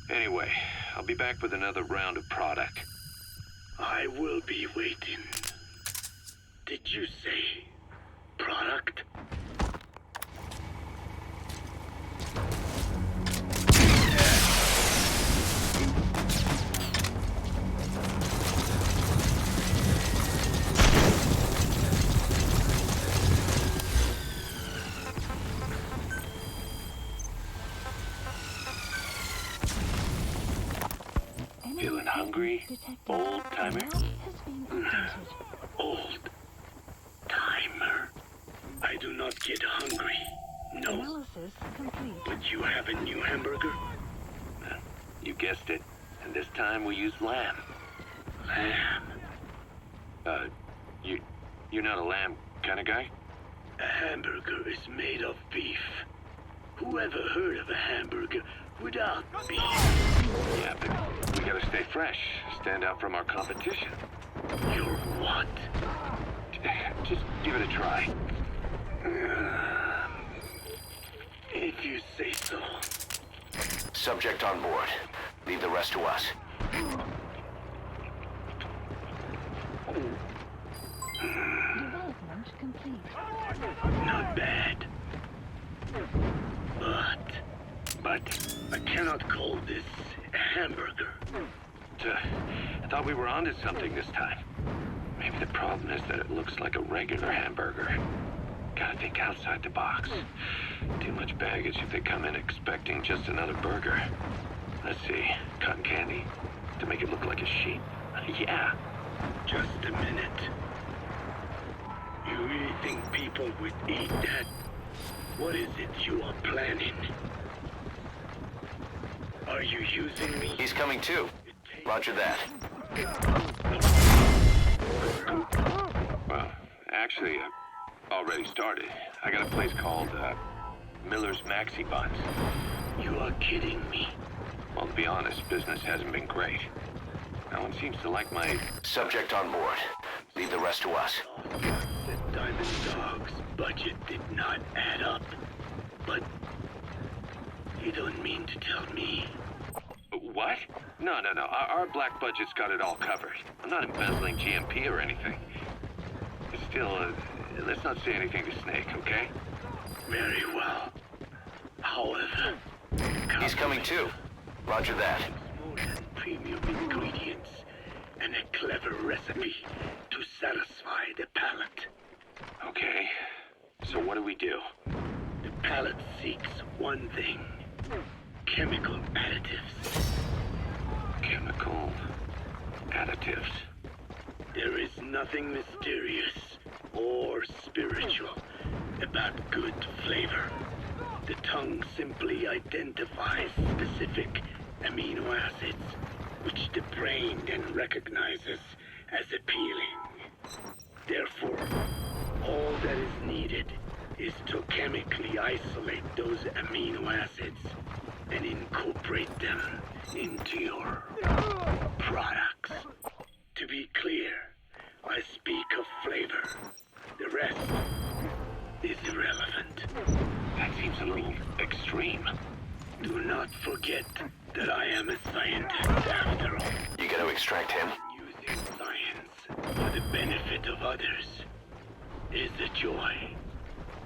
anyway, I'll be back with another round of product. I will be waiting. Did you say product? Feeling hungry, old timer? Old timer. I do not get hungry. No. Analysis complete. But you have a new hamburger? You guessed it. And this time we use lamb. Lamb. You're not a lamb kind of guy? A hamburger is made of beef. Whoever heard of a hamburger without beef? Yeah, but we gotta stay fresh. Stand out from our competition. You're what? Just give it a try. If you say so. Subject on board. Leave the rest to us. Development complete. Not bad. But I cannot call this a hamburger. I thought we were onto something this time. Maybe the problem is that it looks like a regular hamburger. Gotta think outside the box. Too much baggage if they come in expecting just another burger. Let's see, cotton candy to make it look like a sheep. Yeah. Just a minute. You really think people would eat that? What is it you are planning? Are you using me? He's coming too. Roger that. Well, actually, I've already started. I got a place called, Miller's Maxi Buns. You are kidding me. Well, to be honest, business hasn't been great. No one seems to like my... Subject on board. Leave the rest to us. The Diamond Dog's budget did not add up. But you don't mean to tell me. What? No. Our black budget's got it all covered. I'm not embezzling GMP or anything. Still, let's not say anything to Snake, okay? Very well. However... He's coming too. Roger that. More than premium ingredients and a clever recipe to satisfy the palate. Okay. So what do we do? The palate seeks one thing. Chemical additives. Chemical additives. There is nothing mysterious or spiritual about good flavor. The tongue simply identifies specific amino acids, which the brain then recognizes as appealing. Therefore, all that is needed is to chemically isolate those amino acids and incorporate them into your products. To be clear, I speak of flavor. The rest is irrelevant. That seems a little extreme. Do not forget that I am a scientist after all. You gonna extract him? Using science for the benefit of others is a joy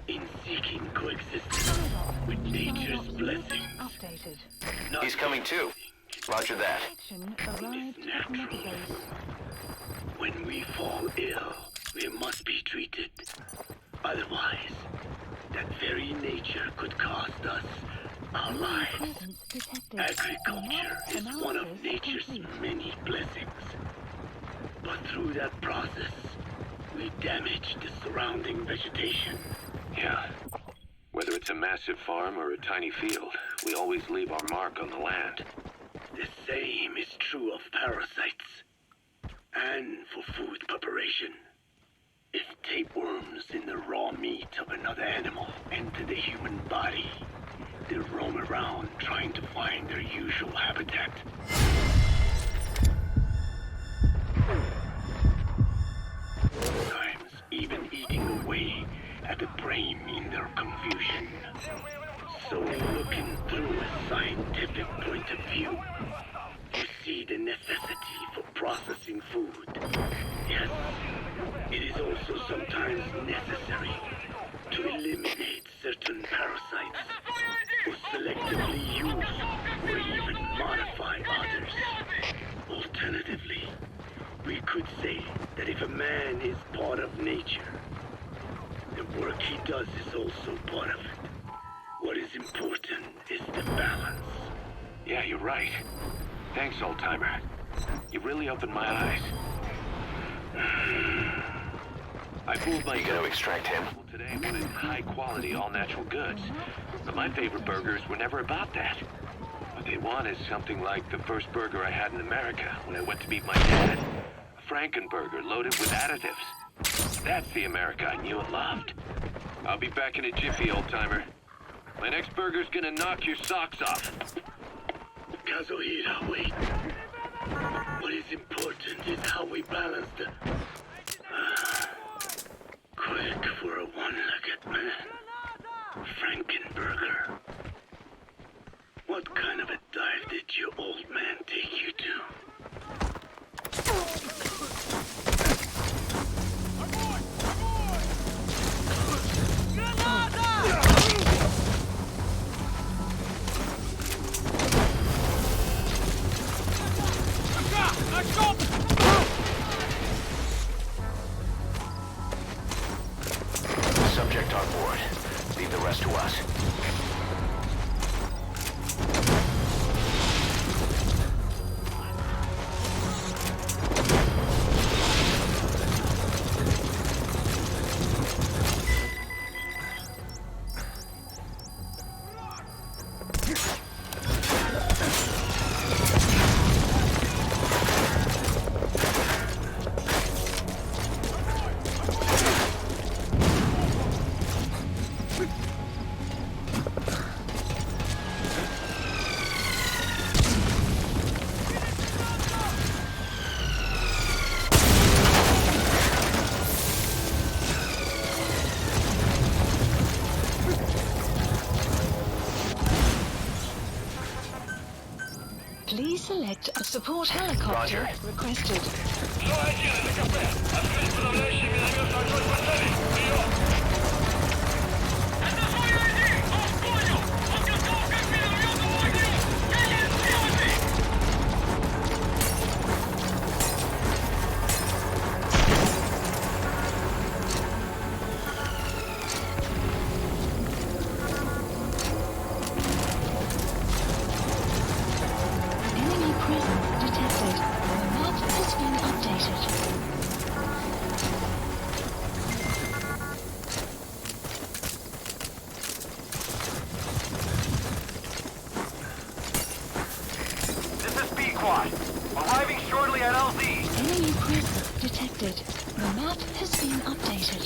in seeking coexistence with nature's blessings. Updated. Not He's coming too. Roger that. Action is arrived at natural. Metabase. When we fall ill, we must be treated. Otherwise, that very nature could cost us our lives. Presence detected. Agriculture is one of Analysis nature's complete. many blessings. But through that process, we damage the surrounding vegetation. Yeah. Whether it's a massive farm or a tiny field, we always leave our mark on the land. The same is true of parasites. And for food preparation. If tapeworms in the raw meat of another animal enter the human body, they roam around trying to find their usual habitat. Sometimes even eating away at the brain in their confusion. So looking through a scientific point of view, you see the necessity for processing food. Yes, it is also sometimes necessary to eliminate certain parasites, or selectively use or even modify others. Alternatively, we could say that if a man is part of nature, the work he does is also part of it. What is important is the balance. Yeah, you're right. Thanks, old-timer. You really opened my eyes. I fooled my... You gonna extract him? Today wanted high-quality, all-natural goods. But my favorite burgers were never about that. What they want is something like the first burger I had in America when I went to meet my dad. A Frankenburger loaded with additives. That's the America I knew and loved. I'll be back in a jiffy, old-timer. My next burger's gonna knock your socks off. Kazuhira, wait. What is important is how we balance the... quick for a one-legged man. Frankenburger. What kind of a dive did your old man take you to? Subject on board. Leave the rest to us. Please select a support helicopter Roger. requested. Enemy presence detected. The map has been updated. This is B-Quad. Arriving shortly at LZ. Enemy presence detected. The map has been updated.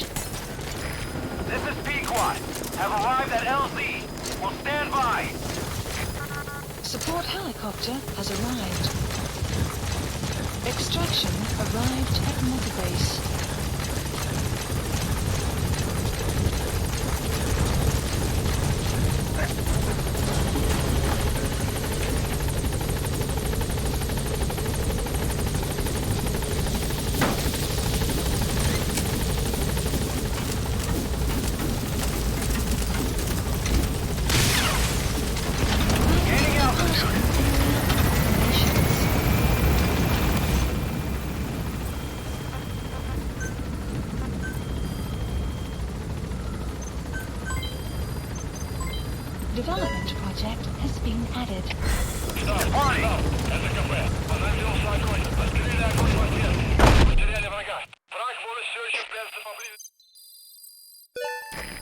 This is B-Quad. Have arrived at LZ. Will stand by. Support helicopter has arrived. Extraction arrived at Mother Base. Gaining altitude. Development project object has been added.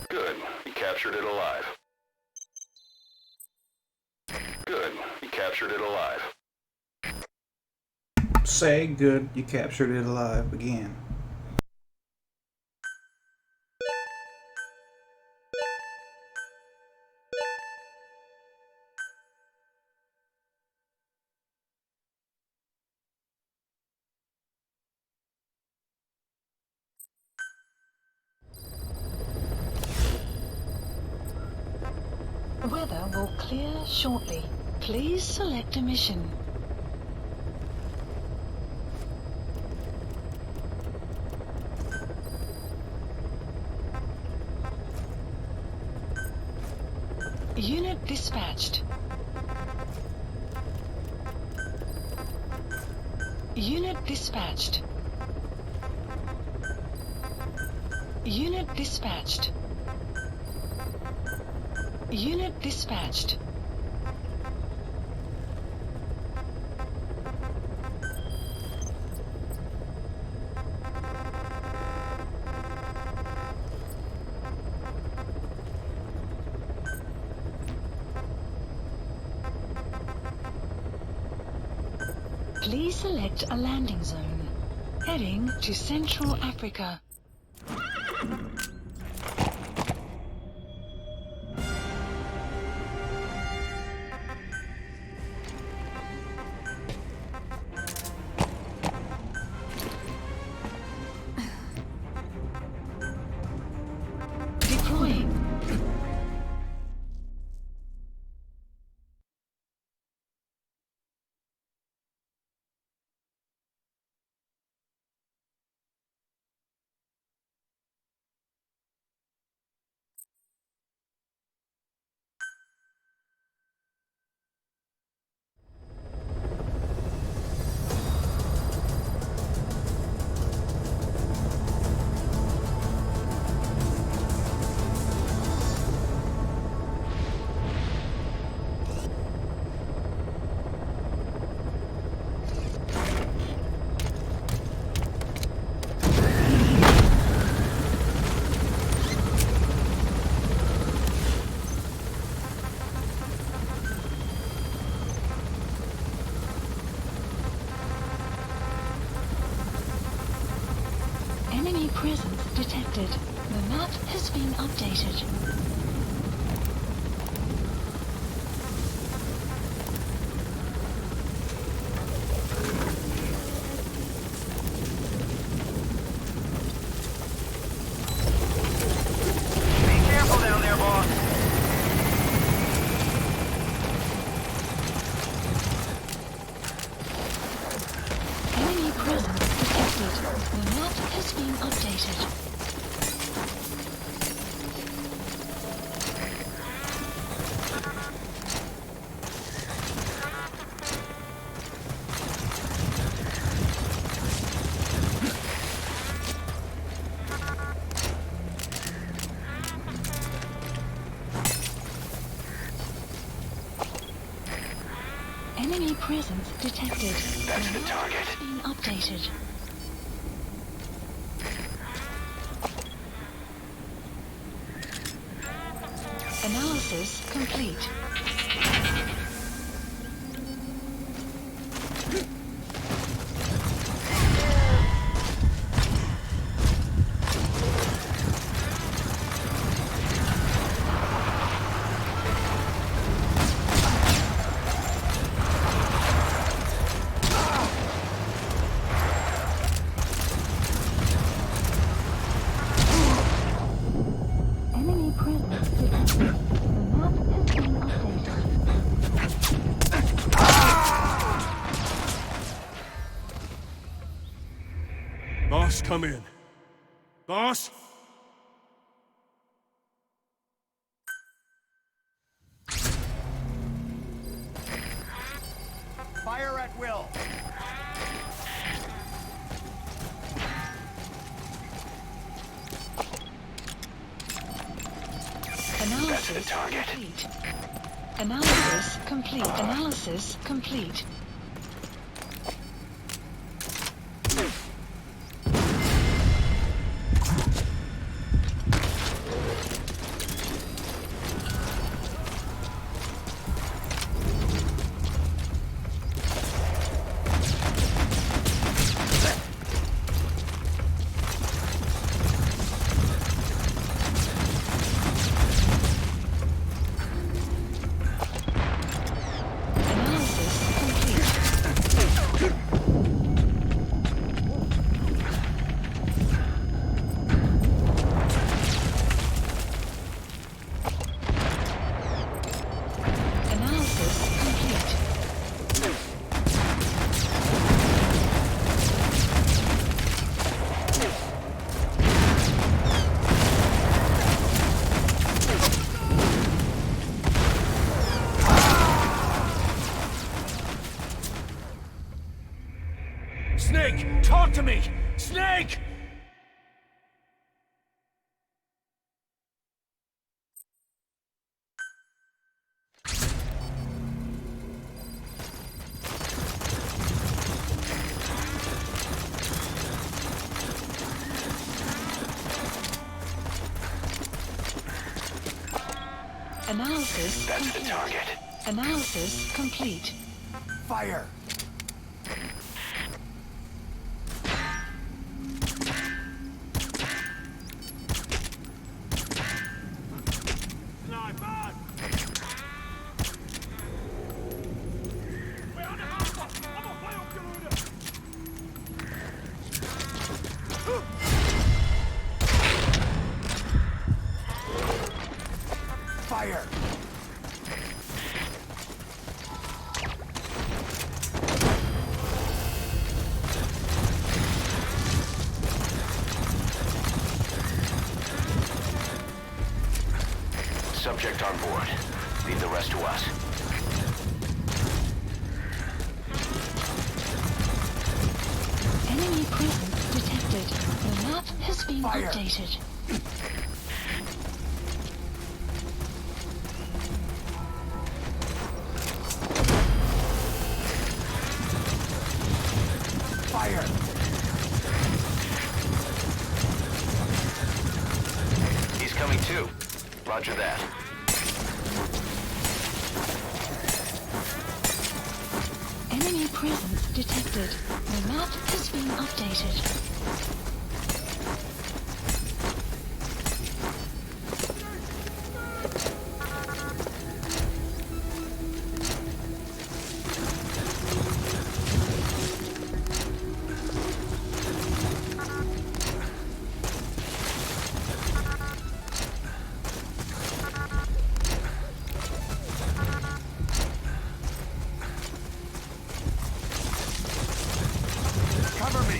Good. You captured it alive. Good. You captured it alive. Say good, you captured it alive again. The weather will clear shortly. Please select a mission. Unit dispatched. Unit dispatched. Unit dispatched. Unit dispatched. Please select a landing zone. Heading to Central Africa. Deploying. Enemy presence detected. The map has been updated. Be careful down there, boss. Enemy presence detected. The map has been updated. Enemy presence detected. That's the target. Has been updated. Analysis complete. Enemy presence detected. The map has been updated. Boss, come in. Boss? Fire at will. Analysis That's the target. complete. Analysis complete. Analysis complete. Snake, talk to me! Snake! Analysis That's complete. the target. Analysis complete. Fire! Fire! Subject on board. Leave the rest to us. Enemy presence detected. The map has been Fire. updated. Fire! He's coming too. Roger that. Enemy presence detected. The map has been updated. Cover me!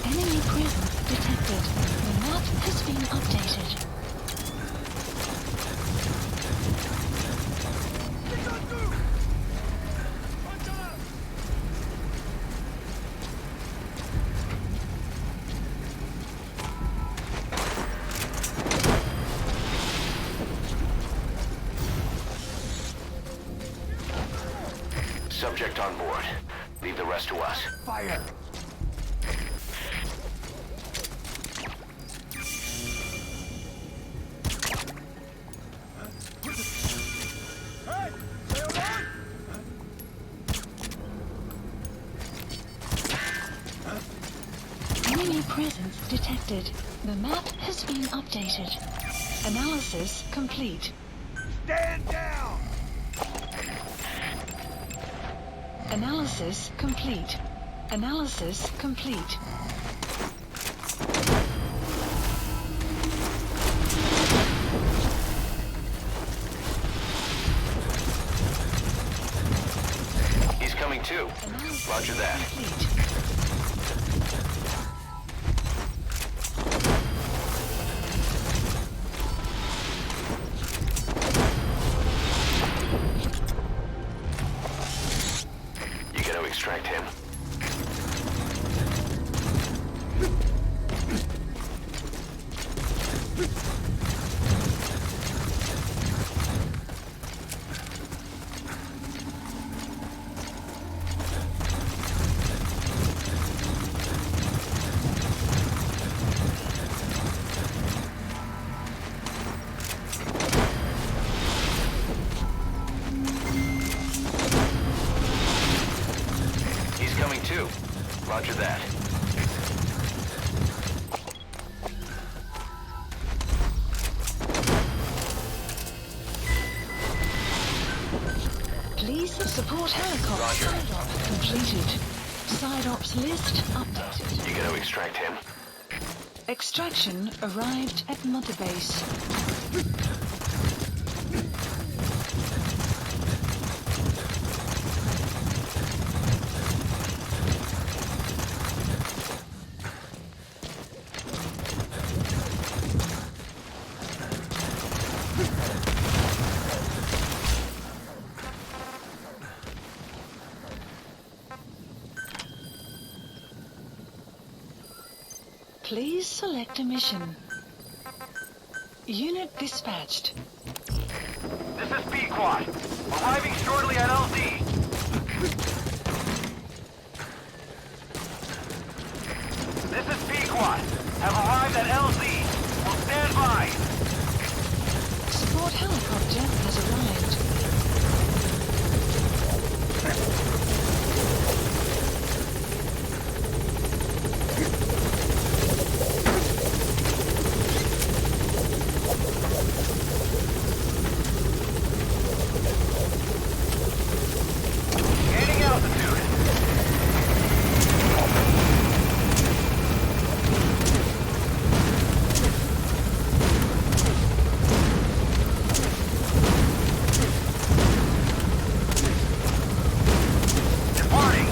Enemy presence detected. The map has been updated. Subject on board. Leave the rest to us. Fire! Enemy presence detected. The map has been updated. Analysis complete. Stand down! Analysis complete. Analysis complete. He's coming too. Analysis Roger that. complete. You gotta extract him. Roger that. Please support helicopter. Side op completed. Side ops list updated. You gonna extract him? Extraction arrived at Mother Base. Please select a mission. Unit dispatched. This is B-Quad. Arriving shortly at LZ. This is B-Quad. Have arrived at LZ. Will stand by. Support helicopter has arrived. Gaining altitude. Departing.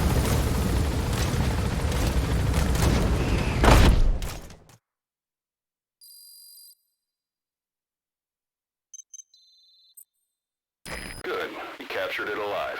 Good. You captured it alive.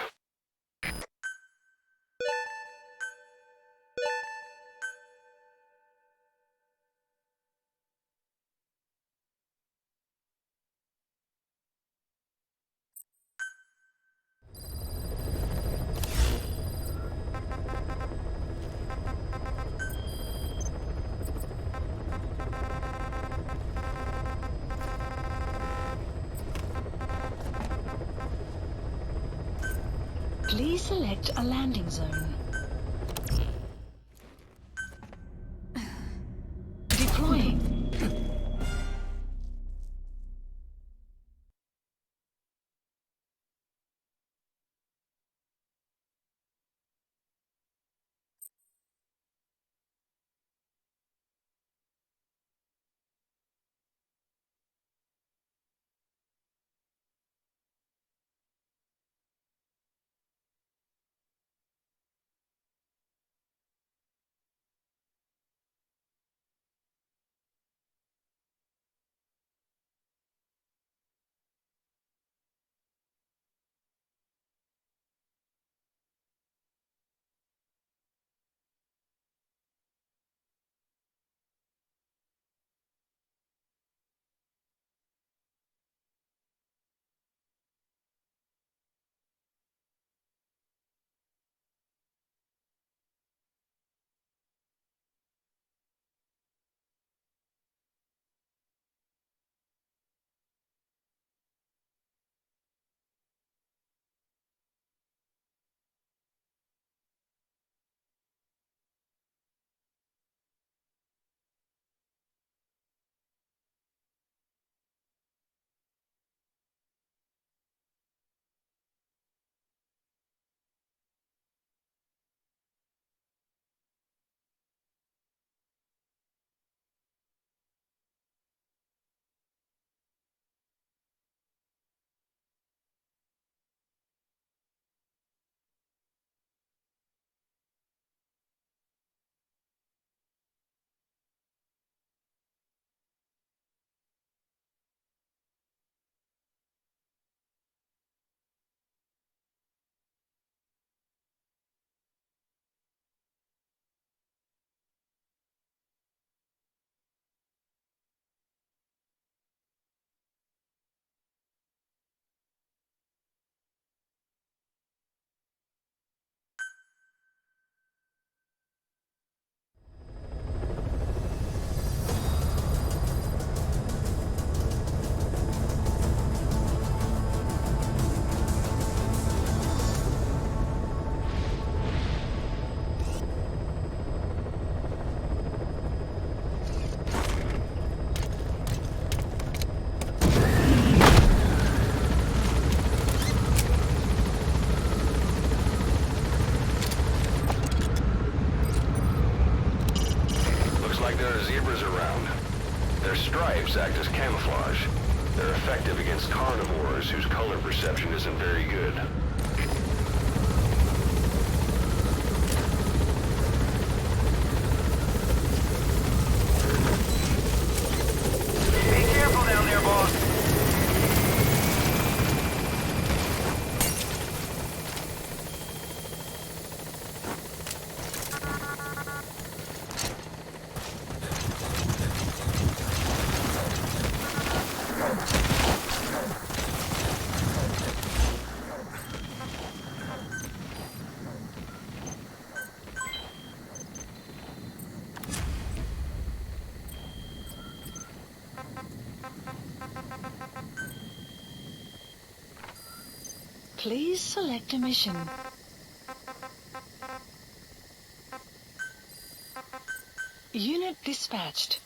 Please select a landing zone. Deploying. are zebras around. Their stripes act as camouflage. They're effective against carnivores whose color perception isn't very good. Be careful down there, boss. Please select a mission. Unit dispatched.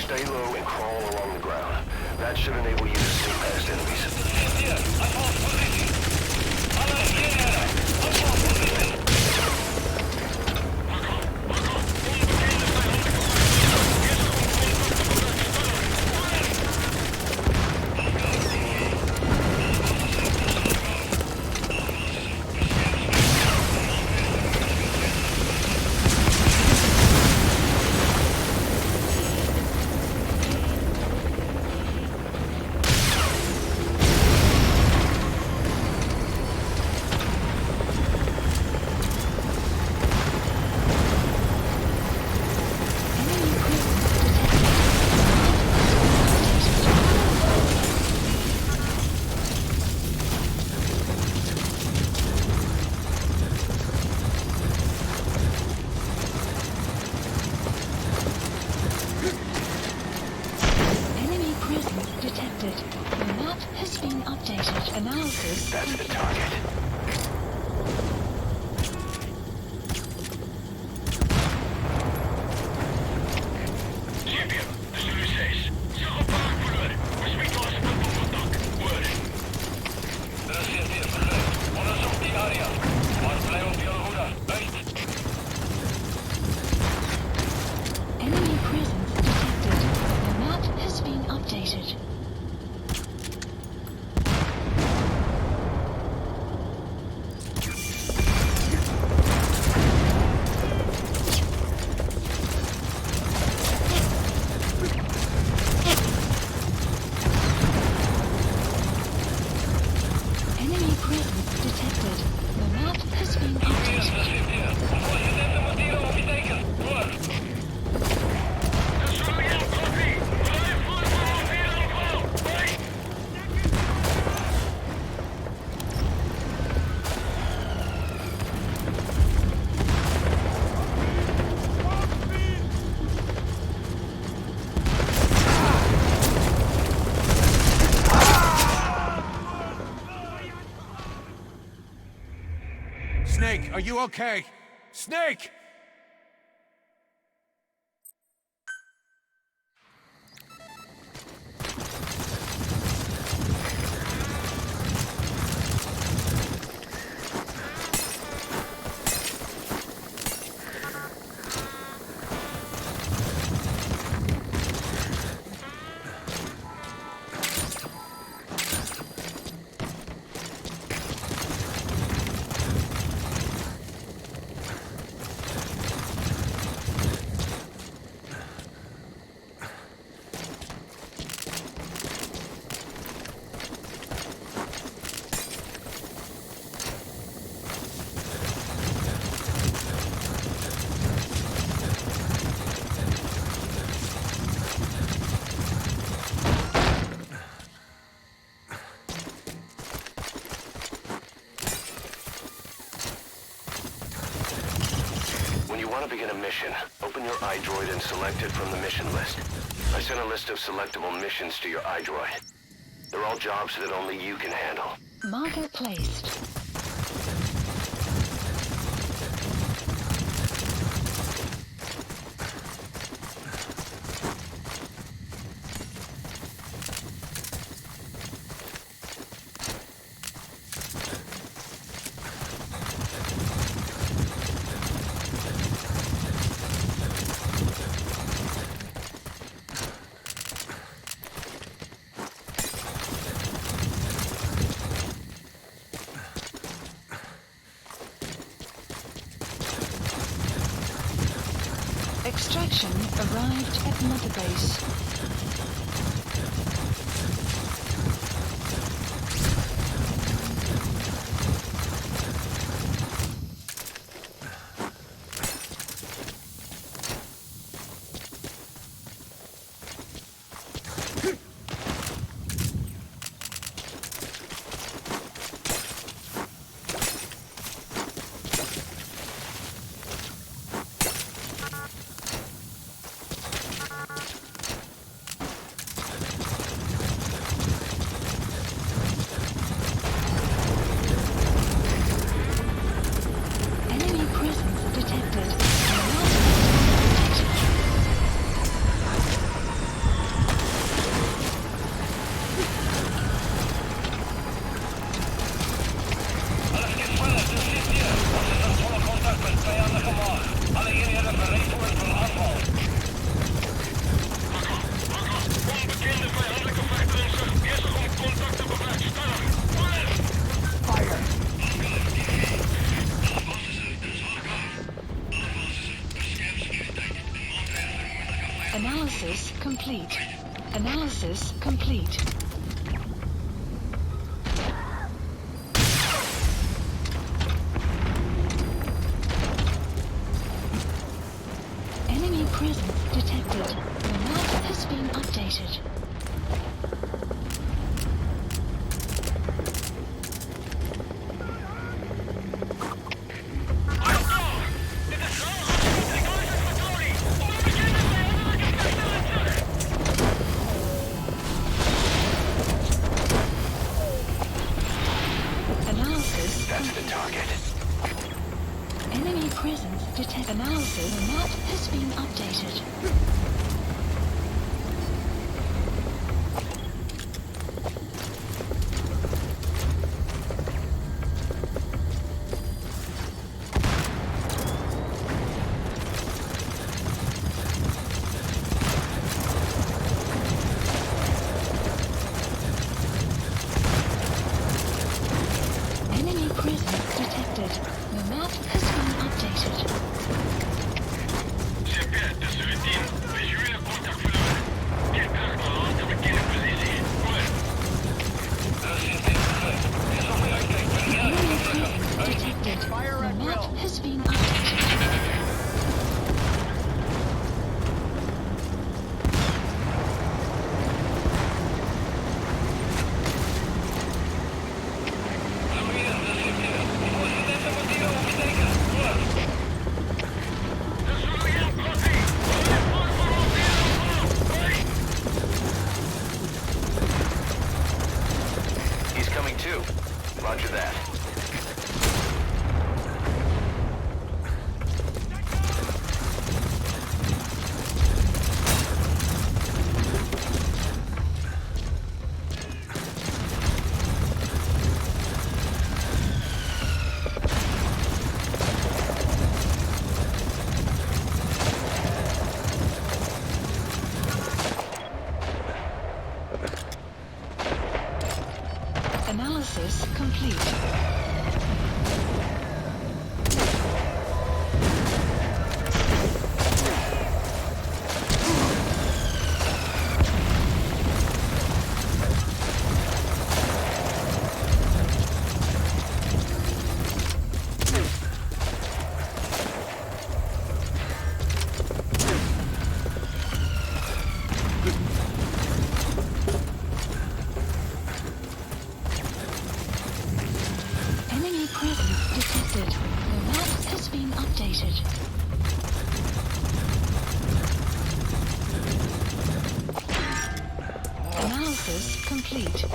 Stay low and crawl along the ground. That should enable you to see past enemies. Enemy presence detected. The map has been updated. Analysis. That's the target. Enemy presence detected. The map has been updated. Enemy presence detected. The map has been updated. Snake, are you okay? Snake! want to begin a mission, open your iDroid and select it from the mission list. I sent a list of selectable missions to your iDroid. They're all jobs that only you can handle. Marker placed. Extraction arrived at Mother Base. Analysis complete. Analysis complete. Enemy presence detected. The map has been updated. That's the target. Enemy presence detect. Analysis. The map has been updated. Enemy presence detected. The map has been updated. Enemy presence detected. The map has been updated. He's coming too. Roger that. Analysis complete. Analysis complete.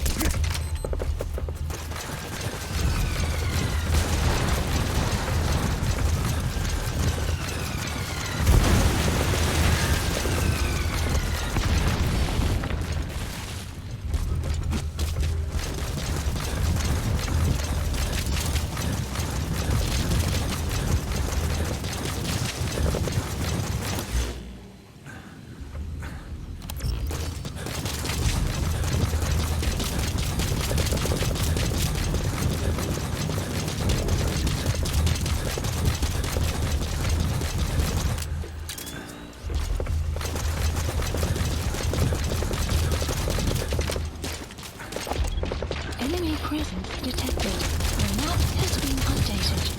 Enemy presence detected. The map has been updated.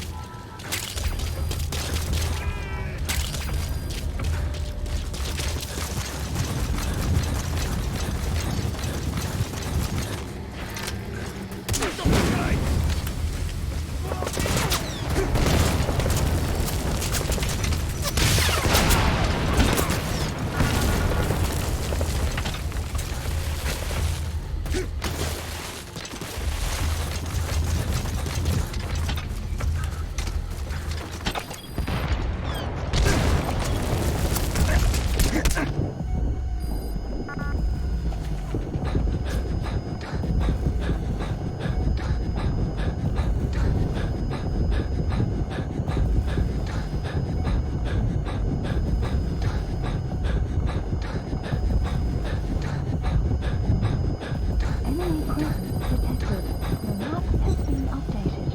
Enemy presence detected. The map has been updated.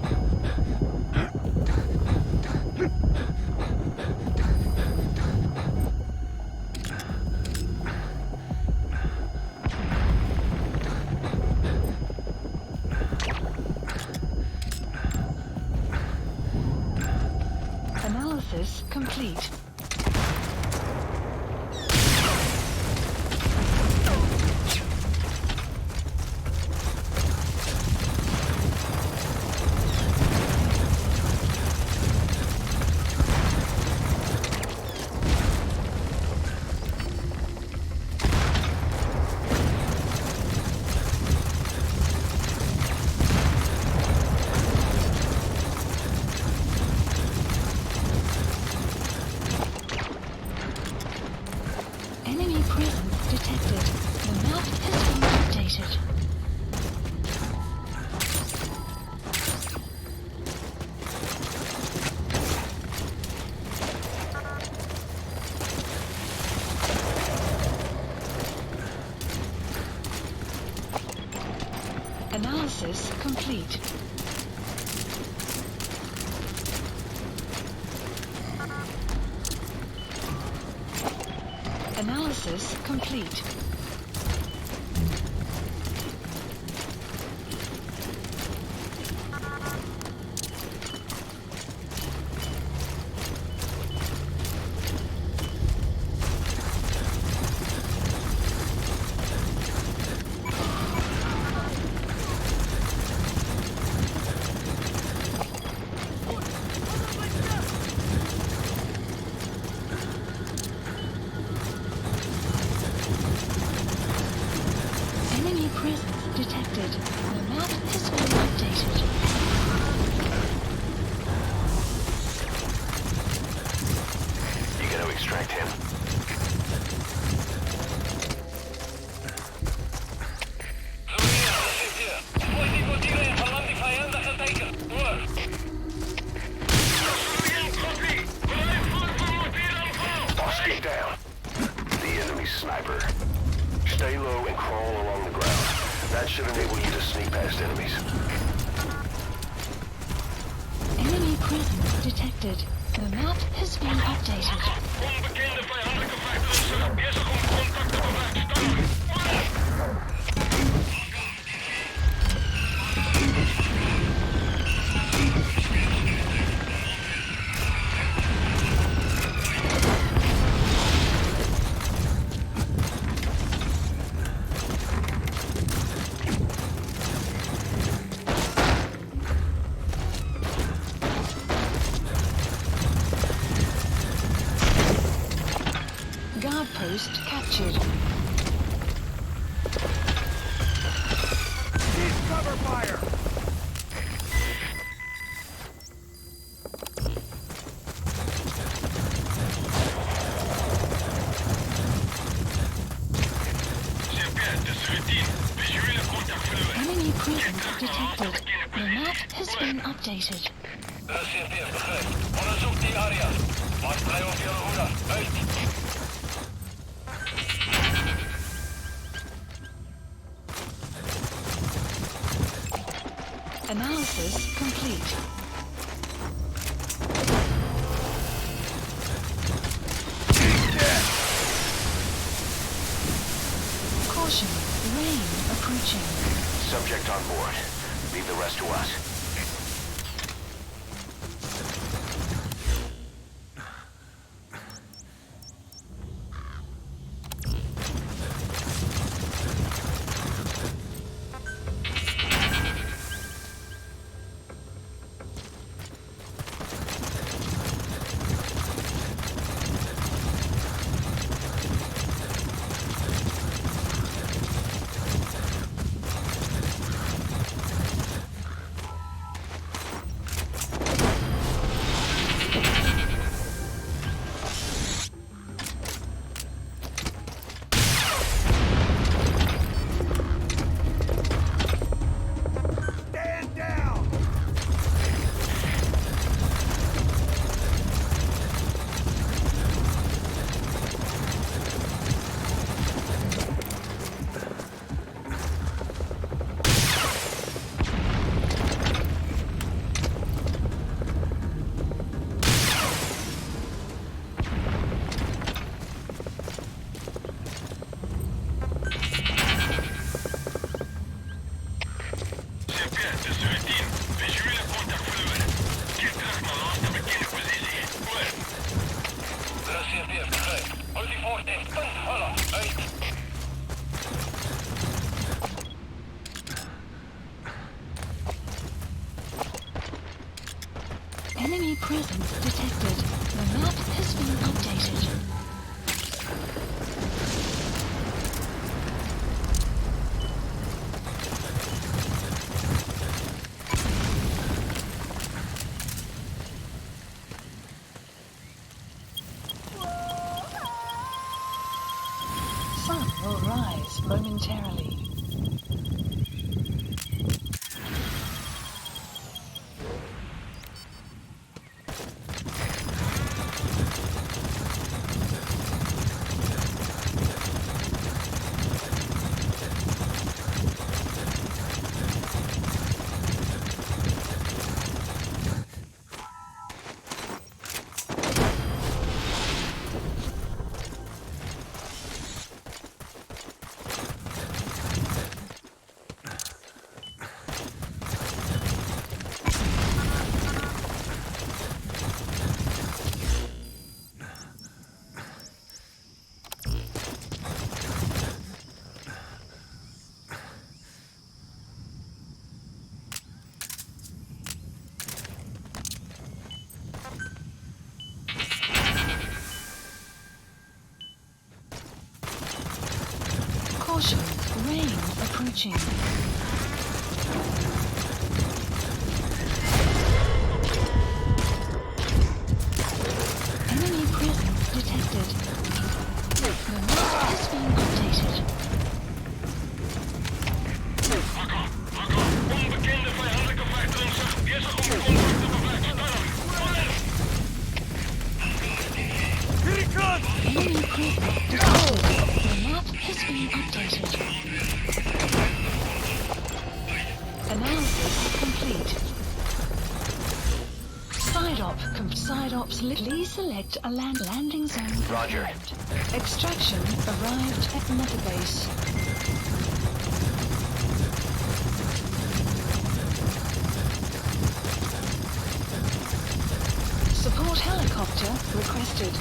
Analysis complete. Enemy presence detected. The map has been updated. Analysis complete. Analysis complete. Enemy presence detected. The map has been updated. You gotta extract him. Get down. The enemy sniper. Stay low and crawl along the ground. That should enable you to sneak past enemies. Enemy presence detected. The map has been updated. Guard post captured. Enemy presence detected. The map has been updated. Analysis complete. Caution, rain approaching. Subject on board. Leave the rest to us. Enemy presence detected. The map has been updated. Sun will rise momentarily. Caution, rain approaching. Enemy presence detected. The map has been updated. Onbekende vijandelijke vechteronzag bezig om de contact te bevestigen. Enemy presence detected. The map has been updated. Analysis complete. Side ops. Please select a landing zone. Roger. Extraction arrived at Mother Base. Support helicopter requested.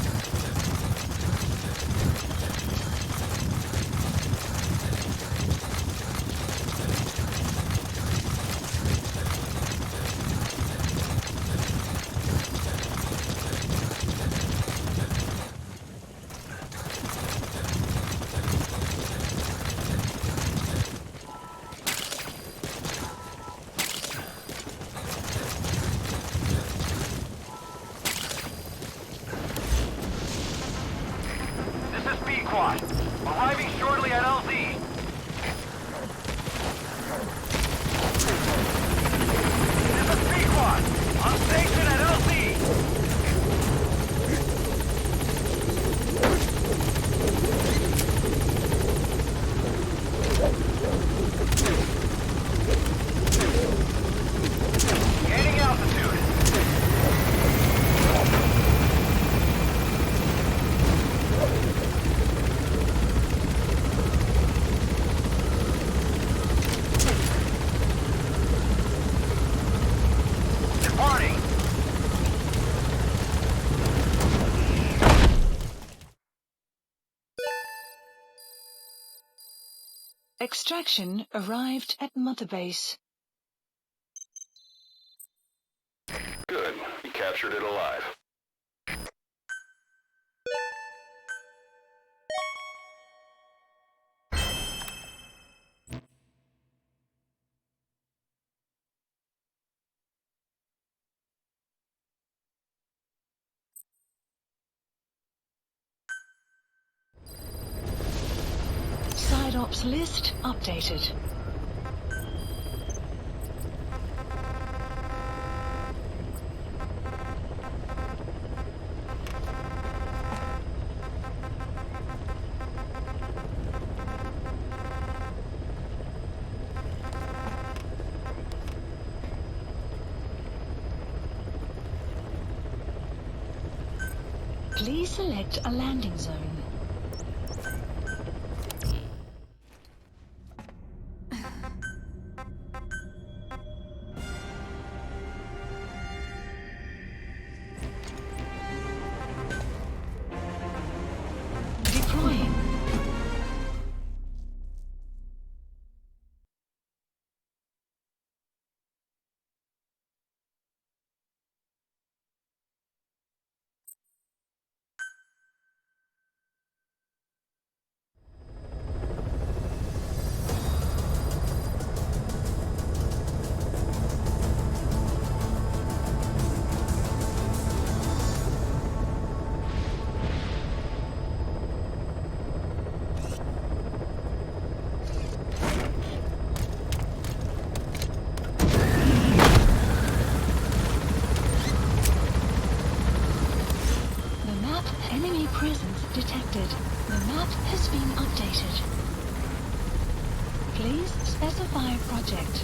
Extraction arrived at Mother Base. Good. You captured it alive. Side ops list updated. Please select a landing zone. Deploying. Enemy presence detected. The map has been updated. Please specify project.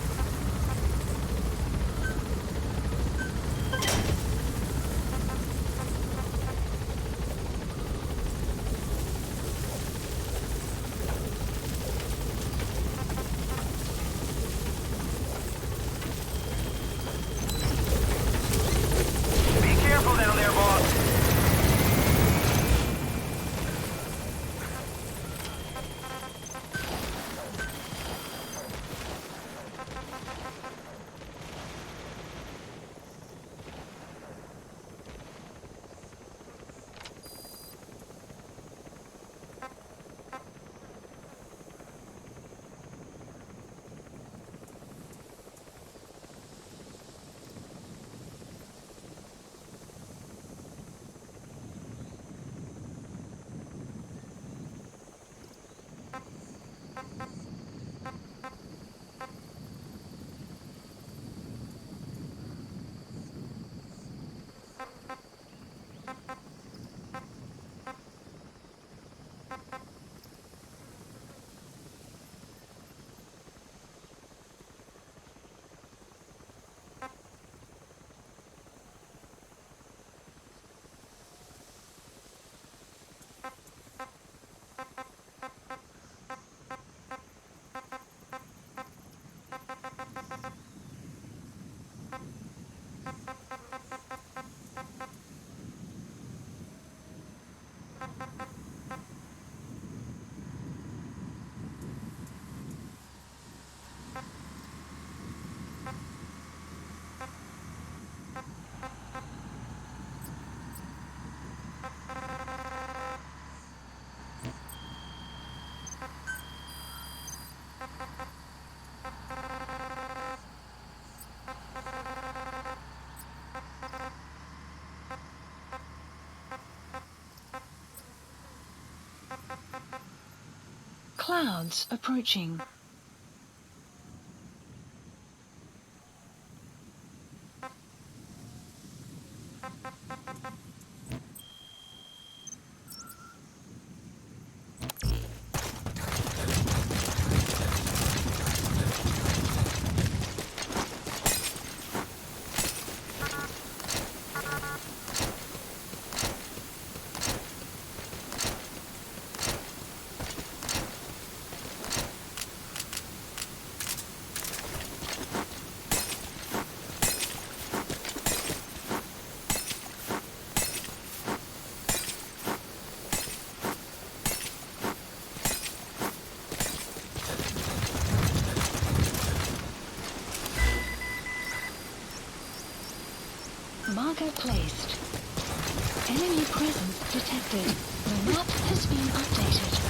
Be careful down there, boss. Clouds approaching. Vehicle placed. Enemy presence detected. The map has been updated.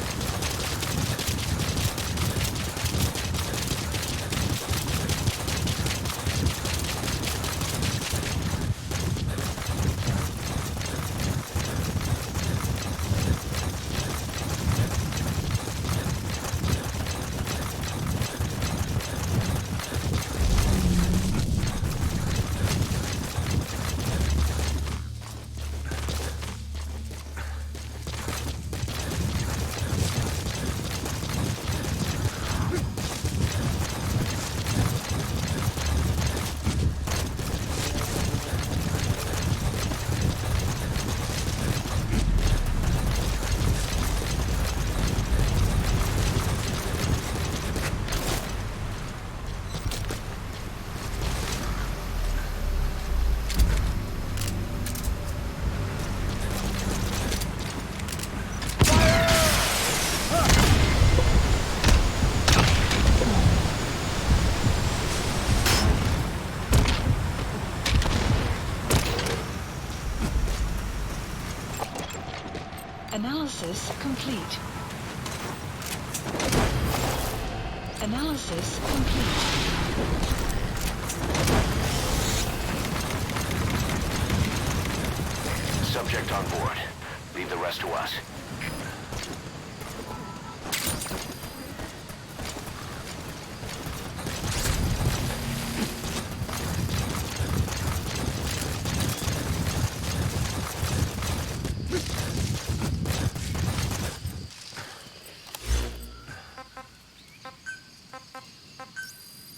Analysis complete. Analysis complete. Subject on board. Leave the rest to us.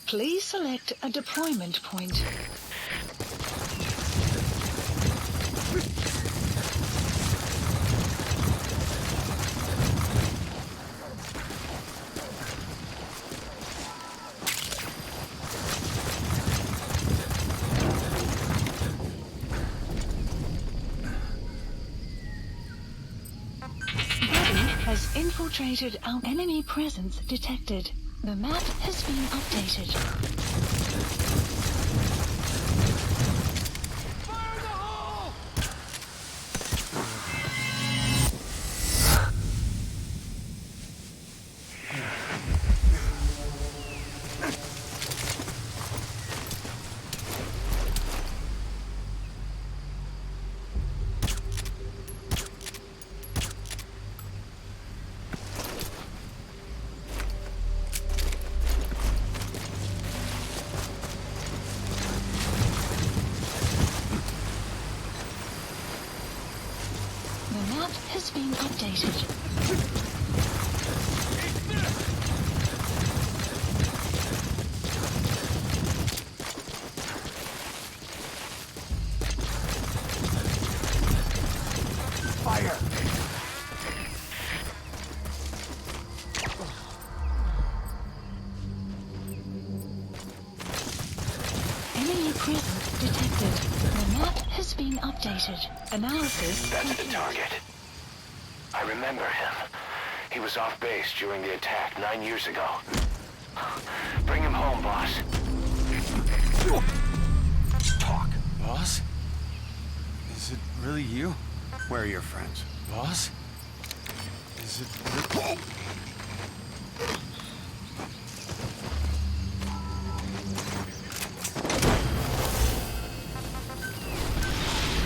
Please select a deployment point. Has infiltrated our enemy presence detected. The map has been updated. Fire in the hole! The map has been updated. Fire! Enemy presence detected. The map has been updated. Analysis That's the complete. target. I remember him. He was off base during the attack 9 years ago. Bring him home, boss. Talk. Boss? Is it really you? Where are your friends? Boss? Is it really...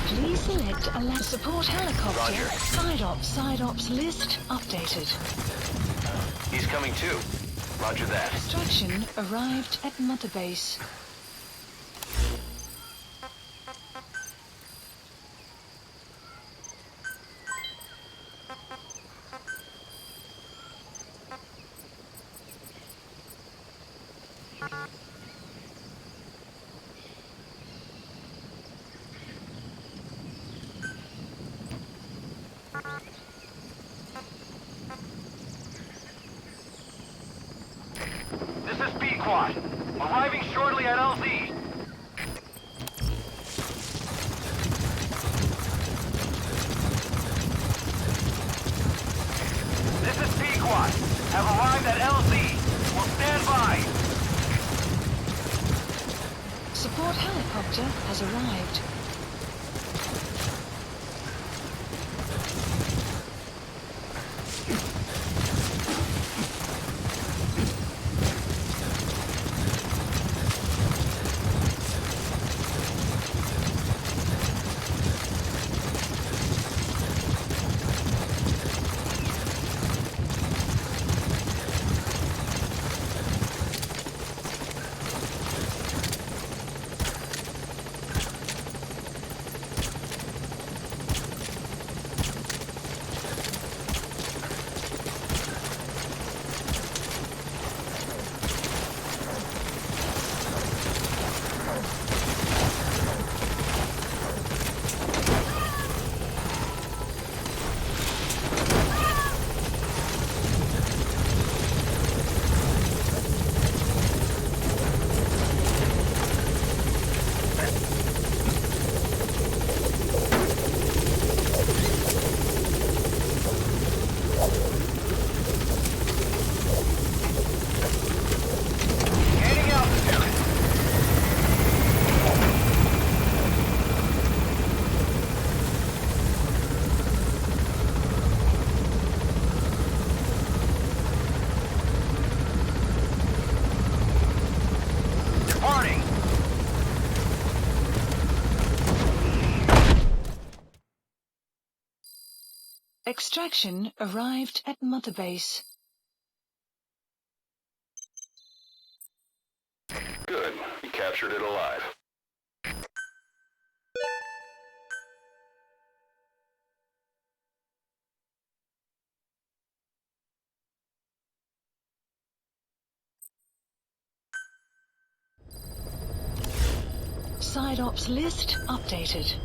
Please select a support helicopter. Roger. Side ops list updated. He's coming too. Roger that. Extraction arrived at Mother Base. This is B-Quad. Arriving shortly at LZ. This is B-Quad. Have arrived at LZ. Will stand by. Support helicopter has arrived. Extraction arrived at Mother Base. Good. You captured it alive. Side ops list updated.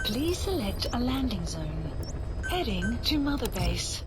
Please select a landing zone. Heading to Mother Base.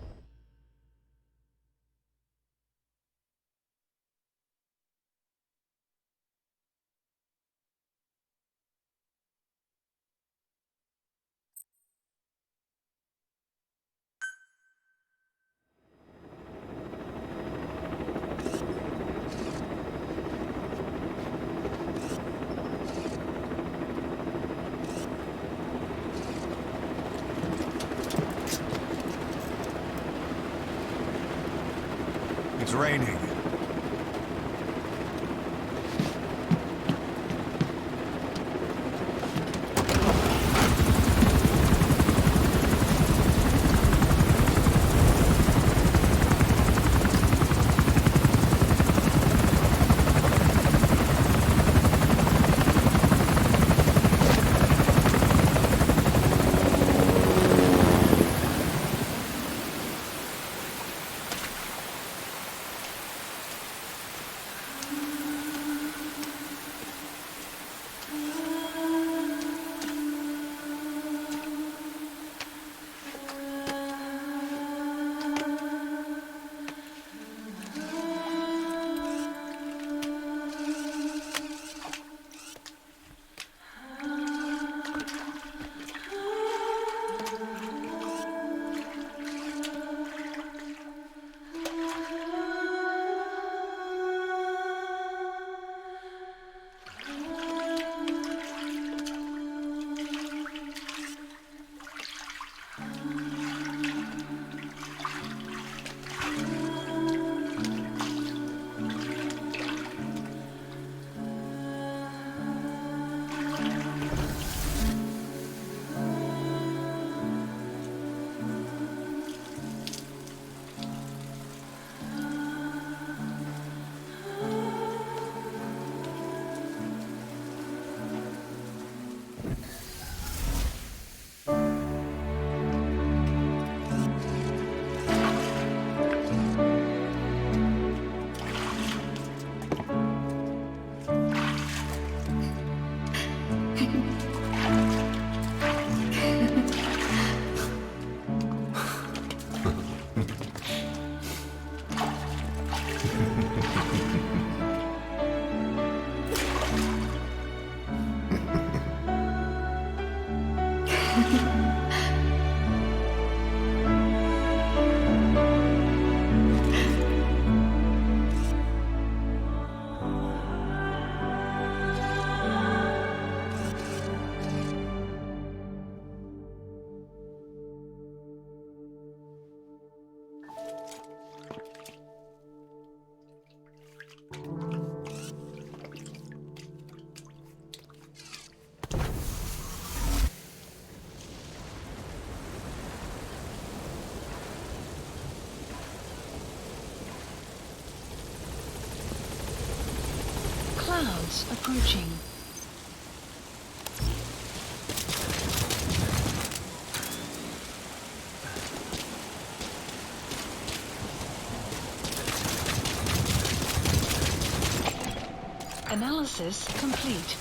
It's raining. Clouds approaching. Analysis complete.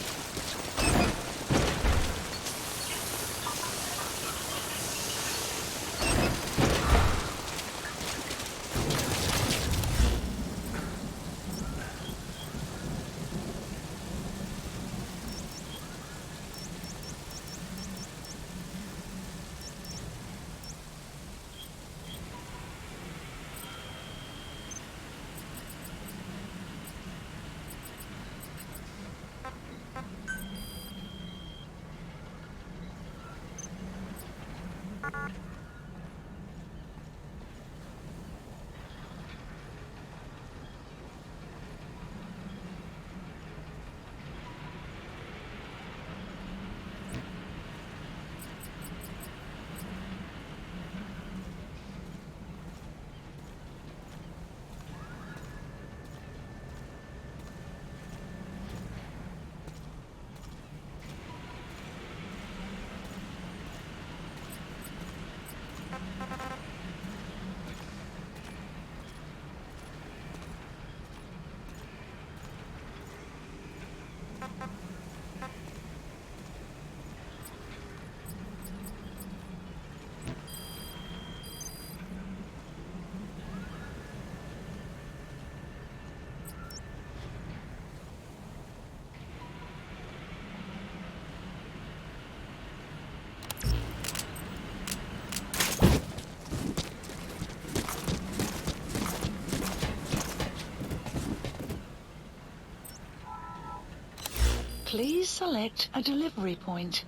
Please select a delivery point.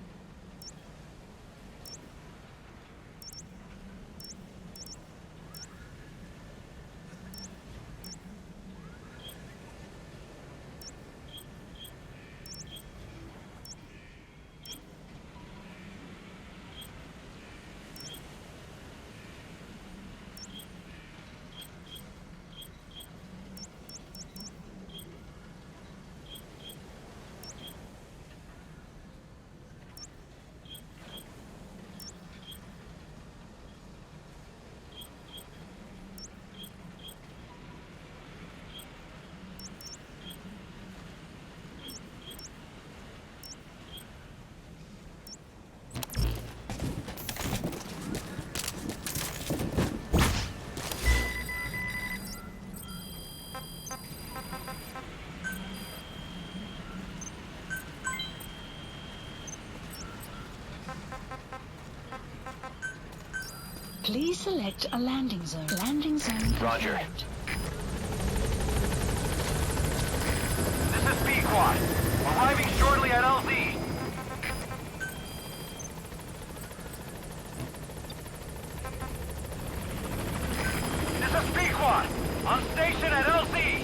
Please select a landing zone. Landing zone Roger. confirmed. This is B-Quad. Arriving shortly at LZ. This is B-Quad. On station at LZ.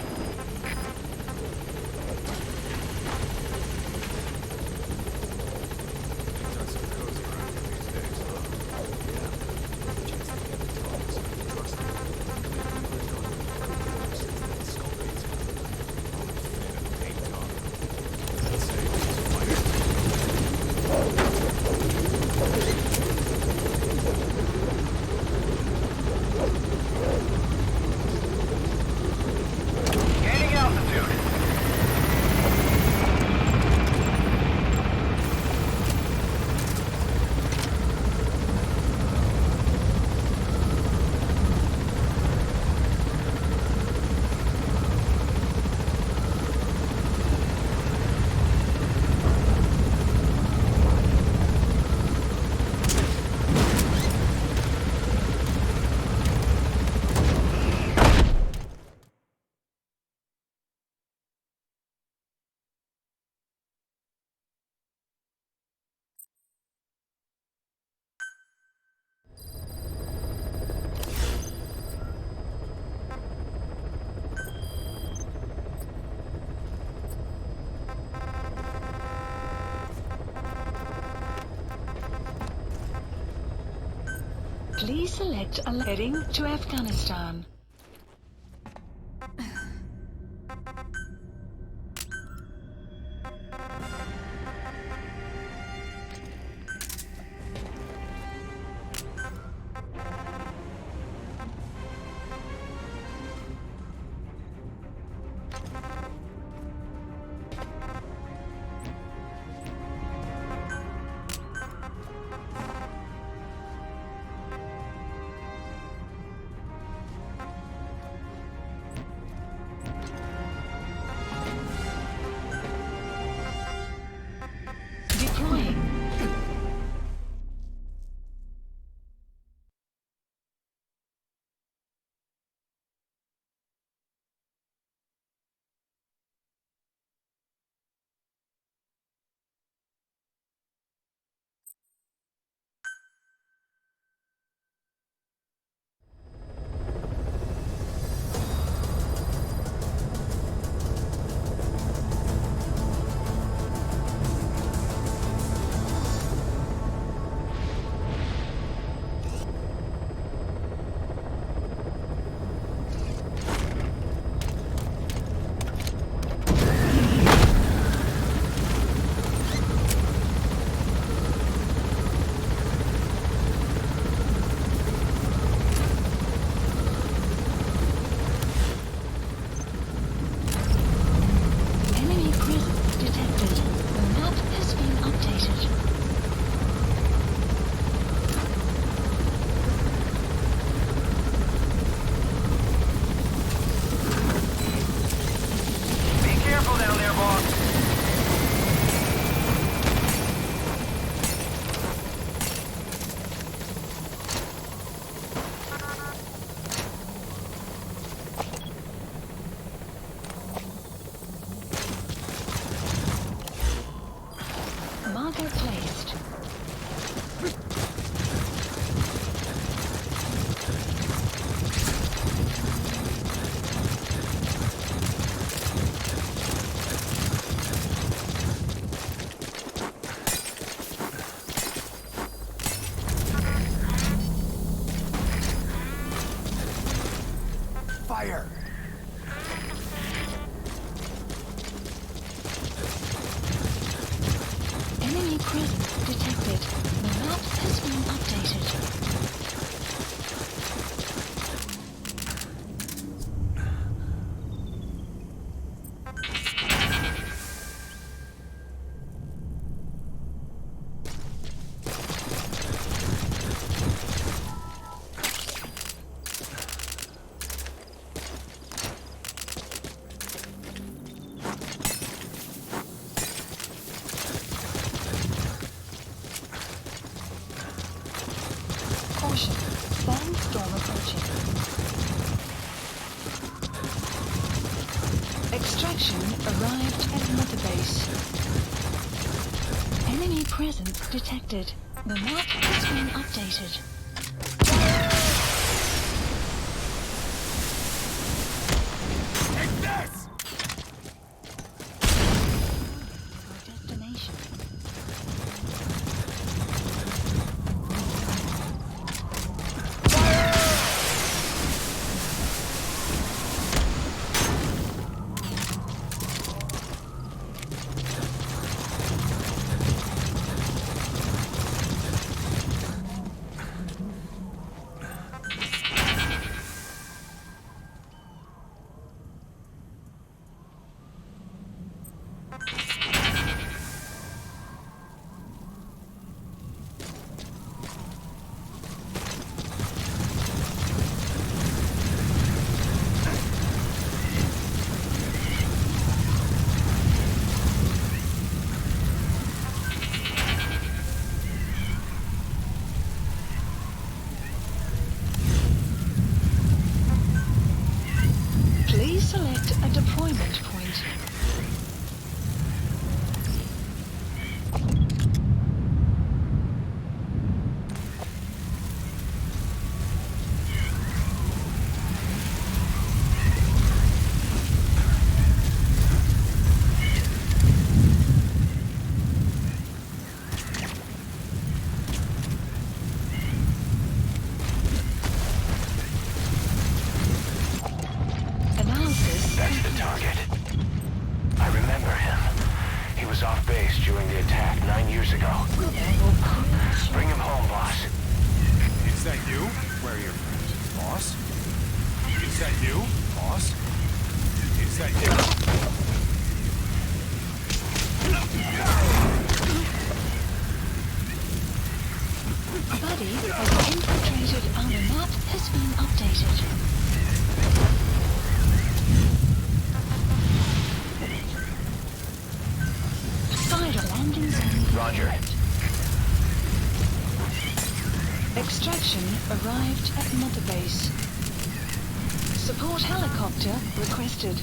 Gaining altitude. Please select a heading to Afghanistan. Vehicle placed. Fire! Enemy presence detected. The map has been updated. Caution. Sandstorm approaching. Extraction arrived at Mother Base. Enemy presence detected. The map has been updated. Take this! Our destination. Please select a deployment point. Analysis. That's the target. I remember him. He was off base during the attack 9 years ago. Bring him home, boss. Is that you? Where are your friends? Boss? Is that you? Boss? Is that you? Buddy has infiltrated. Our map has been updated. Spider landing zone. Roger. Extraction arrived at Mother Base. Support helicopter requested.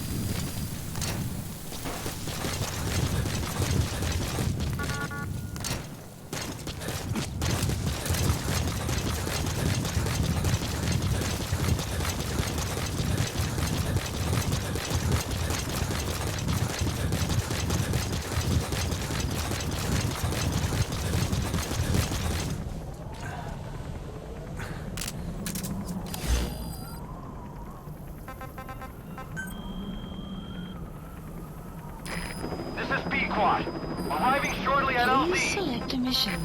This is B-Quad. Arriving shortly at Please LZ. select a mission.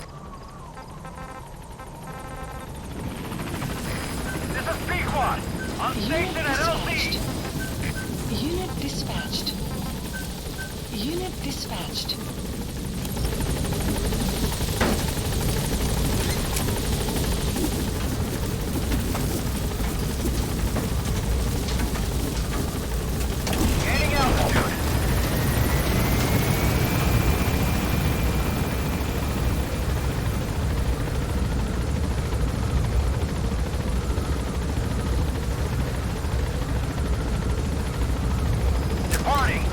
This is B-Quad. On station at LZ. Unit dispatched. Unit dispatched. Gaining altitude. Departing.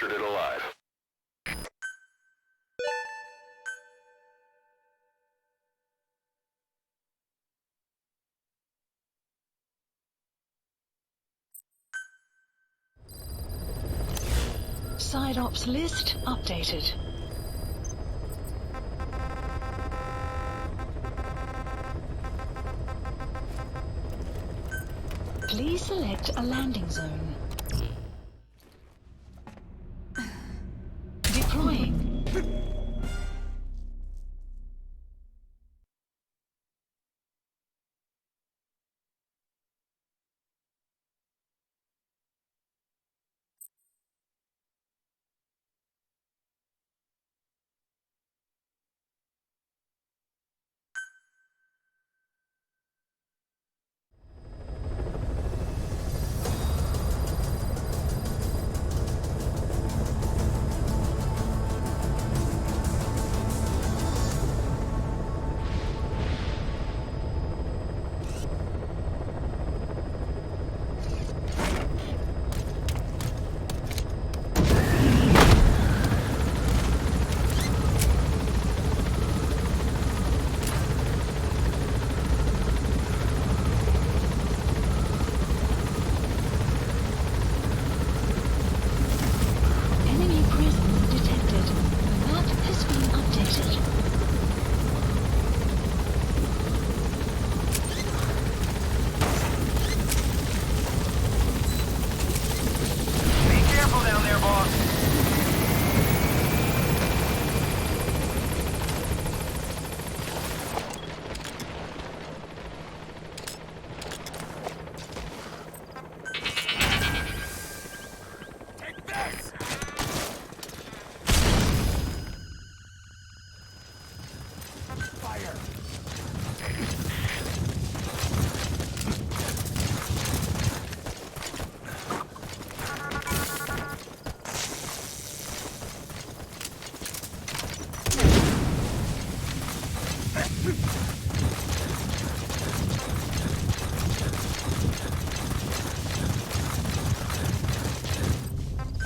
captured it alive. Side ops list updated. Please select a landing zone. Deploying.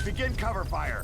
Begin cover fire.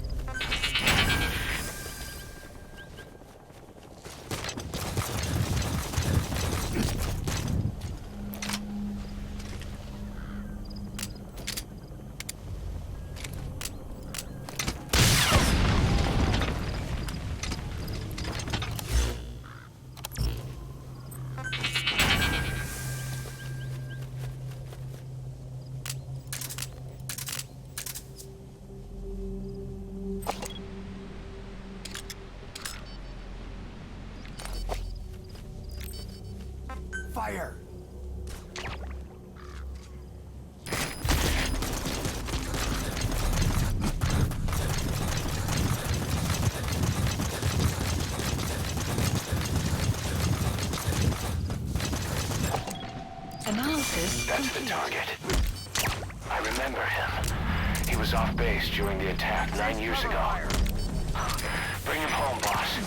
Fire! Analysis That's the complete. target. I remember him. He was off base during the attack 9 years ago. Bring him home, boss.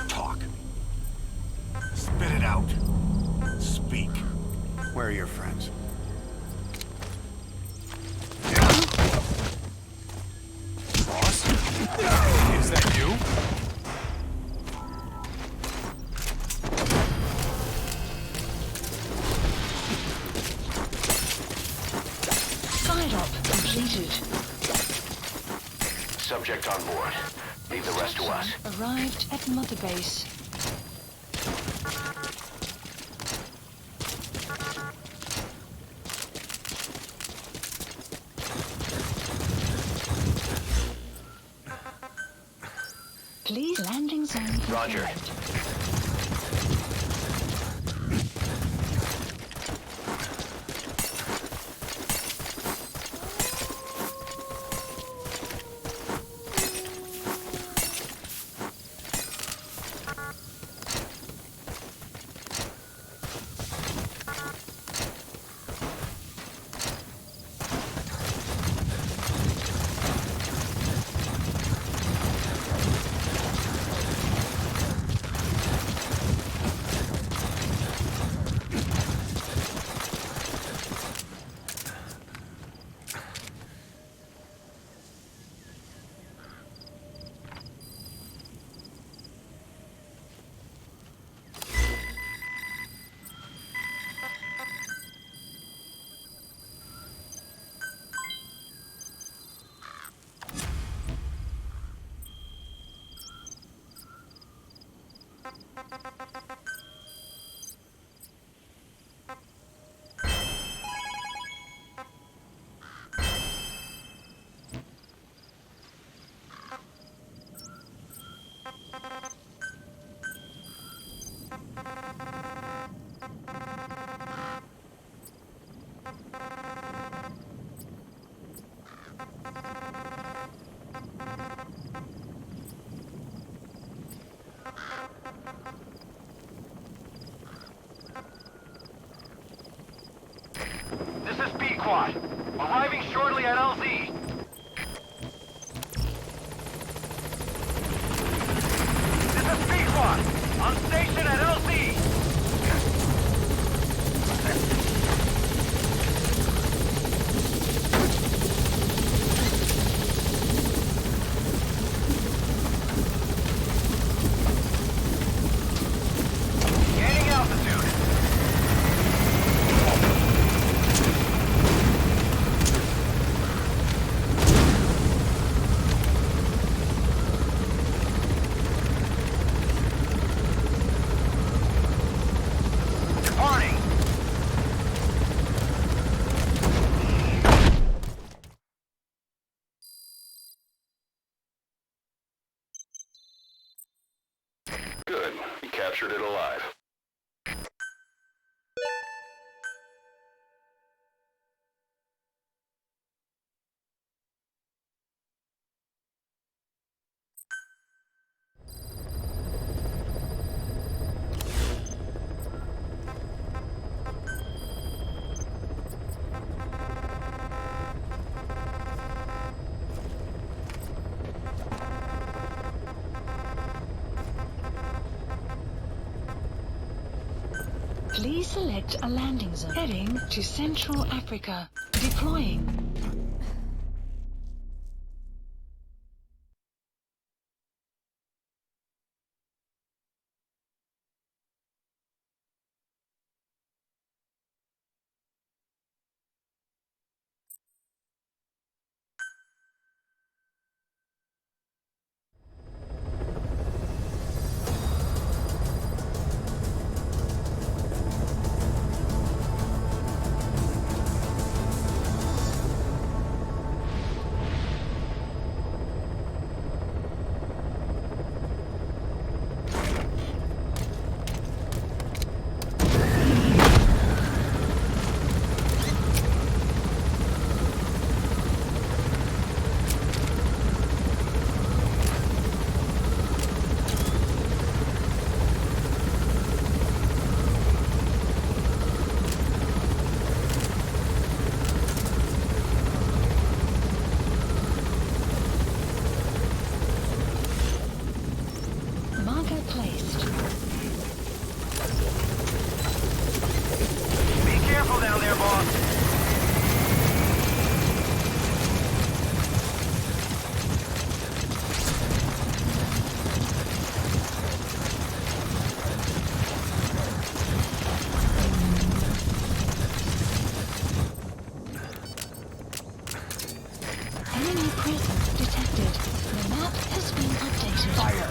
Talk. Spit it out. Speak. Where are your friends? Boss? Is that you? Side op completed. Subject on board. Leave the rest to us. Arrived at Mother Base. Please landing zone confirmed. Roger. This is B-Quad. Arriving shortly at LZ. This is B-Quad. On station at LZ. Gaining altitude. Departing. Good. You captured it alive. Please select a landing zone. Heading to Central Africa. Deploying. Marker placed. Be careful down there, boss. Enemy presence detected. The map has been updated. Fire!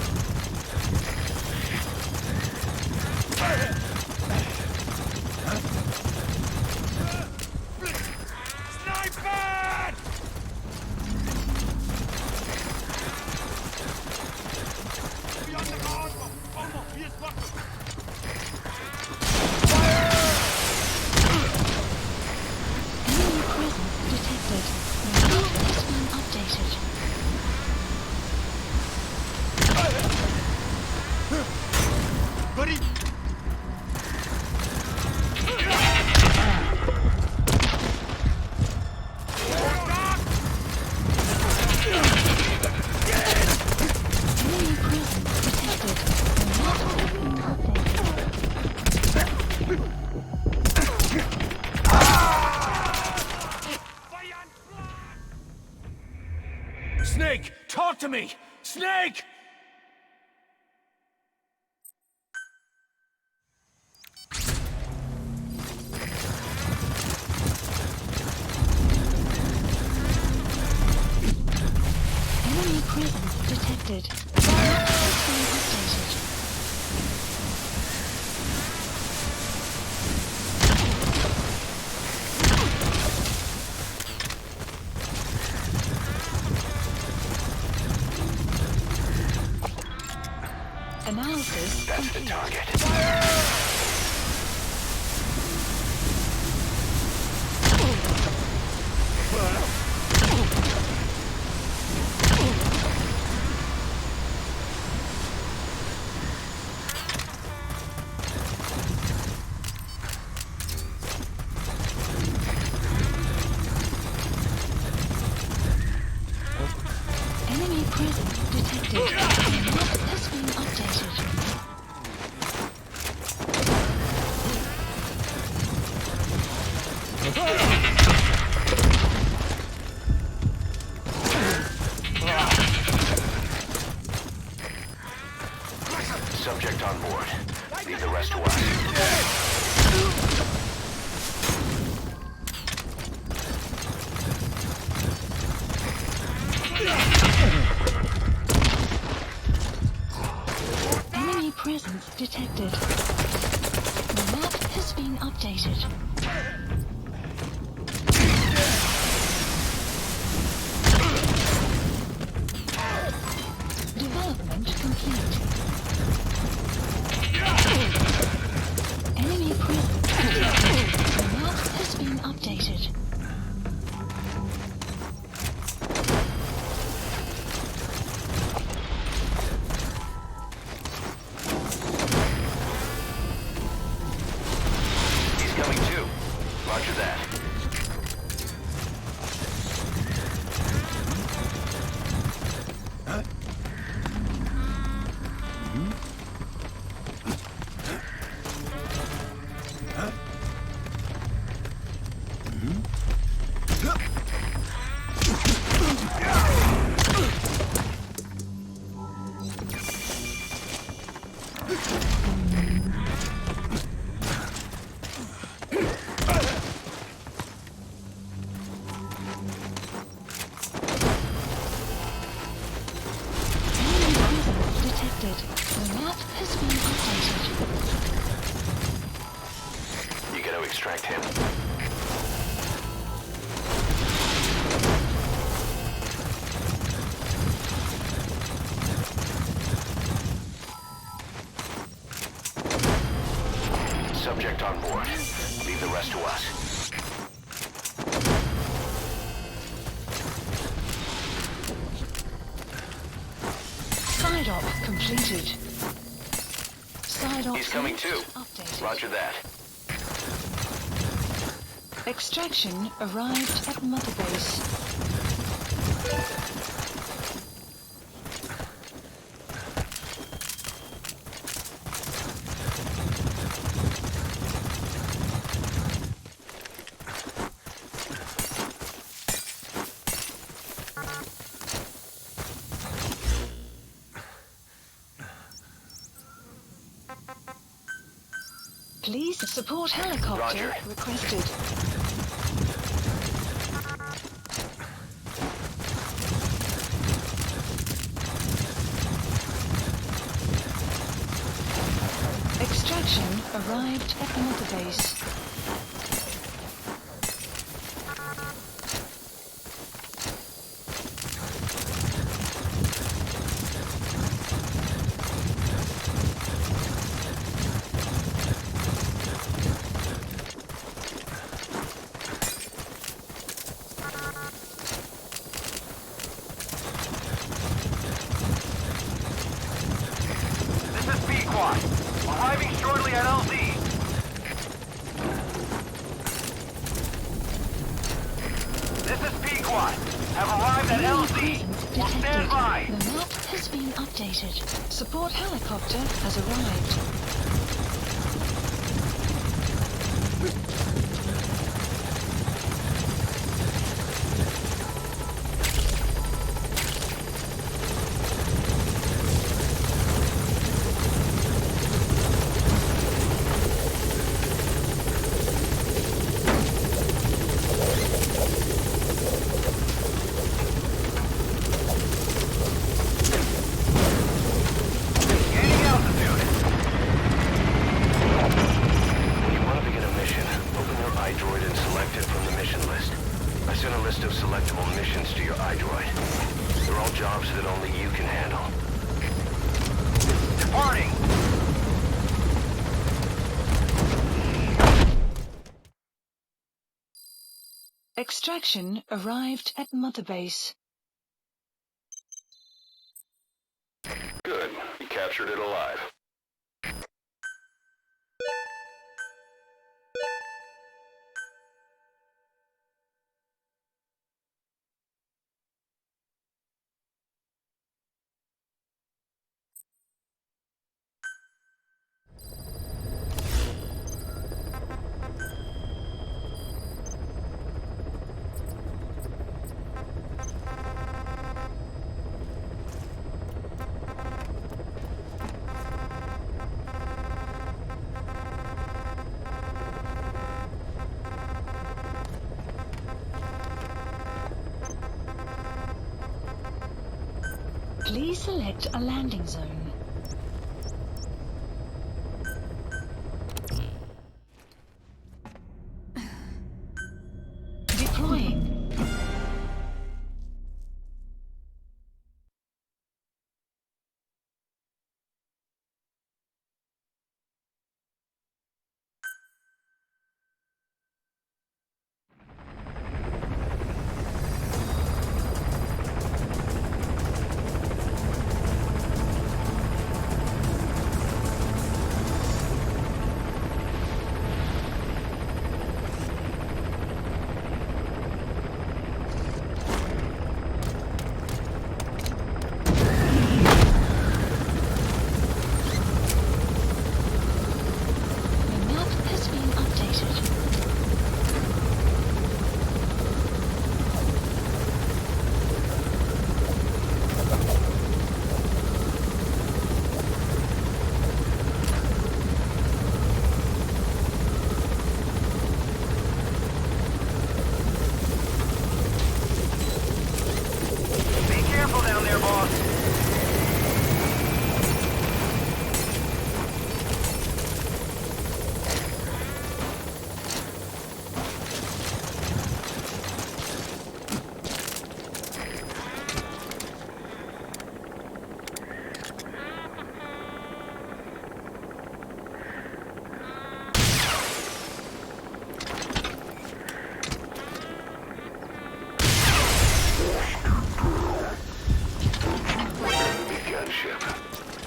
Enemy presence detected. The map has been updated. Buddy! Enemy presence detected. The map has been updated. Snake! Talk to me! Snake! Enemy presence detected. The map has been updated. Analysis That's the complete. target. Enemy presence detected. The map has been updated. Subject on board. Leave the rest to us. Enemy presence detected. The map has been updated. Development complete. Enemy presence detected. The map has been updated. He's coming too. Roger that. Enemy presence detected. The map has been updated. You gotta extract him. Subject on board. Leave the rest to us. Side op completed. Side op He's coming too. updated. Roger that. Extraction arrived at Mother Base. Please support helicopter Roger. requested. Extraction arrived at Mother Base. This is B-Quad. Arriving shortly at LZ. This is P-Quad. Have arrived at Enemy LZ. presence We'll stand detected. by. The map has been updated. Support helicopter has arrived. When you want to begin a mission, Extraction arrived at Mother Base. Good. You captured it alive. Please select a landing zone. Deploying.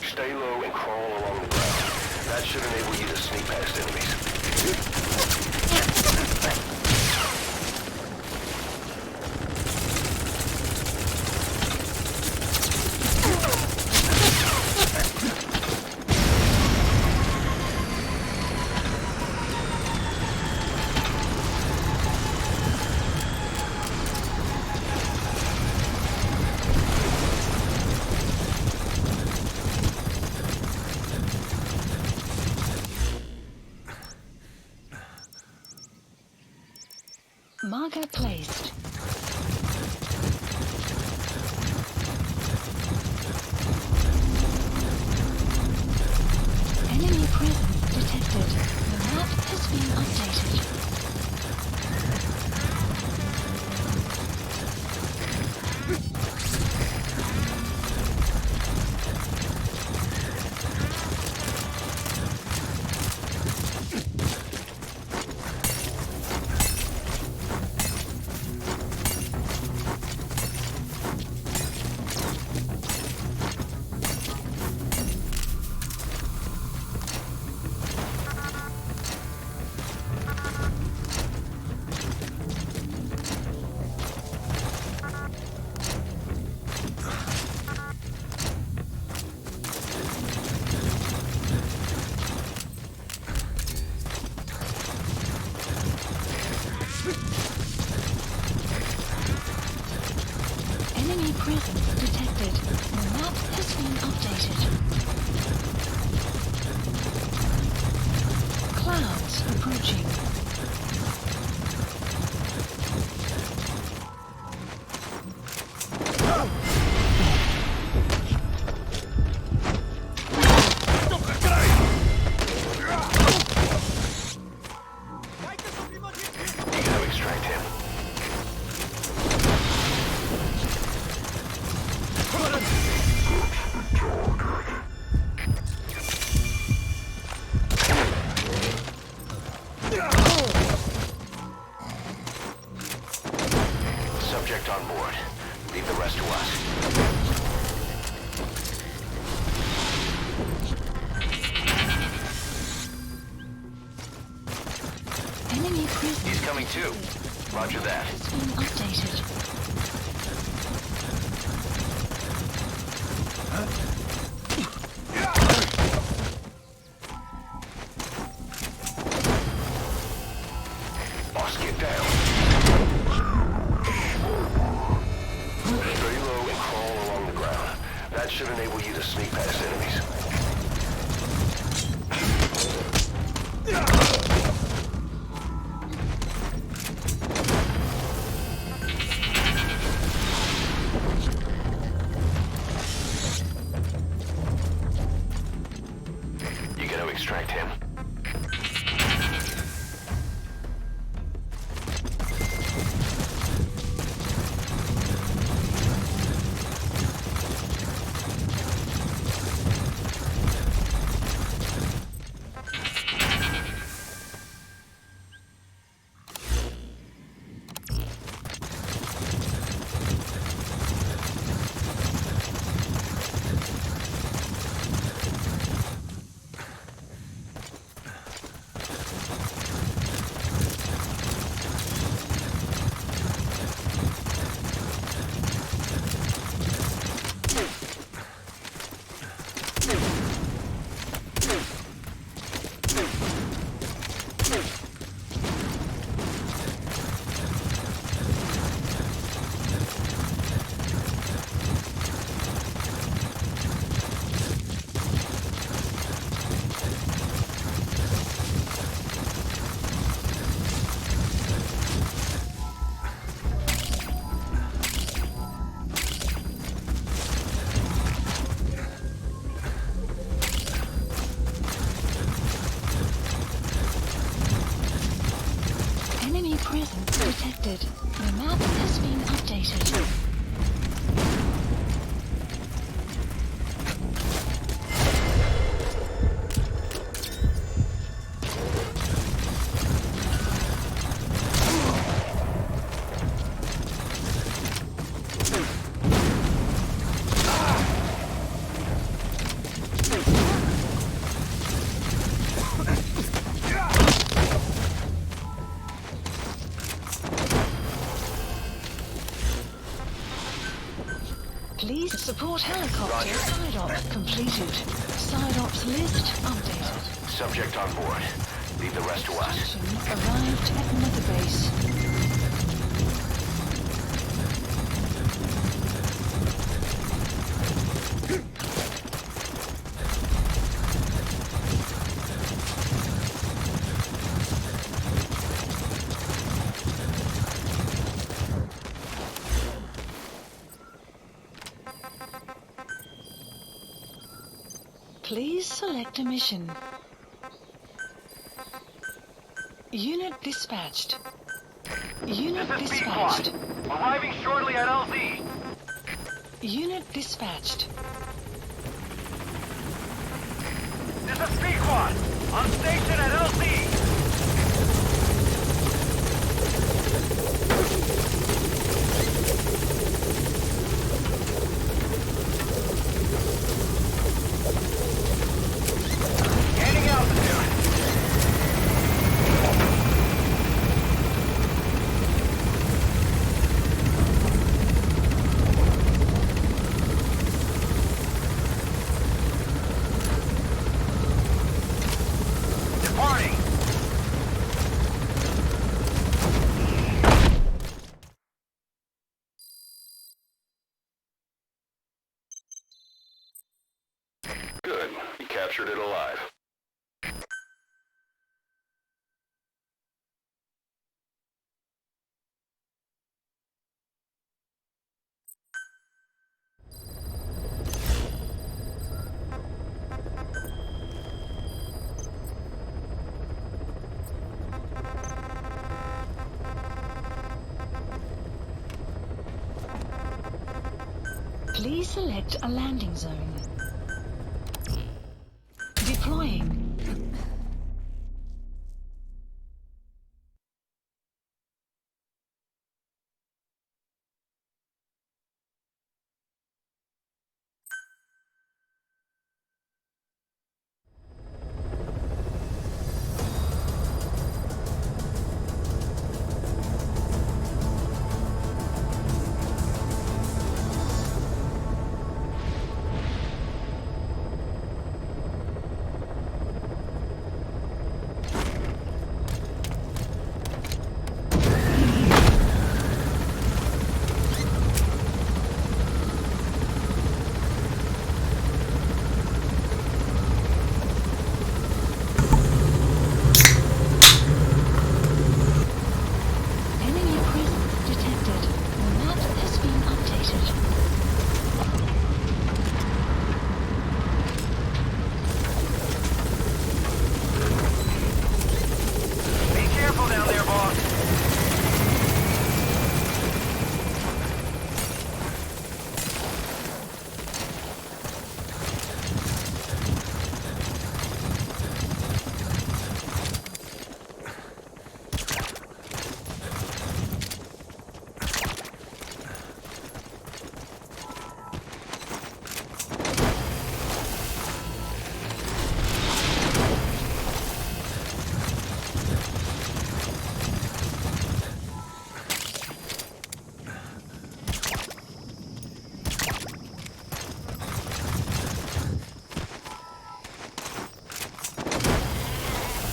Stay low and crawl along the ground. That should enable you to sneak past enemies. Marker placed. Enemy presence detected. The map has been updated. Enemy presence detected. The map has been updated. Clouds approaching. You gotta extract him. coming too. Roger that. It's been updated. Boss, get down. Stay low and crawl along the ground. That should enable you to sneak past enemies. You gonna extract him? Enemy presence detected. The map has been updated. Please support helicopter side ops completed. Side ops list updated. Subject on board. Leave the rest to us. Station arrived at Mother Base. Please select a mission. Unit dispatched. Unit dispatched. Arriving shortly at LZ. Unit dispatched. This is Pequod. On station at LZ. Gaining altitude. Departing. Good. You captured it alive. Please select a landing zone. Deploying.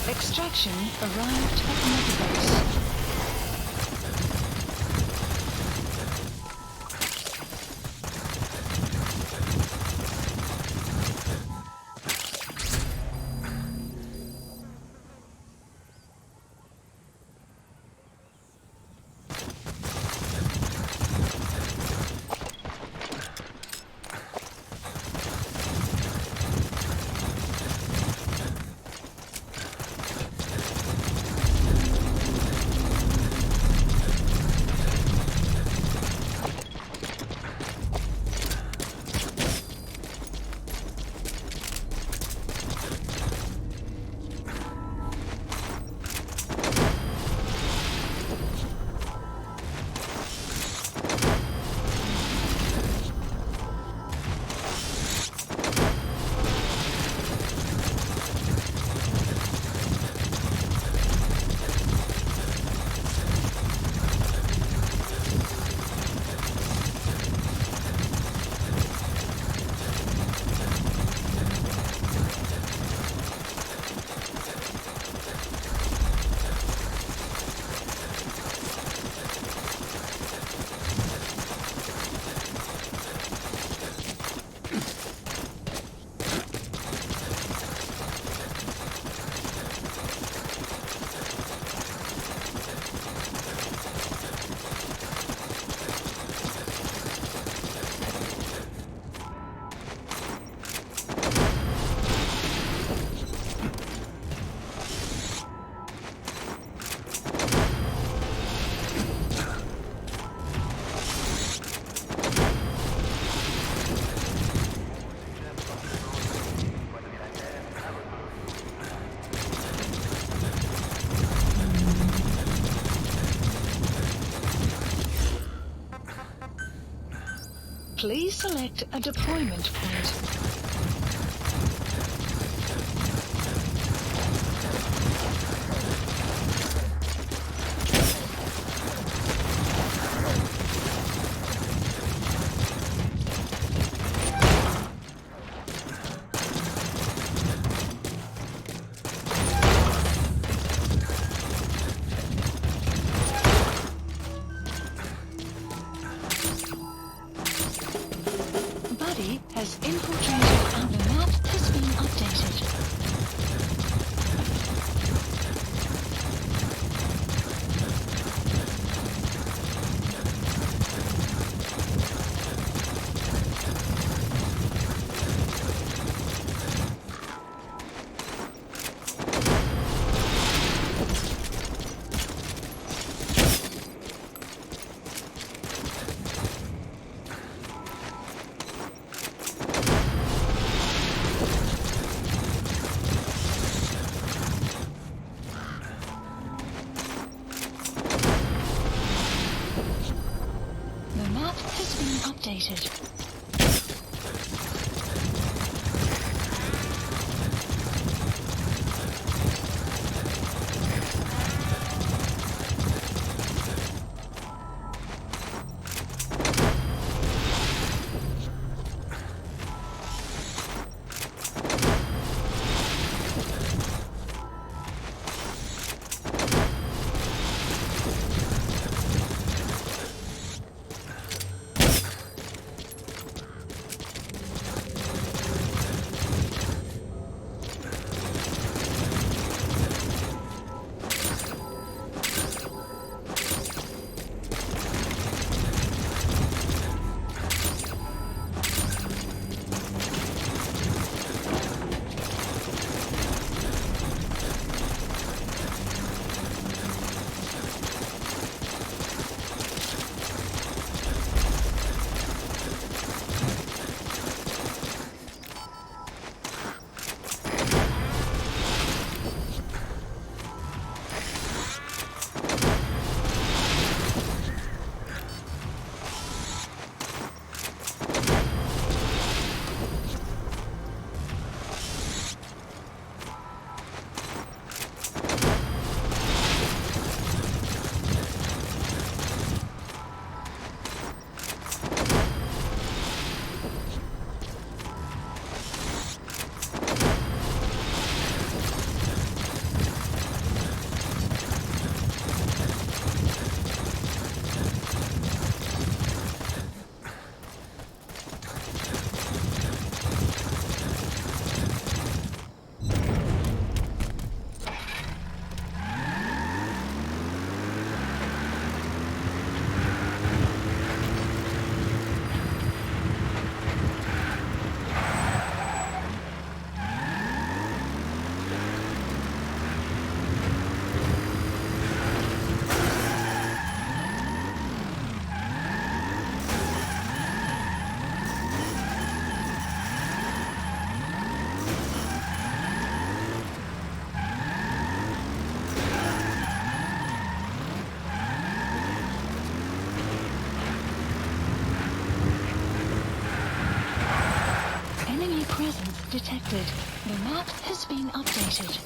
Extraction arrived at Mother Base. Please select a deployment point. Buddy has infiltrated detected. The map has been updated.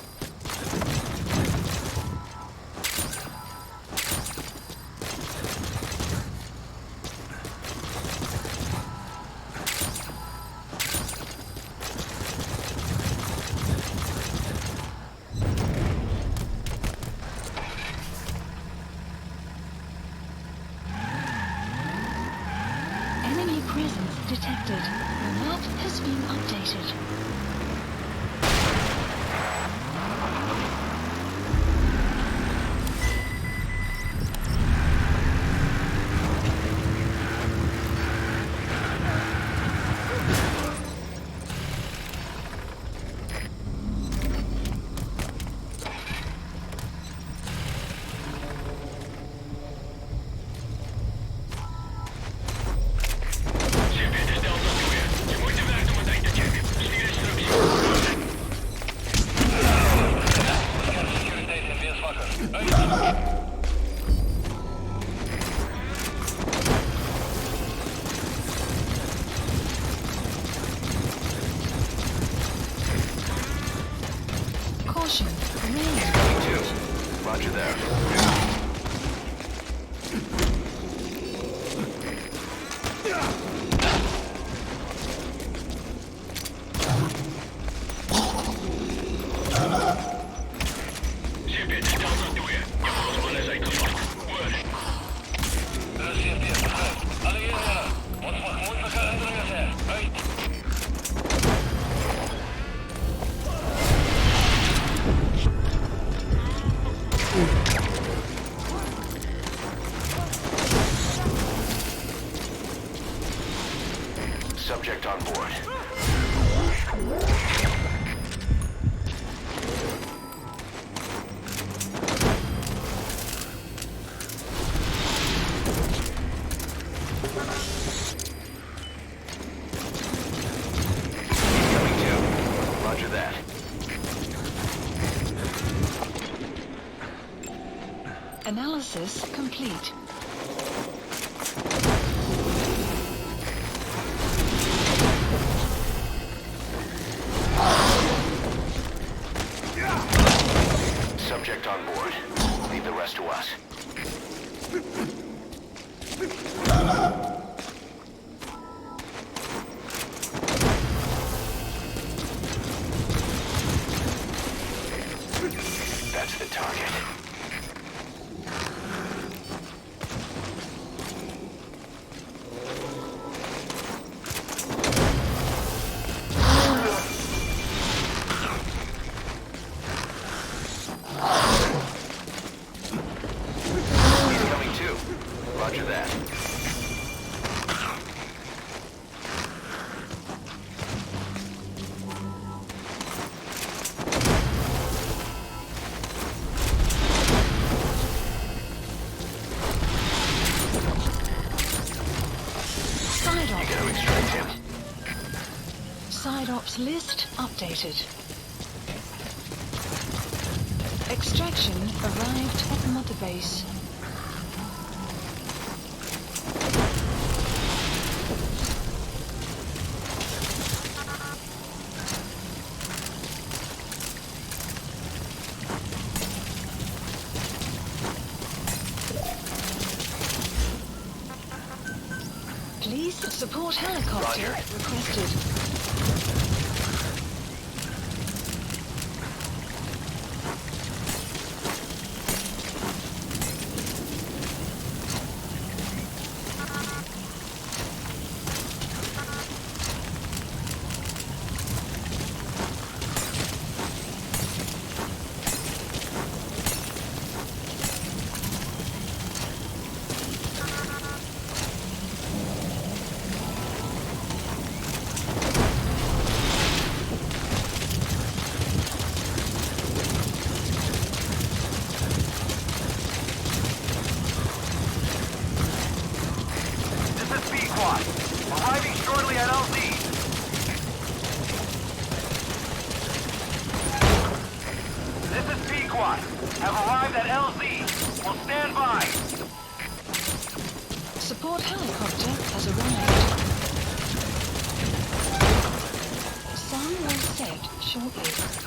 Enemy presence detected. The map has been updated. Caution, rain. Incoming 2. Roger that. Subject on board. Incoming 2. Roger that. Analysis complete. Subject on board. Leave the rest to us. That's the target. Incoming 2. Roger that. Side You ops. gotta extract him. Side ops list updated. Extraction arrived at Mother Base. Please support helicopter Roger. requested. Arriving shortly at LZ. This is Pequot. Have arrived at LZ. Will stand by. Support helicopter has arrived. will set shortly.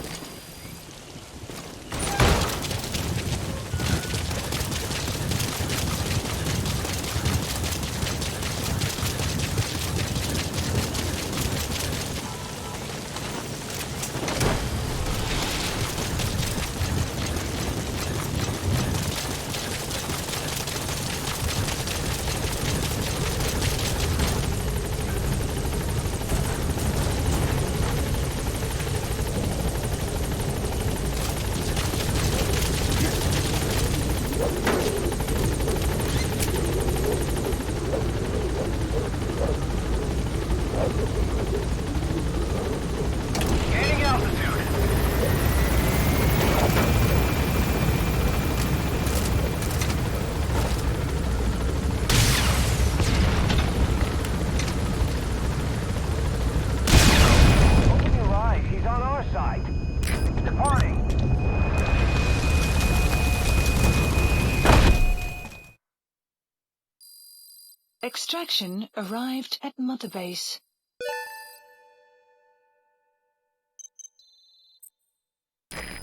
Extraction arrived at Mother Base.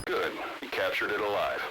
Good. You captured it alive.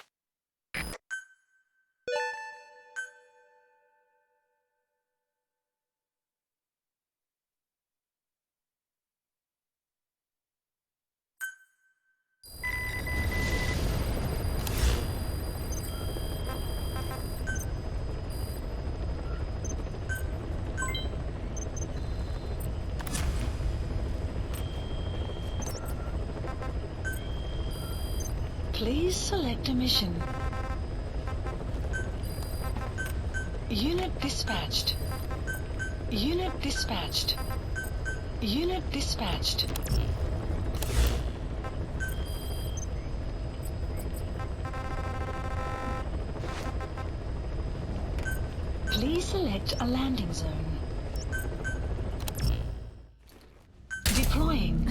Please select a mission. Unit dispatched. Unit dispatched. Unit dispatched. Please select a landing zone. Deploying.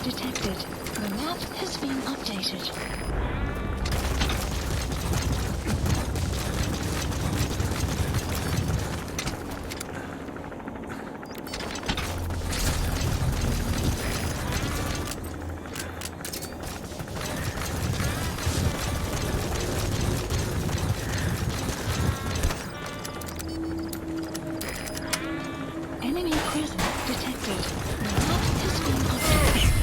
detected. The map has been updated. Enemy presence detected. The map has been updated.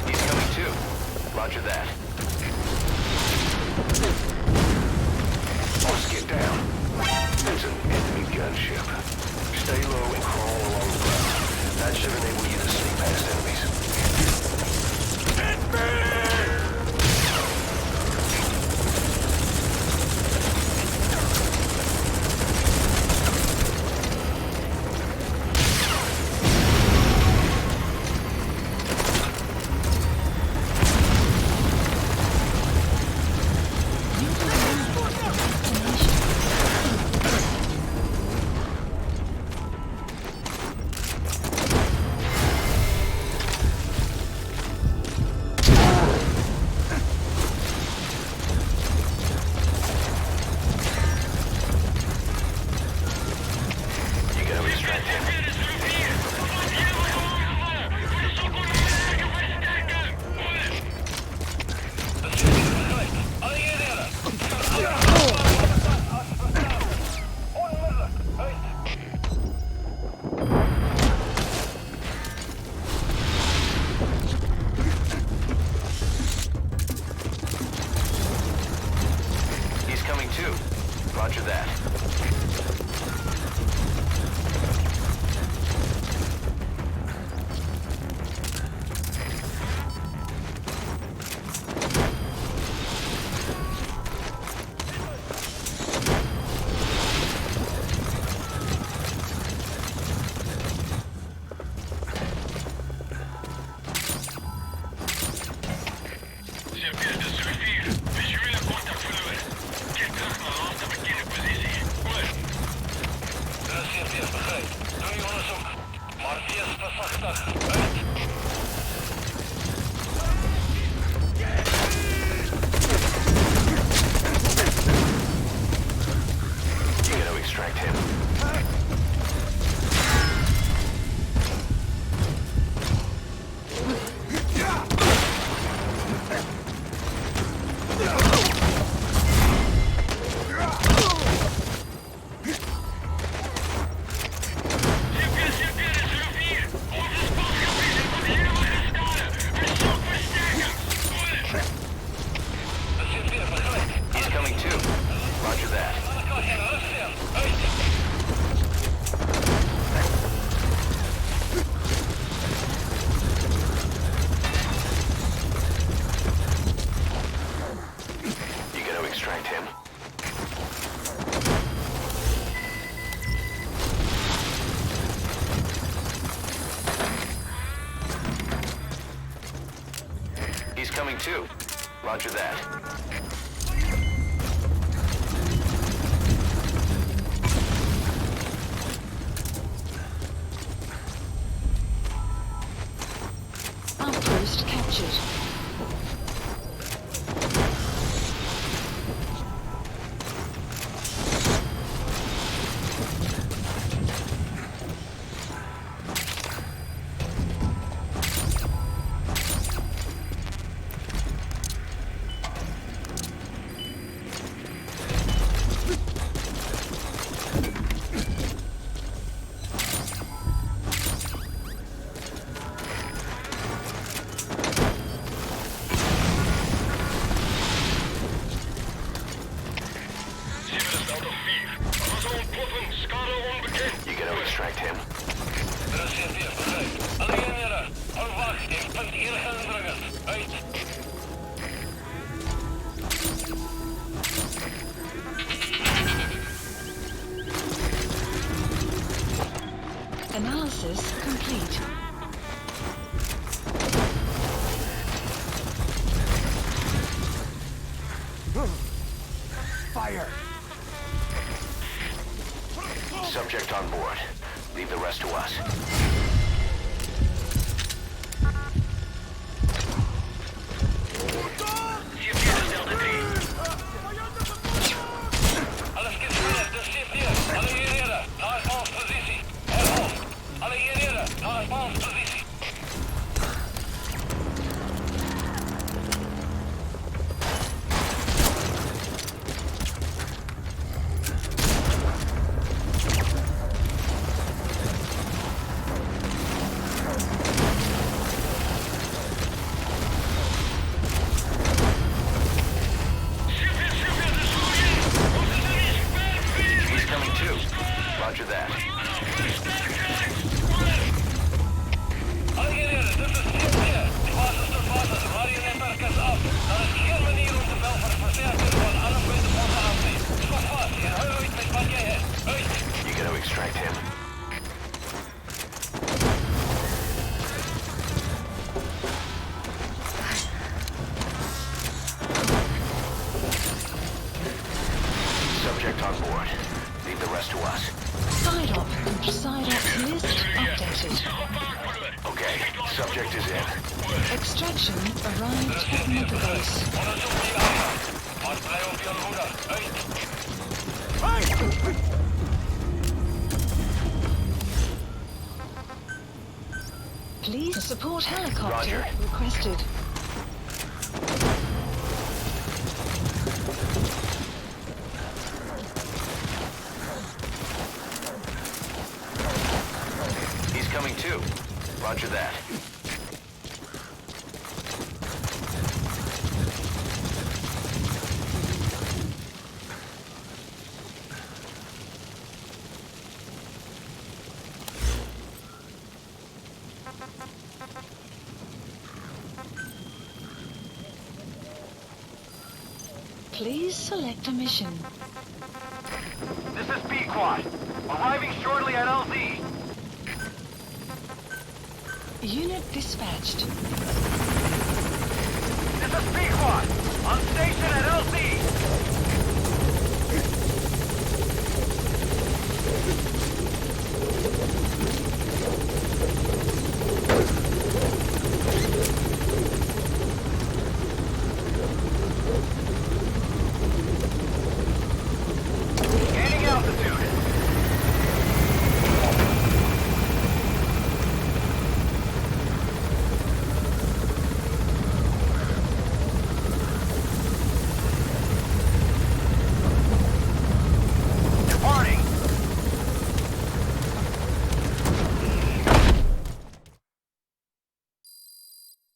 He's coming too. Roger that. Let's get down. There's an enemy gunship. You gotta extract him. He's coming too. Roger that. You gotta extract him. He's coming too. Roger that. Outpost captured. You gotta extract him. Analysis complete. Fire! Subject on board. Leave the rest to us. He's coming too. Roger that. You gotta extract him. Subject on board. Leave the rest to us. Side op and side ops list updated. Okay, subject is in. Extraction arrived at Mother Base. Please support helicopter Roger. requested. He's coming too. Roger that. Please select a mission. This is B-Quad. Arriving shortly at LZ. Unit dispatched. This is B-Quad. On station at LZ.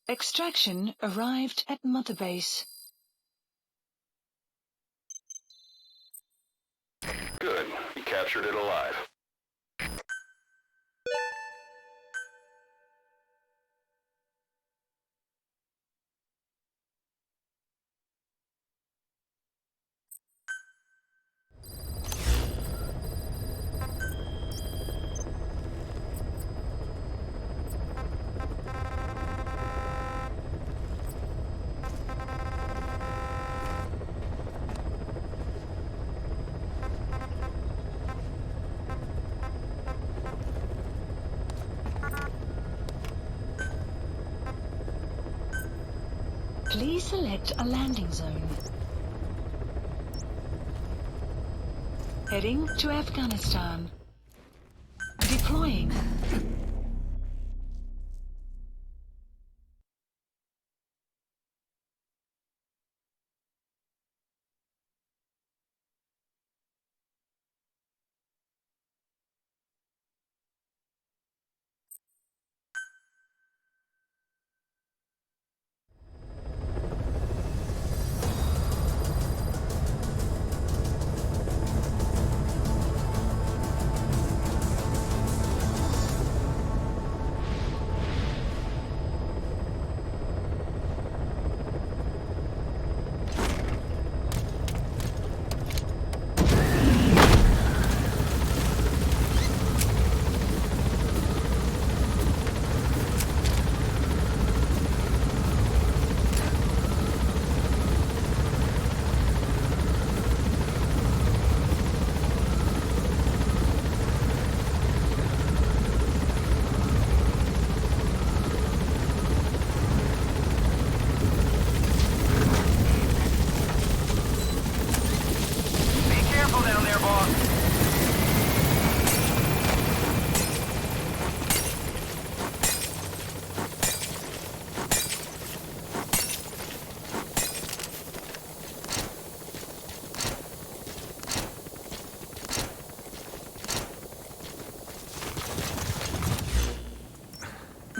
Extraction arrived at Mother Base. Good. You captured it alive. Please select a landing zone. Heading to Afghanistan. Deploying.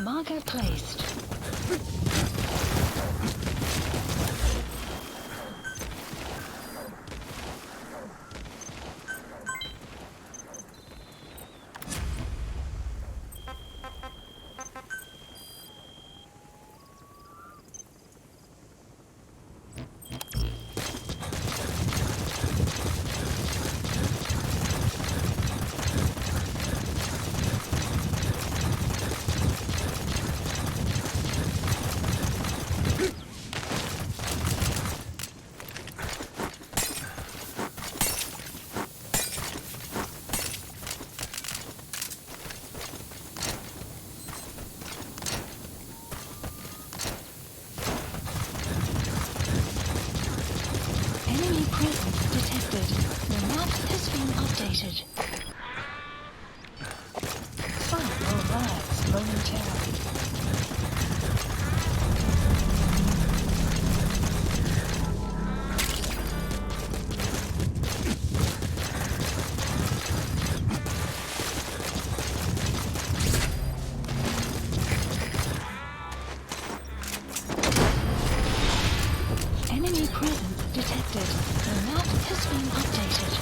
Marker placed. Enemy presence detected. The map has been updated. Sun will rise momentarily. Enemy presence detected. The map has been updated.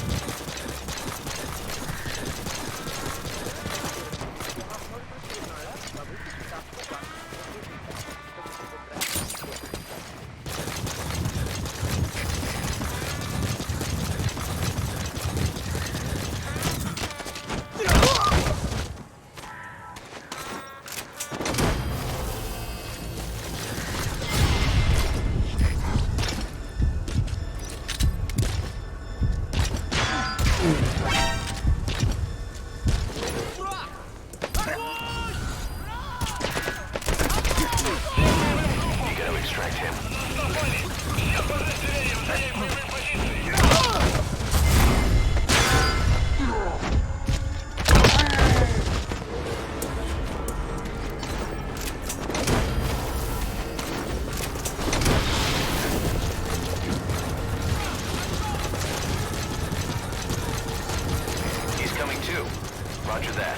Roger that.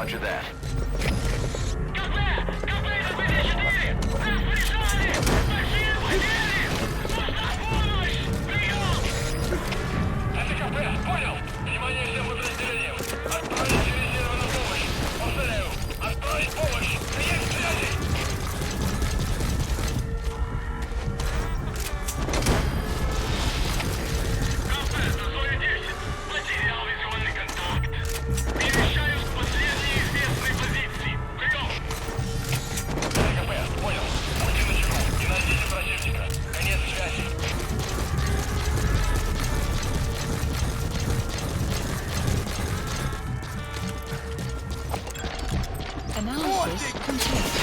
Roger that. Analysis complete.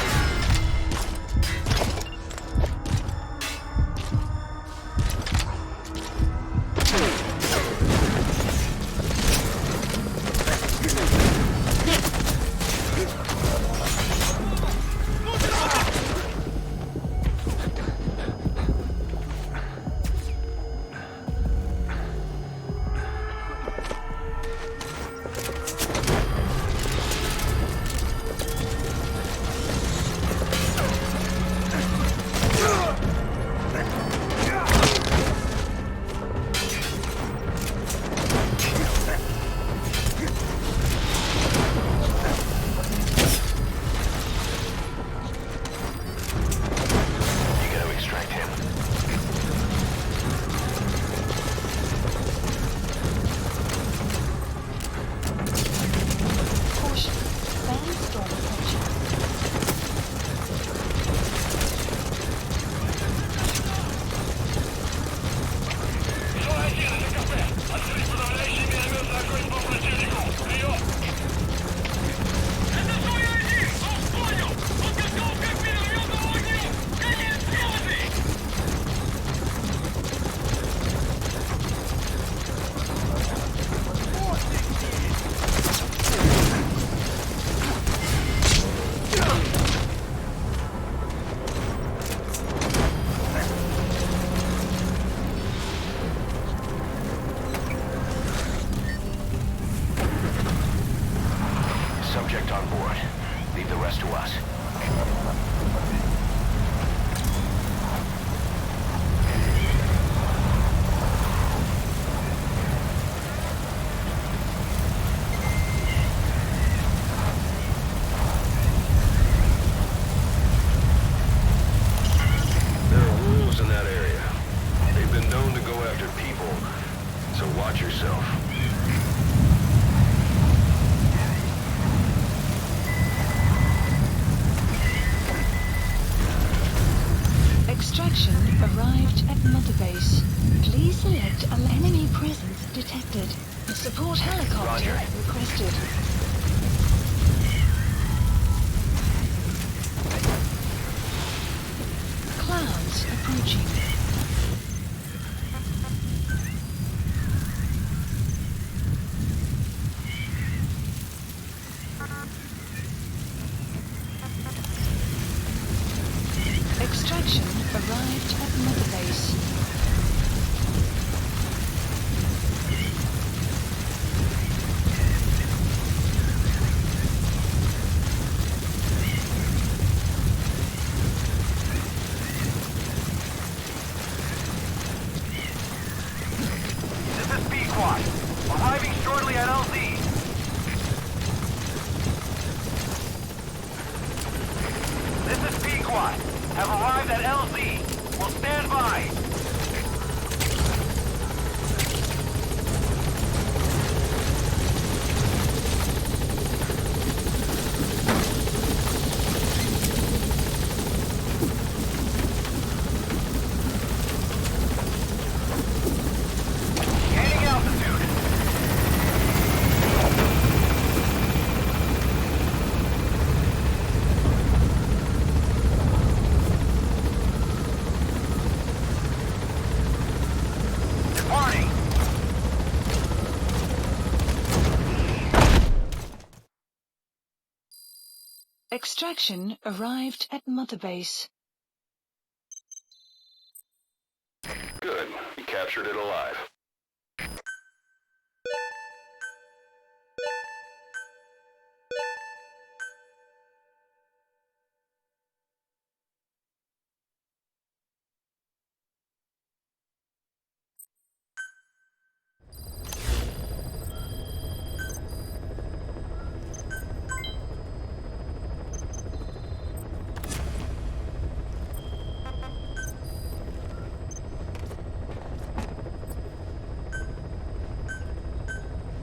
Subject on board. Leave the rest to us. There are wolves in that area. They've been known to go after people, so watch yourself. Extraction arrived at Mother Base. Please select an enemy presence detected. A support helicopter Roger. requested. Clouds approaching. Extraction arrived at Mother Base. This is B-Quad. Arriving shortly at LZ. This is B-Quad. Have arrived at LZ. Will stand by. Gaining altitude. Departing. Extraction arrived at Mother Base. Good. You captured it alive.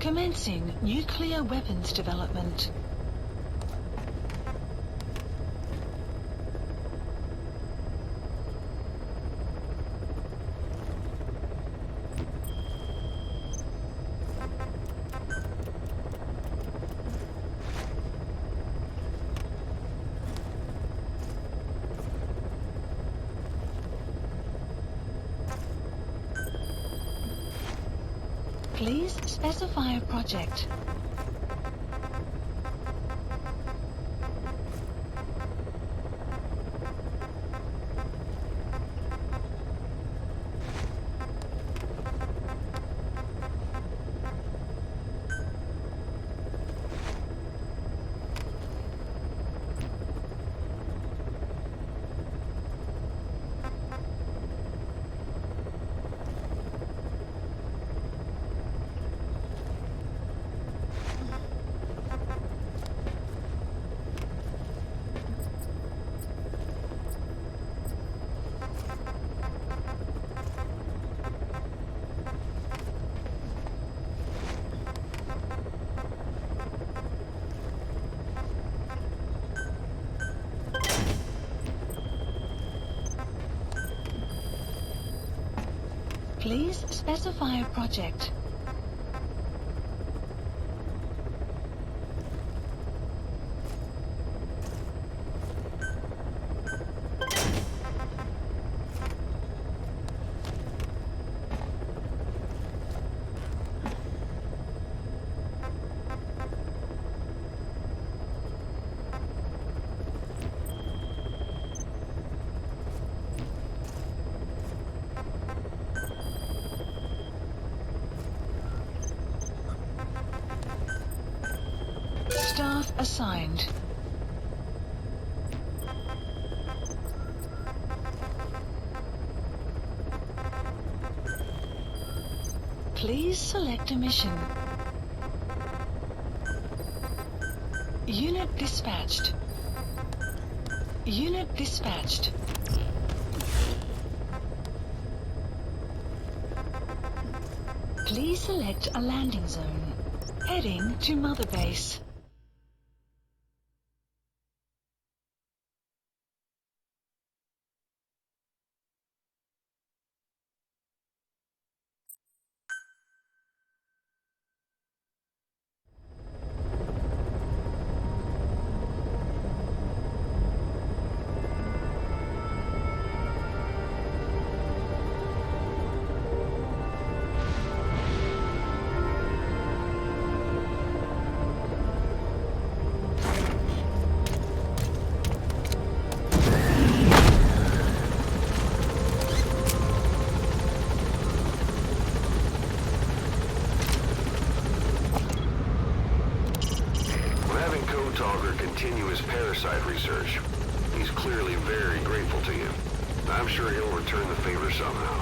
Commencing nuclear weapons development. Please specify a project. Please specify a project. Staff assigned. Please select a mission. Unit dispatched. Unit dispatched. Please select a landing zone. Heading to Mother Base. Continue his parasite research. He's clearly very grateful to you. I'm sure he'll return the favor somehow.